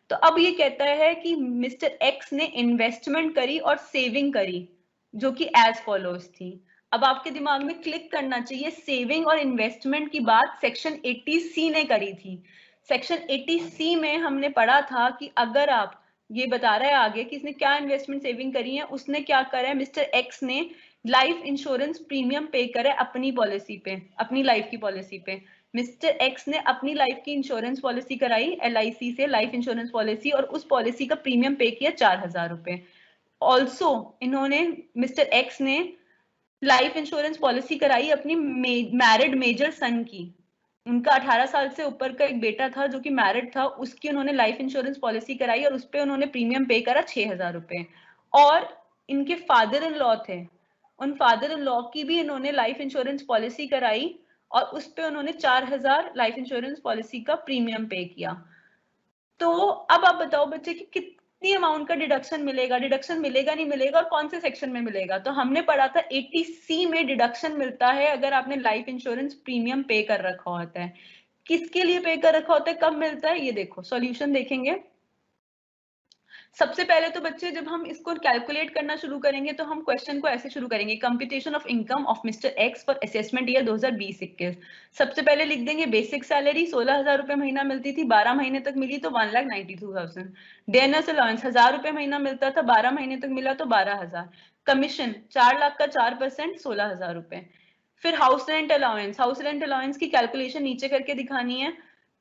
तो अब ये कहता है कि मिस्टर एक्स ने इन्वेस्टमेंट करी और सेविंग करी, जो कि एज फॉलोज थी। अब आपके दिमाग में क्लिक करना चाहिए, सेविंग और इन्वेस्टमेंट की बात सेक्शन 80C ने करी थी। सेक्शन 80C में हमने पढ़ा था कि अगर आप, ये बता रहा है आगे कि इसने क्या इन्वेस्टमेंट सेविंग करी है, उसने क्या करा है मिस्टर एक्स ने लाइफ इंश्योरेंस प्रीमियम पे करे अपनी पॉलिसी पे, अपनी लाइफ की पॉलिसी पे। मिस्टर एक्स ने अपनी लाइफ की इंश्योरेंस पॉलिसी कराई LIC से, लाइफ इंश्योरेंस पॉलिसी, और उस पॉलिसी का प्रीमियम पे किया 4,000 रुपए। ऑल्सो इन्होंने, मिस्टर एक्स ने लाइफ इंश्योरेंस पॉलिसी कराई अपनी मैरिड मेजर सन की। उनका 18 साल से ऊपर का एक बेटा था जो कि मैरिड था, उसकी उन्होंने लाइफ इंश्योरेंस पॉलिसी कराई और उस पर उन्होंने प्रीमियम पे करा 6,000 रुपए। और इनके फादर इन लॉ थे, उन फादर इन लॉ की भी इन्होंने लाइफ इंश्योरेंस पॉलिसी कराई और उस पर उन्होंने 4,000 लाइफ इंश्योरेंस पॉलिसी का प्रीमियम पे किया। तो अब आप बताओ बच्चे कि कितनी अमाउंट का डिडक्शन मिलेगा, डिडक्शन मिलेगा नहीं मिलेगा, और कौन से सेक्शन में मिलेगा? तो हमने पढ़ा था 80C में डिडक्शन मिलता है अगर आपने लाइफ इंश्योरेंस प्रीमियम पे कर रखा होता है। किसके लिए पे कर रखा होता है, कब मिलता है, ये देखो सॉल्यूशन देखेंगे। सबसे पहले तो बच्चे जब हम इसको कैलकुलेट करना शुरू करेंगे तो हम क्वेश्चन को ऐसे शुरू करेंगे, computation of income of mister x for assessment year 2020-21। सबसे पहले लिख देंगे बेसिक सैलरी 16,000 रुपए महीना मिलती थी, 12 महीने तक मिली तो 1,92,000। डेनर्स अलाउंस 1,000 रुपए महीना मिलता था, 12 महीने तक मिला तो 12,000। कमीशन 4 लाख का 4% 16,000 रुपए। फिर house rent allowance, house rent allowance की कैलकुलेशन नीचे करके दिखानी है।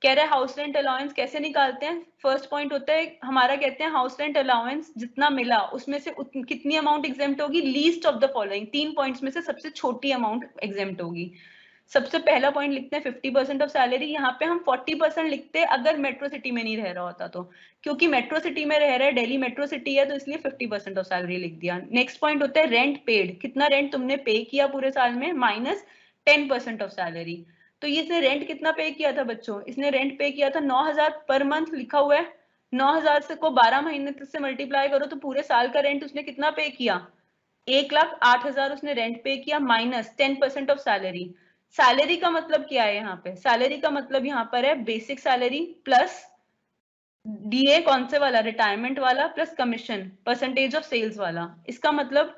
कह रहे हैं हाउस रेंट अलाउंस कैसे निकालते हैं। फर्स्ट पॉइंट होता है हमारा, कहते हैं हाउस रेंट अलाउंस जितना मिला उसमें से कितनी अमाउंट एग्जेम्प्ट होगी, least of the following, 3 points में से सबसे छोटी अमाउंट एग्जेम्प्ट होगी। सबसे पहला पॉइंट लिखते हैं 50% ऑफ सैलरी। यहाँ पे हम 40% लिखते हैं अगर मेट्रो सिटी में नहीं रह रहा होता तो, क्योंकि मेट्रो सिटी में रह रहा है, दिल्ली मेट्रो सिटी है, तो इसलिए 50% ऑफ सैलरी लिख दिया। नेक्स्ट पॉइंट होता है रेंट पेड, कितना रेंट तुमने पे किया पूरे साल में, माइनस 10% ऑफ सैलरी। तो इसने रेंट कितना पे किया था बच्चों, इसने रेंट पे किया था 9,000 पर मंथ लिखा हुआ है। 9,000 से को 12 महीने से मल्टीप्लाई करो तो पूरे साल का रेंट उसने कितना पे किया, 1,08,000 उसने रेंट पे किया, माइनस 10% ऑफ सैलरी। सैलरी का मतलब क्या है यहाँ पे, सैलरी का मतलब यहाँ पर है बेसिक सैलरी प्लस डीए, कौन से वाला, रिटायरमेंट वाला, plus commission percentage of sales वाला। इसका मतलब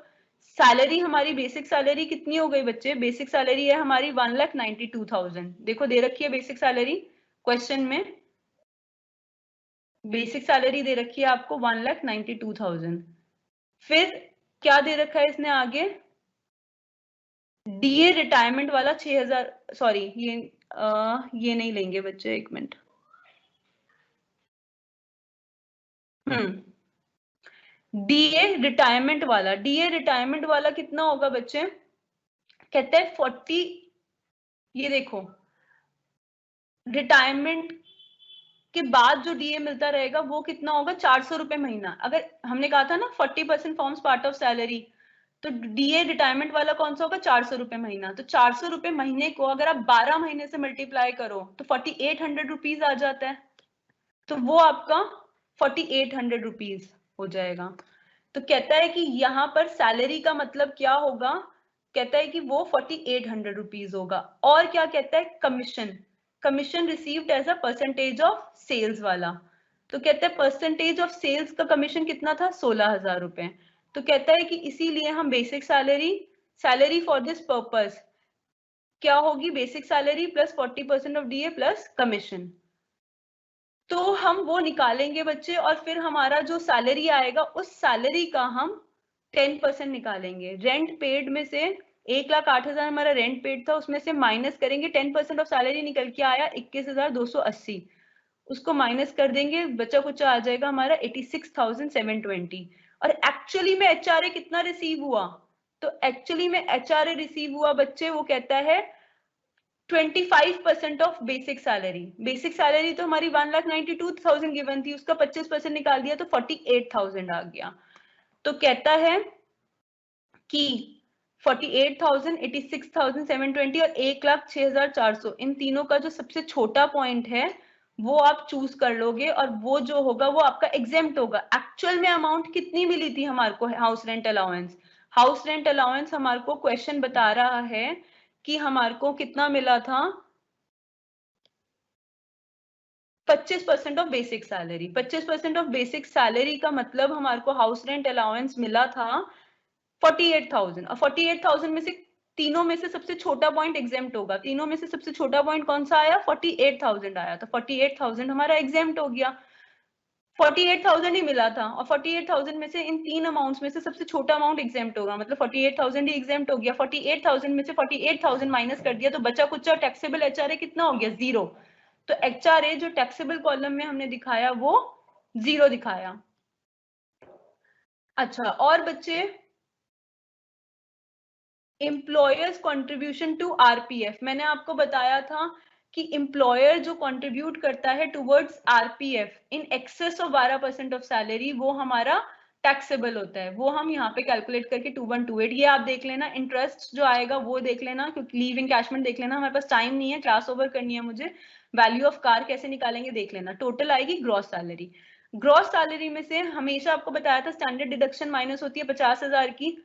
सैलरी हमारी, बेसिक सैलरी कितनी हो गई बच्चे, बेसिक सैलरी है हमारी 1,92,000। देखो दे रखी है बेसिक सैलरी क्वेश्चन में, बेसिक सैलरी दे रखी है आपको 1,92,000। फिर क्या दे रखा है इसने आगे, डीए रिटायरमेंट वाला 6,000, सॉरी ये नहीं लेंगे बच्चे, एक मिनट। डीए रिटायरमेंट वाला, डीए रिटायरमेंट वाला कितना होगा बच्चे, कहते हैं 40, ये देखो रिटायरमेंट के बाद जो डीए मिलता रहेगा वो कितना होगा, 400 रुपए महीना। अगर हमने कहा था ना 40% फॉर्म्स पार्ट ऑफ सैलरी, तो डीए रिटायरमेंट वाला कौन सा होगा, 400 रुपए महीना। तो 400 रुपए महीने को अगर आप 12 महीने से मल्टीप्लाई करो तो 4,800 रुपीज आ जाता है, तो वो आपका 4,800 रुपीज हो जाएगा। तो कहता है कि यहाँ पर सैलरी का मतलब क्या होगा, कहता है कि वो 4,800 रुपीज होगा। और क्या कहता है, commission, commission received as a percentage of sales वाला। तो कहता है परसेंटेज ऑफ सेल्स का कमीशन कितना था, 16,000 रुपए। तो कहता है कि इसीलिए हम basic salary, salary for this purpose क्या होगी, basic salary plus 40% of DA plus commission. तो हम वो निकालेंगे बच्चे, और फिर हमारा जो सैलरी आएगा उस सैलरी का हम 10% निकालेंगे। रेंट पेड में से 1,08,000 हमारा रेंट पेड था, उसमें से माइनस करेंगे, 10% ऑफ सैलरी निकल के आया 21,280, उसको माइनस कर देंगे, बचा कुछ आ जाएगा हमारा 86,720। और एक्चुअली में एचआरए कितना रिसीव हुआ, तो एक्चुअली में एचआरए रिसीव हुआ बच्चे, वो कहता है 25% of basic salary. Basic salary तो हमारी 1,92,000 गिवन थी, उसका 25% निकाल दिया तो 48,000 आ गया। तो कहता है कि 48,000, 86,720 और 1,06,400, इन तीनों का जो सबसे छोटा पॉइंट है वो आप चूज कर लोगे, और वो जो होगा वो आपका एग्जेम्प्ट होगा। एक्चुअल में अमाउंट कितनी मिली थी हमारे को house rent allowance, house rent allowance हमारे को क्वेश्चन बता रहा है कि हमारे को कितना मिला था, 25% of basic salary. 25% of basic salary का मतलब हमारे को हाउस रेंट अलाउंस मिला था 48,000, और 48,000 में से तीनों में से सबसे छोटा पॉइंट एग्जेम्प्ट होगा। तीनों में से सबसे छोटा पॉइंट कौन सा आया, 48,000 आया, तो 48,000 हमारा एग्जेम्प्ट हो गया। 48,000 ही मिला था, और 48,000 में से इन तीन अमाउंट्स में से सबसे छोटा अमाउंट एग्जेम्प्ट होगा, मतलब 48,000 ही एग्जेम्प्ट हो गया। 48,000 में से 48,000 माइनस कर दिया तो बचा कुचा टैक्सेबल एचआरए कितना हो गया, 0। तो एचआरए जो टैक्सेबल कॉलम में हमने दिखाया वो 0 दिखाया। अच्छा, और बच्चे एम्प्लॉयर्स कंट्रीब्यूशन टू आरपीएफ, मैंने आपको बताया था कि एम्प्लॉयर जो कंट्रीब्यूट करता है towards RPF in excess of 12% of salary, वो हमारा टैक्सेबल होता है। वो हम यहाँ पे कैलकुलेट करके 2128, ये आप देख लेना। इंटरेस्ट जो आएगा वो देख लेना, क्योंकि लीव इनकैशमेंट देख लेना, हमारे पास टाइम नहीं है, क्लास ओवर करनी है मुझे। वैल्यू ऑफ कार कैसे निकालेंगे देख लेना। टोटल आएगी ग्रॉस सैलरी। ग्रॉस सैलरी में से हमेशा आपको बताया था स्टैंडर्ड डिडक्शन माइनस होती है 50,000 की।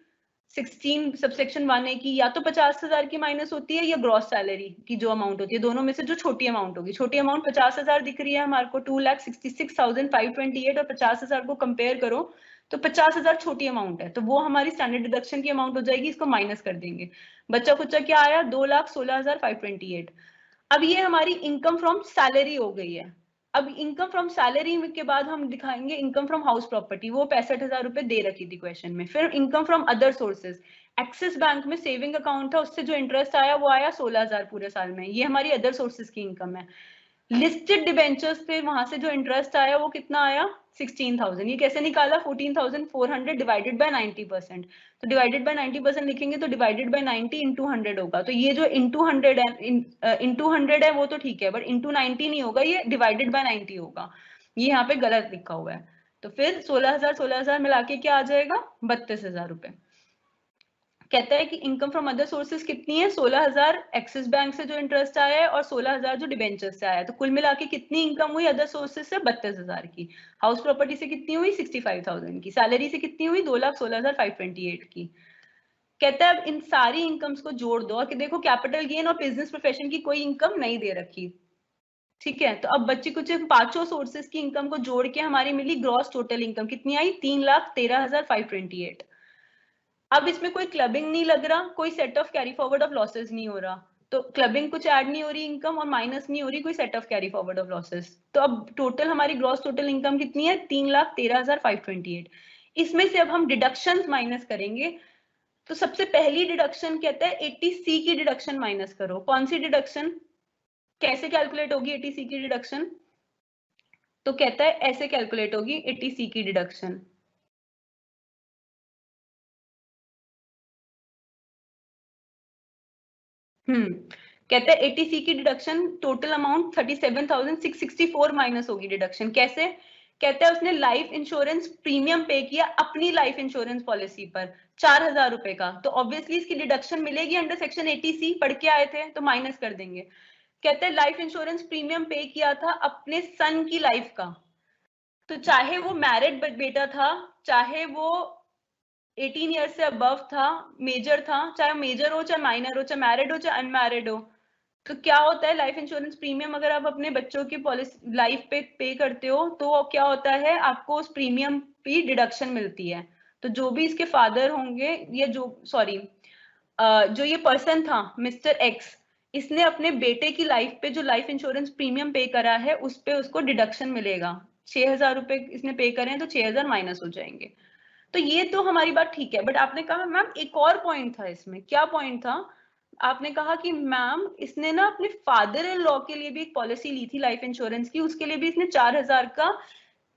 16 सबसेक्शन 1 ए की या तो 50,000 की माइनस होती है या ग्रॉस सैलरी की जो अमाउंट होती है, दोनों में से जो छोटी अमाउंट होगी। छोटी अमाउंट 50,000 दिख रही है हमारे को, 2,66,528, और 50,000 को कंपेयर करो तो 50,000 छोटी अमाउंट है, तो वो हमारी स्टैंडर्ड डिडक्शन की अमाउंट हो जाएगी, इसको माइनस कर देंगे। बच्चा कुचा क्या आया, 2,16,528। अब ये हमारी इनकम फ्रॉम सैलरी हो गई है। अब इनकम फ्रॉम सैलरी के बाद हम दिखाएंगे इनकम फ्रॉम हाउस प्रॉपर्टी, वो 65,000 रुपए दे रखी थी क्वेश्चन में। फिर income from other sources, axis bank में सेविंग अकाउंट था, उससे जो इंटरेस्ट आया वो आया 16,000 पूरे साल में, ये हमारी अदर सोर्सेज की इनकम है। लिस्टेड डिबेंचर्स पे वहां से जो इंटरेस्ट आया वो कितना आया, 16,000। ये कैसे निकाला, 14,400 डिवाइडेड बाय 90%। तो डिवाइडेड बाय 90% लिखेंगे तो डिवाइडेड बाय 90 इंटू 100 होगा। तो ये जो इंटू 100 है, इंटू 100 है वो तो ठीक है, बट इंटू 90 नहीं होगा, ये डिवाइडेड बाय 90 होगा, ये यहाँ पे गलत लिखा हुआ है। तो फिर 16,000 मिला के क्या आ जाएगा, 32,000 रुपए। कहता है कि इनकम फ्रॉम अदर सोर्सेज कितनी है, 16,000 एक्सिस बैंक से जो इंटरेस्ट आया है और 16,000 जो डिबेंचर से आया है। तो कुल मिला के कितनी इनकम हुई अदर सोर्सेज से, 32,000 की। हाउस प्रॉपर्टी से कितनी हुई, 65,000 की। सैलरी से कितनी हुई, 2,16,528 की। कहता है अब इन सारी इनकम्स को जोड़ दो, और कि देखो कैपिटल गेन और बिजनेस प्रोफेशन की कोई इनकम नहीं दे रखी, ठीक है। तो अब बच्चे कुछ पांचों सोर्सेज की इनकम को जोड़ के हमारी मिली ग्रॉस टोटल इनकम, कितनी आई, 3,13,528। अब इसमें कोई क्लबिंग नहीं लग रहा, कोई set off carry forward of losses नहीं हो रहा, तो क्लबिंग कुछ ऐड नहीं हो रही इनकम, और माइनस नहीं हो रही कोई set off carry forward of losses. तो अब टोटल हमारी ग्रॉस टोटल इनकम कितनी है, 3,13,528। इसमें से अब हम डिडक्शंस माइनस करेंगे। तो सबसे पहली डिडक्शन कहता है 80C की डिडक्शन माइनस करो। कौन सी डिडक्शन, कैसे कैलकुलेट होगी 80C की डिडक्शन, तो कहता है ऐसे कैलकुलेट होगी 80C की डिडक्शन। कहते हैं 80C की डिडक्शन टोटल अमाउंट 37,664 माइनस होगी डिडक्शन। कैसे, कहते हैं उसने लाइफ इंश्योरेंस प्रीमियम पे किया अपनी लाइफ इंश्योरेंस पॉलिसी पर 4,000 रुपए का, तो ऑब्वियसली इसकी डिडक्शन मिलेगी अंडर सेक्शन 80C, पढ़ के आए थे तो माइनस कर देंगे। कहते हैं लाइफ इंश्योरेंस प्रीमियम पे किया था अपने सन की लाइफ का, तो चाहे वो मैरिड बेटा था, चाहे वो 18 ईयर्स से अबव था, मेजर था, चाहे मेजर हो चाहे माइनर हो, चाहे मैरिड हो चाहे अनमैरिड हो, तो क्या होता है लाइफ इंश्योरेंस प्रीमियम अगर आप अपने बच्चों की पॉलिसी लाइफ पे करते हो तो क्या होता है, आपको उस प्रीमियम पे डिडक्शन मिलती है। तो जो भी इसके फादर होंगे, या जो सॉरी जो ये पर्सन था मिस्टर एक्स, इसने अपने बेटे की लाइफ पे जो लाइफ इंश्योरेंस प्रीमियम पे करा है उस पे उसको डिडक्शन मिलेगा। 6,000 रुपए इसने पे करे हैं तो 6,000 माइनस हो जाएंगे। तो ये तो हमारी बात ठीक है, बट आपने कहा मैम एक और पॉइंट था इसमें, क्या पॉइंट था, आपने कहा कि मैम इसने ना अपने फादर इन लॉ के लिए भी एक पॉलिसी ली थी लाइफ इंश्योरेंस की, उसके लिए भी इसने 4,000 का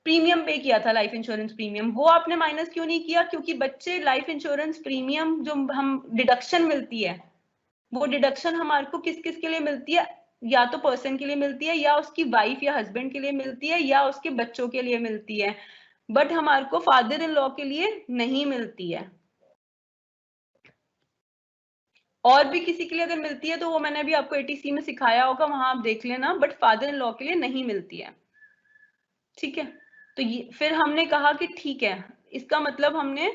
प्रीमियम पे किया था, लाइफ इंश्योरेंस प्रीमियम, वो आपने माइनस क्यों नहीं किया, क्योंकि बच्चे लाइफ इंश्योरेंस प्रीमियम जो हम डिडक्शन मिलती है, वो डिडक्शन हमारे को किस किस के लिए मिलती है, या तो पर्सन के लिए मिलती है, या उसकी वाइफ या हस्बैंड के लिए मिलती है, या उसके बच्चों के लिए मिलती है, बट हमारे को फादर इन लॉ के लिए नहीं मिलती है। और भी किसी के लिए अगर मिलती है तो वो मैंने अभी आपको 80C में सिखाया होगा, वहां आप देख लेना, बट फादर इन लॉ के लिए नहीं मिलती है, ठीक है। तो ये फिर हमने कहा कि ठीक है, इसका मतलब हमने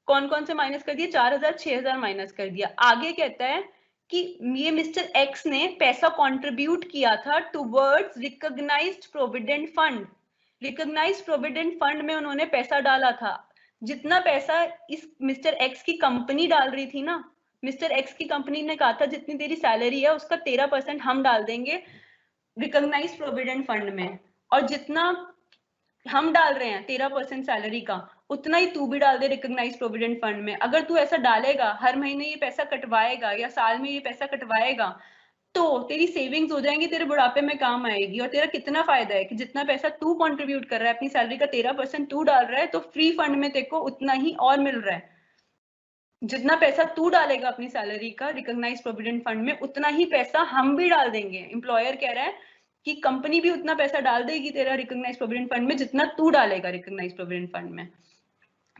कौन कौन से माइनस कर दिया, 4,000 6,000 माइनस कर दिया। आगे कहता है कि ये मिस्टर एक्स ने पैसा कंट्रीब्यूट किया था towards recognised provident fund. Recognised provident fund में उन्होंने पैसा डाला था, जितना पैसा इस मिस्टर एक्स की कंपनी डाल रही थी ना, मिस्टर एक्स की कंपनी ने कहा था जितनी तेरी सैलरी है उसका 13% हम डाल देंगे रिकॉग्नाइज्ड प्रोविडेंट फंड में, और जितना हम डाल रहे हैं 13% सैलरी का, उतना ही तू भी डाल दे रिकॉग्नाइज प्रोविडेंट फंड में। अगर तू ऐसा डालेगा, हर महीने ये पैसा कटवाएगा या साल में ये पैसा कटवाएगा, तो तेरी सेविंग्स हो जाएंगी, तेरे बुढ़ापे में काम आएगी। और तेरा कितना फायदा है कि जितना पैसा तू कंट्रीब्यूट कर रहा है, अपनी सैलरी का 13% तू डाल रहा है, तो फ्री फंड में तेरे को उतना ही और मिल रहा है। जितना पैसा तू डालेगा अपनी सैलरी का रिकॉग्नाइज प्रोविडेंट फंड में, उतना ही पैसा हम भी डाल देंगे। एम्प्लॉयर कह रहा है कि कंपनी भी उतना पैसा डाल देगी तेरा रिकॉग्नाइज प्रोविडेंट फंड में जितना तू डालेगा रिकॉग्नाइज प्रोविडेंट फंड में।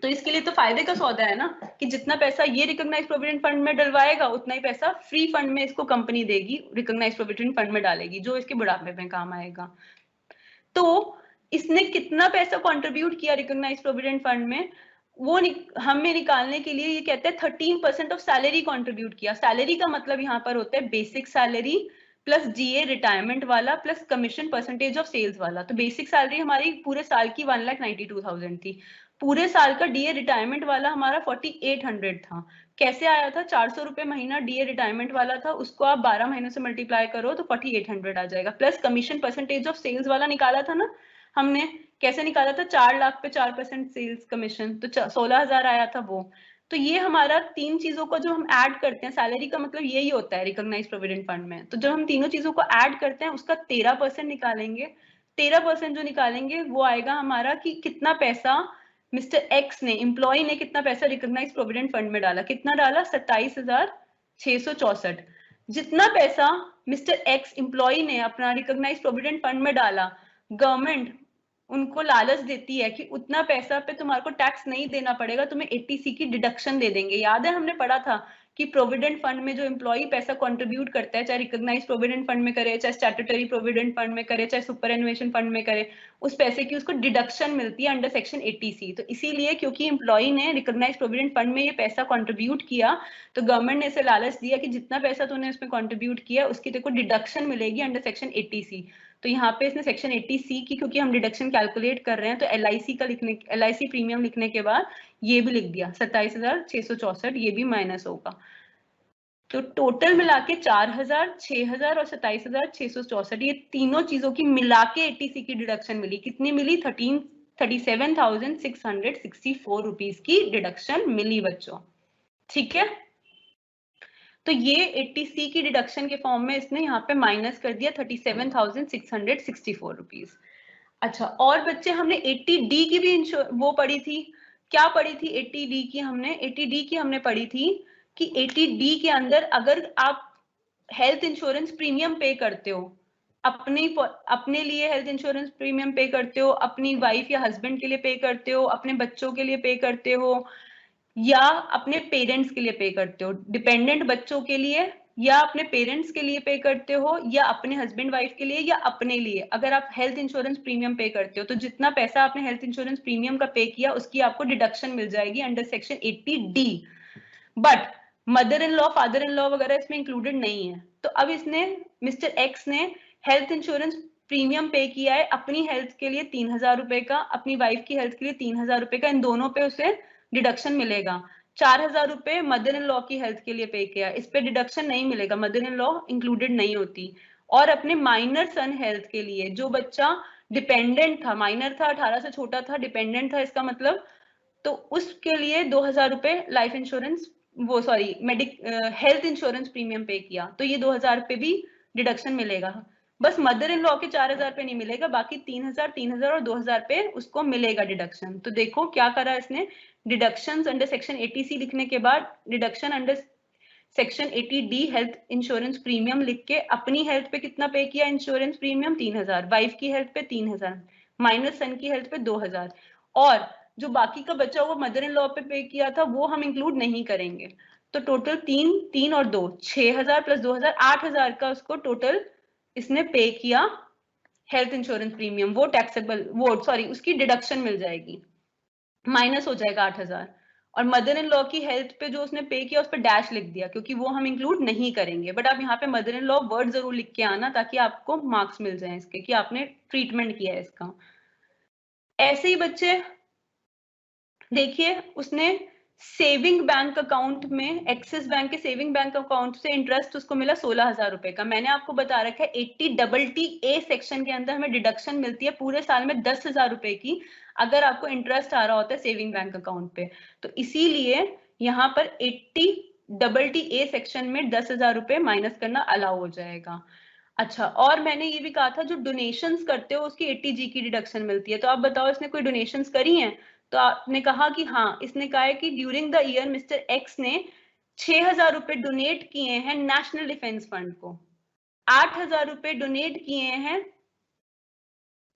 तो इसके लिए तो फायदे का सौदा है ना, कि जितना पैसा ये रिकॉग्नाइज प्रोविडेंट फंड में डलवाएगा, उतना ही पैसा फ्री फंड में इसको कंपनी देगी, रिकॉग्नाइज प्रोविडेंट फंड में डालेगी, जो इसके बुढ़ापे में काम आएगा। तो इसने कितना पैसा कंट्रीब्यूट किया रिकॉग्नाइज प्रोविडेंट फंड में, वो हमें निकालने के लिए ये कहते हैं 13% ऑफ सैलरी कंट्रीब्यूट किया। सैलरी का मतलब यहाँ पर होता है बेसिक सैलरी प्लस जीए रिटायरमेंट वाला plus commission percentage of sales वाला। तो बेसिक सैलरी हमारी पूरे साल की 1,92,000 थी, पूरे साल का डीए रिटायरमेंट वाला हमारा 4,800 था। कैसे आया था? 400 रुपए महीना डीए रिटायरमेंट वाला था, उसको आप 12 महीनों से मल्टीप्लाई करो तो 4,800 आ जाएगा। Plus commission percentage of sales वाला निकाला था ना हमने, कैसे निकाला था? 4 लाख पे 4% सेल्स कमीशन, तो 16,000 आया था वो। तो ये हमारा तीन चीजों को जो हम ऐड करते हैं, सैलरी का मतलब यही होता है रिकॉग्नाइज प्रोविडेंट फंड में, तो जब हम तीनों चीजों को ऐड करते हैं उसका 13% निकालेंगे। 13% जो निकालेंगे वो आएगा हमारा कि कितना पैसा मिस्टर एक्स ने, एम्प्लॉय ने कितना पैसा रिकॉग्नाइज प्रोविडेंट फंड में डाला। कितना डाला? 27,664। जितना पैसा मिस्टर एक्स एम्प्लॉय ने अपना रिकॉग्नाइज प्रोविडेंट फंड में डाला, गवर्नमेंट उनको लालच देती है कि उतना पैसा पे तुम्हारे को टैक्स नहीं देना पड़ेगा, तुम्हें 80C की डिडक्शन दे देंगे। याद है हमने पढ़ा था कि प्रोविडेंट फंड में जो एम्प्लॉय पैसा कंट्रीब्यूट करता है, चाहे रिकॉग्नाइज प्रोविडेंट फंड में करे, चाहे स्टैट्यूटरी प्रोविडेंट फंड में करे, चाहे सुपरएनुएशन फंड में करे, उस पैसे की उसको डिडक्शन मिलती है अंडर सेक्शन 80C। तो इसीलिए क्योंकि एम्प्लॉय ने रिकॉग्नाइज प्रोविडेंट फंड में ये पैसा कंट्रीब्यूट किया, तो गवर्नमेंट ने इसे लालच दिया कि जितना पैसा तूने उसमें कंट्रीब्यूट किया उसकी तेरे को डिडक्शन मिलेगी अंडर सेक्शन 80C। तो यहाँ पे इसने सेक्शन 80C की, क्योंकि हम डिडक्शन कैलकुलेट कर रहे हैं, तो LIC का लिखने, LIC प्रीमियम लिखने के बाद ये भी लिख दिया 27,664, ये भी माइनस होगा। तो टोटल मिला के 4,000, 6,000 और 27,664, ये तीनों चीजों की मिला के 80C की डिडक्शन मिली। कितनी मिली? 37,664 रुपीज की डिडक्शन मिली बच्चों। ठीक है, तो ये 80C की डिडक्शन के फॉर्म में इसने यहाँ पे माइनस कर दिया 37,664 रुपीज। अच्छा, और बच्चे हमने 80D की भी वो पढ़ी थी। क्या पढ़ी थी 80D की? हमने 80D की हमने पढ़ी थी कि 80D के अंदर अगर आप हेल्थ इंश्योरेंस प्रीमियम पे करते हो, अपने लिए हेल्थ इंश्योरेंस प्रीमियम पे करते हो, अपनी वाइफ या हस्बैंड के लिए पे करते हो, अपने बच्चों के लिए पे करते हो, या अपने पेरेंट्स के लिए पे करते हो, डिपेंडेंट बच्चों के लिए या अपने पेरेंट्स के लिए पे करते हो, या अपने हस्बैंड वाइफ के लिए या अपने लिए, अगर आप हेल्थ इंश्योरेंस प्रीमियम पे करते हो, तो जितना पैसा आपने हेल्थ इंश्योरेंस प्रीमियम का पे किया उसकी आपको डिडक्शन मिल जाएगी under section 80D। But mother in law, father in law वगैरह इसमें इंक्लूडेड नहीं है। तो अब इसने, मिस्टर एक्स ने हेल्थ इंश्योरेंस प्रीमियम पे किया है अपनी हेल्थ के लिए 3,000 रुपए का, अपनी वाइफ की हेल्थ के लिए 3,000 रुपए का, इन दोनों पे उसे डिडक्शन मिलेगा। 4,000 रुपए मदर इन लॉ की हेल्थ के लिए पे किया, इस पे डिडक्शन नहीं मिलेगा, मदर इन लॉ इंक्लूडेड नहीं होती। और अपने माइनर सन हेल्थ के लिए, जो बच्चा डिपेंडेंट था, माइनर था, 18 से छोटा था, डिपेंडेंट था इसका मतलब, तो उसके लिए 2,000 रुपए लाइफ इंश्योरेंस, वो सॉरी हेल्थ इंश्योरेंस प्रीमियम पे किया, तो ये 2,000 रुपए भी डिडक्शन मिलेगा। बस मदर इन लॉ के 4,000 पे नहीं मिलेगा, बाकी 3,000, 3,000 और 2,000 पे उसको मिलेगा डिडक्शन। तो देखो क्या करा इसने, डिडक्शंस अंडर सेक्शन 80C लिखने के बाद deduction under section 80D health insurance premium लिख के अपनी हेल्थ पे कितना पे किया इंश्योरेंस प्रीमियम? 3,000, वाइफ की हेल्थ पे 3,000, माइनस सन की हेल्थ पे 2,000, और जो बाकी का बचा हुआ मदर इन लॉ पे किया था वो हम इंक्लूड नहीं करेंगे। तो टोटल 3, 3 और 2, 6,000 प्लस 2,000, 8,000 का उसको टोटल इसने पे किया हेल्थ इंश्योरेंस प्रीमियम, वो टैक्सेबल, वो सॉरी उसकी डिडक्शन मिल जाएगी, माइनस हो जाएगा 8,000। और मदर इन लॉ की हेल्थ पे जो उसने पे किया उस पर डैश लिख दिया, क्योंकि वो हम इंक्लूड नहीं करेंगे। बट आप यहाँ पे मदर इन लॉ वर्ड जरूर लिख के आना, ताकि आपको मार्क्स मिल जाए इसके कि आपने ट्रीटमेंट किया है इसका। ऐसे ही बच्चे देखिए, उसने सेविंग बैंक अकाउंट में, एक्सिस बैंक के सेविंग बैंक अकाउंट से इंटरेस्ट उसको मिला 16,000 रुपए का। मैंने आपको बता रखा है 80TTA सेक्शन के अंदर हमें डिडक्शन मिलती है पूरे साल में 10,000 रुपए की, अगर आपको इंटरेस्ट आ रहा होता है सेविंग बैंक अकाउंट पे। तो इसीलिए यहाँ पर 80TTA सेक्शन में 10,000 रुपए माइनस करना अलाउ हो जाएगा। अच्छा, और मैंने ये भी कहा था जो डोनेशंस करते हो उसकी 80G की डिडक्शन मिलती है। तो आप बताओ इसने कोई डोनेशंस करी हैं? तो आपने कहा कि हाँ, इसने कहा है कि during the year mister x ने 6,000 रुपए डोनेट किए हैं नेशनल डिफेंस फंड को, 8,000 रुपए डोनेट किए हैं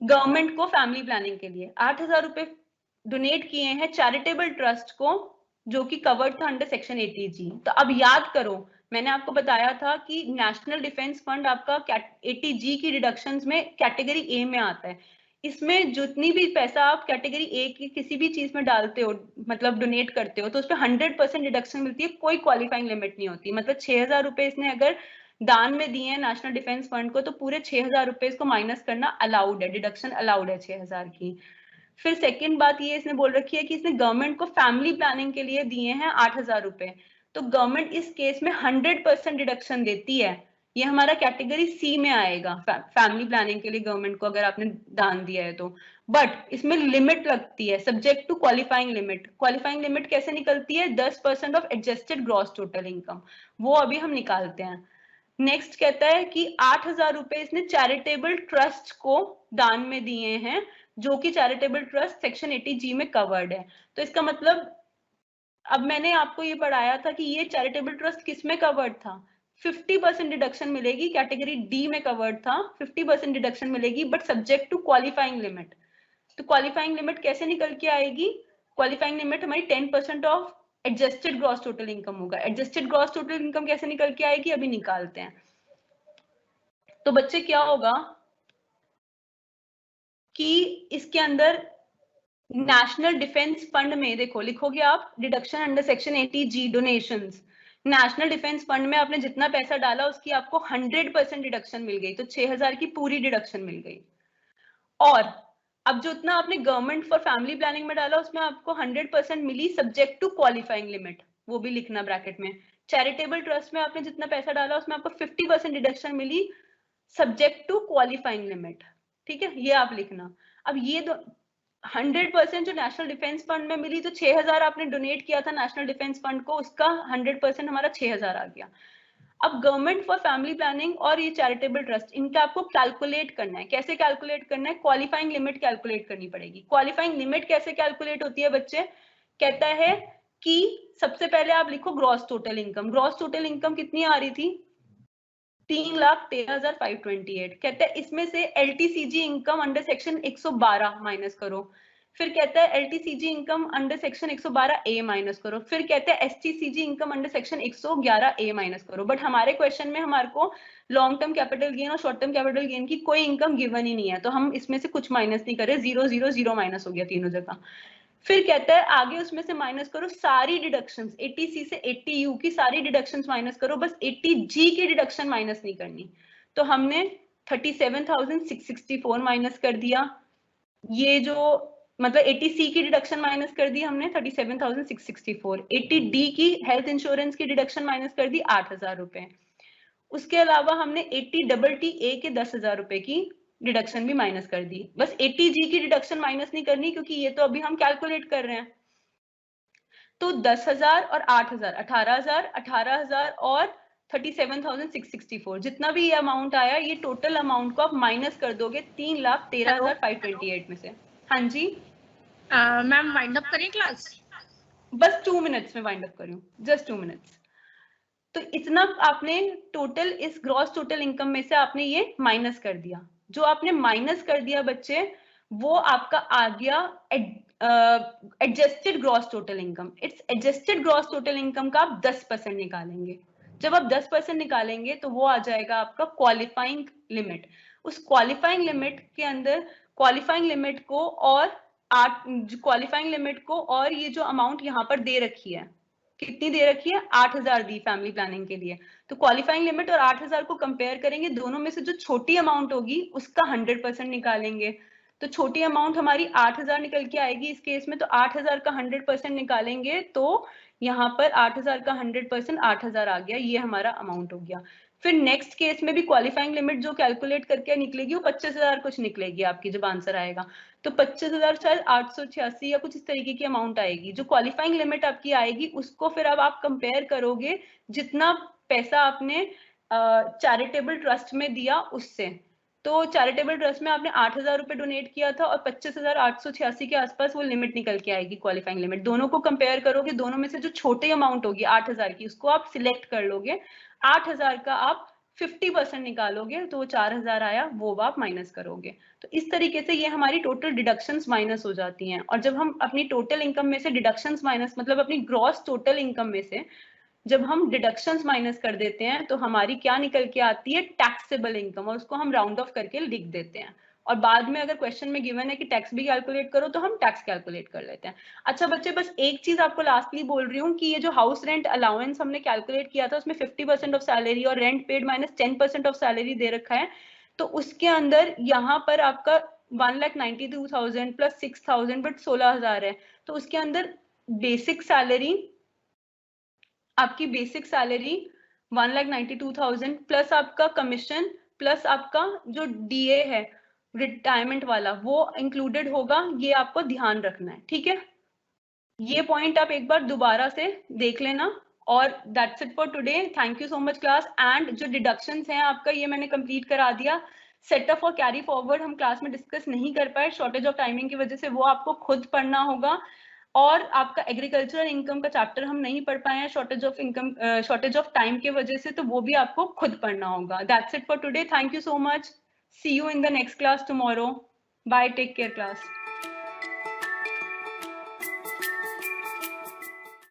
गवर्नमेंट को फैमिली प्लानिंग के लिए, 8,000 रुपए डोनेट किए हैं चैरिटेबल ट्रस्ट को जो कि कवर्ड था अंडर सेक्शन 80G। तो अब याद करो, मैंने आपको बताया था कि नेशनल डिफेंस फंड आपका 80G की डिडक्शंस में कैटेगरी ए में आता है। इसमें जितनी भी पैसा आप कैटेगरी ए की किसी भी चीज में डालते हो, मतलब डोनेट करते हो, तो उस पर 100% डिडक्शन मिलती है, कोई क्वालिफाइंग लिमिट नहीं होती। मतलब 6,000 रुपए इसने अगर दान में दिए हैं नेशनल डिफेंस फंड को, तो पूरे 6,000 रुपए इसको माइनस करना अलाउड है, डिडक्शन अलाउड है 6,000 की। फिर सेकंड बात ये इसने बोल रखी है कि इसने गवर्नमेंट को फैमिली प्लानिंग के लिए दिए हैं 8,000 रुपए, तो गवर्नमेंट इस केस में 100% डिडक्शन देती है। ये हमारा कैटेगरी सी में आएगा, फैमिली प्लानिंग के लिए गवर्नमेंट को अगर आपने दान दिया है तो। बट इसमें लिमिट लगती है, subject to qualifying limit. Qualifying limit कैसे निकलती है? 10% of adjusted gross total income, वो अभी हम निकालते हैं। नेक्स्ट कहता है कि 8,000 रुपए इसने चैरिटेबल ट्रस्ट को दान में दिए हैं, जो कि चैरिटेबल ट्रस्ट सेक्शन 80G में कवर्ड है। तो इसका मतलब, अब मैंने आपको ये पढ़ाया था कि ये चैरिटेबल ट्रस्ट किस में कवर्ड था, 50% डिडक्शन मिलेगी, कैटेगरी डी में कवर्ड था, 50% डिडक्शन मिलेगी, but subject to qualifying limit. तो क्वालिफाइंग लिमिट कैसे निकल के आएगी? क्वालिफाइंग लिमिट हमारी 10% of adjusted gross total income होगा। एडजस्टेड ग्रॉस टोटल इनकम कैसे निकल के आएगी, अभी निकालते हैं। तो बच्चे क्या होगा कि इसके अंदर नेशनल डिफेंस फंड में देखो, लिखोगे आप deduction under section 80G donations. National defence fund में आपने जितना पैसा डाला उसकी आपको 100% डिडक्शन मिल गई, तो 6,000 की पूरी डिडक्शन मिल गई। और अब जो उतना आपने गवर्नमेंट फॉर फैमिली प्लानिंग में डाला उसमें आपको 100% मिली, सब्जेक्ट टू क्वालिफाइंग लिमिट, वो भी लिखना ब्रैकेट में। चैरिटेबल ट्रस्ट में आपने जितना पैसा डाला उसमें आपको 50% डिडक्शन मिली, सब्जेक्ट टू क्वालिफाइंग लिमिट। ठीक है, ये आप लिखना। अब ये 100% जो नेशनल डिफेंस फंड में मिली, तो 6,000 आपने डोनेट किया था नेशनल डिफेंस फंड को, उसका 100% हमारा 6,000 आ गया। अब गवर्नमेंट फॉर फैमिली प्लानिंग और ये चैरिटेबल ट्रस्ट, इनका आपको कैलकुलेट करना है। कैसे कैलकुलेट करना है? क्वालिफाइंग लिमिट कैलकुलेट करनी पड़ेगी। क्वालिफाइंग लिमिट कैसे कैलकुलेट होती है बच्चे? कहता है कि सबसे पहले आप लिखो gross total income. Gross total income कितनी आ रही थी? 3,13,528। कहता है इसमें से LTCG income under section 112 minus करो। फिर कहता है LTCG income under section 112A minus करो। फिर कहता है STCG income under section 111A minus करो। बट हमारे क्वेश्चन में हमारे को लॉन्ग टर्म कैपिटल गेन और शॉर्ट टर्म कैपिटल गेन की कोई इनकम गिवन ही नहीं है, तो हम इसमें से कुछ माइनस नहीं कर रहे। 0 0 0 माइनस हो गया तीनों जगह। फिर कहता है आगे उसमें से माइनस करो सारी डिडक्शंस, 80C से 80U की सारी डिडक्शंस माइनस करो, बस 80G की डिडक्शन माइनस नहीं करनी। तो हमने 37,664 माइनस कर दिया। ये जो मतलब 80C की डिडक्शन माइनस कर दी हमने 37,664। 80D की हेल्थ इंश्योरेंस की डिडक्शन माइनस कर दी 8,000 रुपए। उसके अलावा हमने 80TTA के 10,000 रुपए की डिडक्शन भी माइनस कर दी। बस 80G की डिडक्शन माइनस नहीं करनी, क्योंकि ये तो अभी हम कैलकुलेट कर रहे हैं। तो 10,000 और 8,000, 18,000, 18,000 और 37,664, जितना भी ये अमाउंट आया, ये टोटल अमाउंट को आप माइनस कर दोगे 3,13,528 में से। हाँ जी मैम, वाइंड अप करें क्लास? बस 2 मिनट्स में वाइंड अप करूं, जस्ट 2 मिनट्स। तो इतना आपने टोटल इस ग्रॉस टोटल इनकम में से आपने ये माइनस कर दिया। जो आपने माइनस कर दिया बच्चे, वो आपका आ गया adjusted gross total income. It's adjusted gross total income का आप 10% निकालेंगे। जब आप 10% निकालेंगे तो वो आ जाएगा आपका क्वालिफाइंग लिमिट। उस क्वालिफाइंग लिमिट के अंदर क्वालिफाइंग लिमिट को और क्वालिफाइंग लिमिट को और ये जो अमाउंट यहाँ पर दे रखी है, कितनी दे रखी है? 8,000 दी फैमिली प्लानिंग के लिए। तो क्वालिफाइंग लिमिट और 8,000 को कंपेयर करेंगे, दोनों में से जो छोटी अमाउंट होगी उसका 100% निकालेंगे। तो छोटी अमाउंट हमारी 8,000 निकल के आएगी इस केस में। तो 8,000 का 100% निकालेंगे तो यहाँ पर 8,000 का 100% 8,000 आ गया, ये हमारा अमाउंट हो गया। फिर नेक्स्ट केस में भी क्वालिफाइंग लिमिट जो कैलकुलेट करके निकलेगी वो 25,000 कुछ निकलेगी आपकी जब आंसर आएगा। तो 25,000 शायद 886 या कुछ इस तरीके की अमाउंट आएगी जो क्वालिफाइंग लिमिट आपकी आएगी। उसको फिर अब आप कंपेयर करोगे जितना पैसा आपने चैरिटेबल ट्रस्ट में दिया उससे। तो चैरिटेबल ट्रस्ट में आपने 8,000 रुपए डोनेट किया था और 25,886 के आसपास वो लिमिट निकल के आएगी, क्वालिफाइंग लिमिट। दोनों को कंपेयर करोगे, दोनों में से जो छोटी अमाउंट होगी 8,000 की उसको आप सिलेक्ट कर लोगे। 8,000 का आप 50% निकालोगे तो 4,000 आया, वो आप माइनस करोगे। तो इस तरीके से ये हमारी टोटल डिडक्शंस माइनस हो जाती हैं। और जब हम अपनी टोटल इनकम में से डिडक्शंस माइनस, मतलब अपनी ग्रॉस टोटल इनकम में से जब हम डिडक्शंस माइनस कर देते हैं तो हमारी क्या निकल के आती है, टैक्सेबल इनकम, और उसको हम राउंड ऑफ करके लिख देते हैं। और बाद में अगर क्वेश्चन में गिवन है कि टैक्स भी कैलकुलेट करो तो हम टैक्स कैलकुलेट कर लेते हैं। अच्छा बच्चे, बस एक चीज आपको लास्टली बोल रही हूँ कि ये जो हाउस रेंट अलाउंस हमने कैलकुलेट किया था उसमें 50% ऑफ सैलरी और rent paid minus 10% of salary दे रखा है। तो उसके अंदर यहाँ पर आपका 1,92,000 प्लस 6,000 बट 16,000 है। तो उसके अंदर बेसिक सैलरी, आपकी बेसिक सैलरी 1,92,000 प्लस आपका कमीशन प्लस आपका जो डीए है रिटायरमेंट वाला वो इंक्लूडेड होगा। ये आपको ध्यान रखना है, ठीक है। ये पॉइंट आप एक बार दोबारा से देख लेना। और that's it for today. Thank you so much class. And जो डिडक्शंस हैं आपका ये मैंने कंप्लीट करा दिया। सेटअप और कैरी फॉरवर्ड हम क्लास में डिस्कस नहीं कर पाए शॉर्टेज ऑफ टाइमिंग की वजह से, वो आपको खुद पढ़ना होगा। और आपका एग्रीकल्चरल इनकम का चैप्टर हम नहीं पढ़ पाए हैं shortage of income, shortage of time की वजह से, तो वो भी आपको खुद पढ़ना होगा। That's it for today. Thank you so much. See you in the next class tomorrow. Bye, take care class.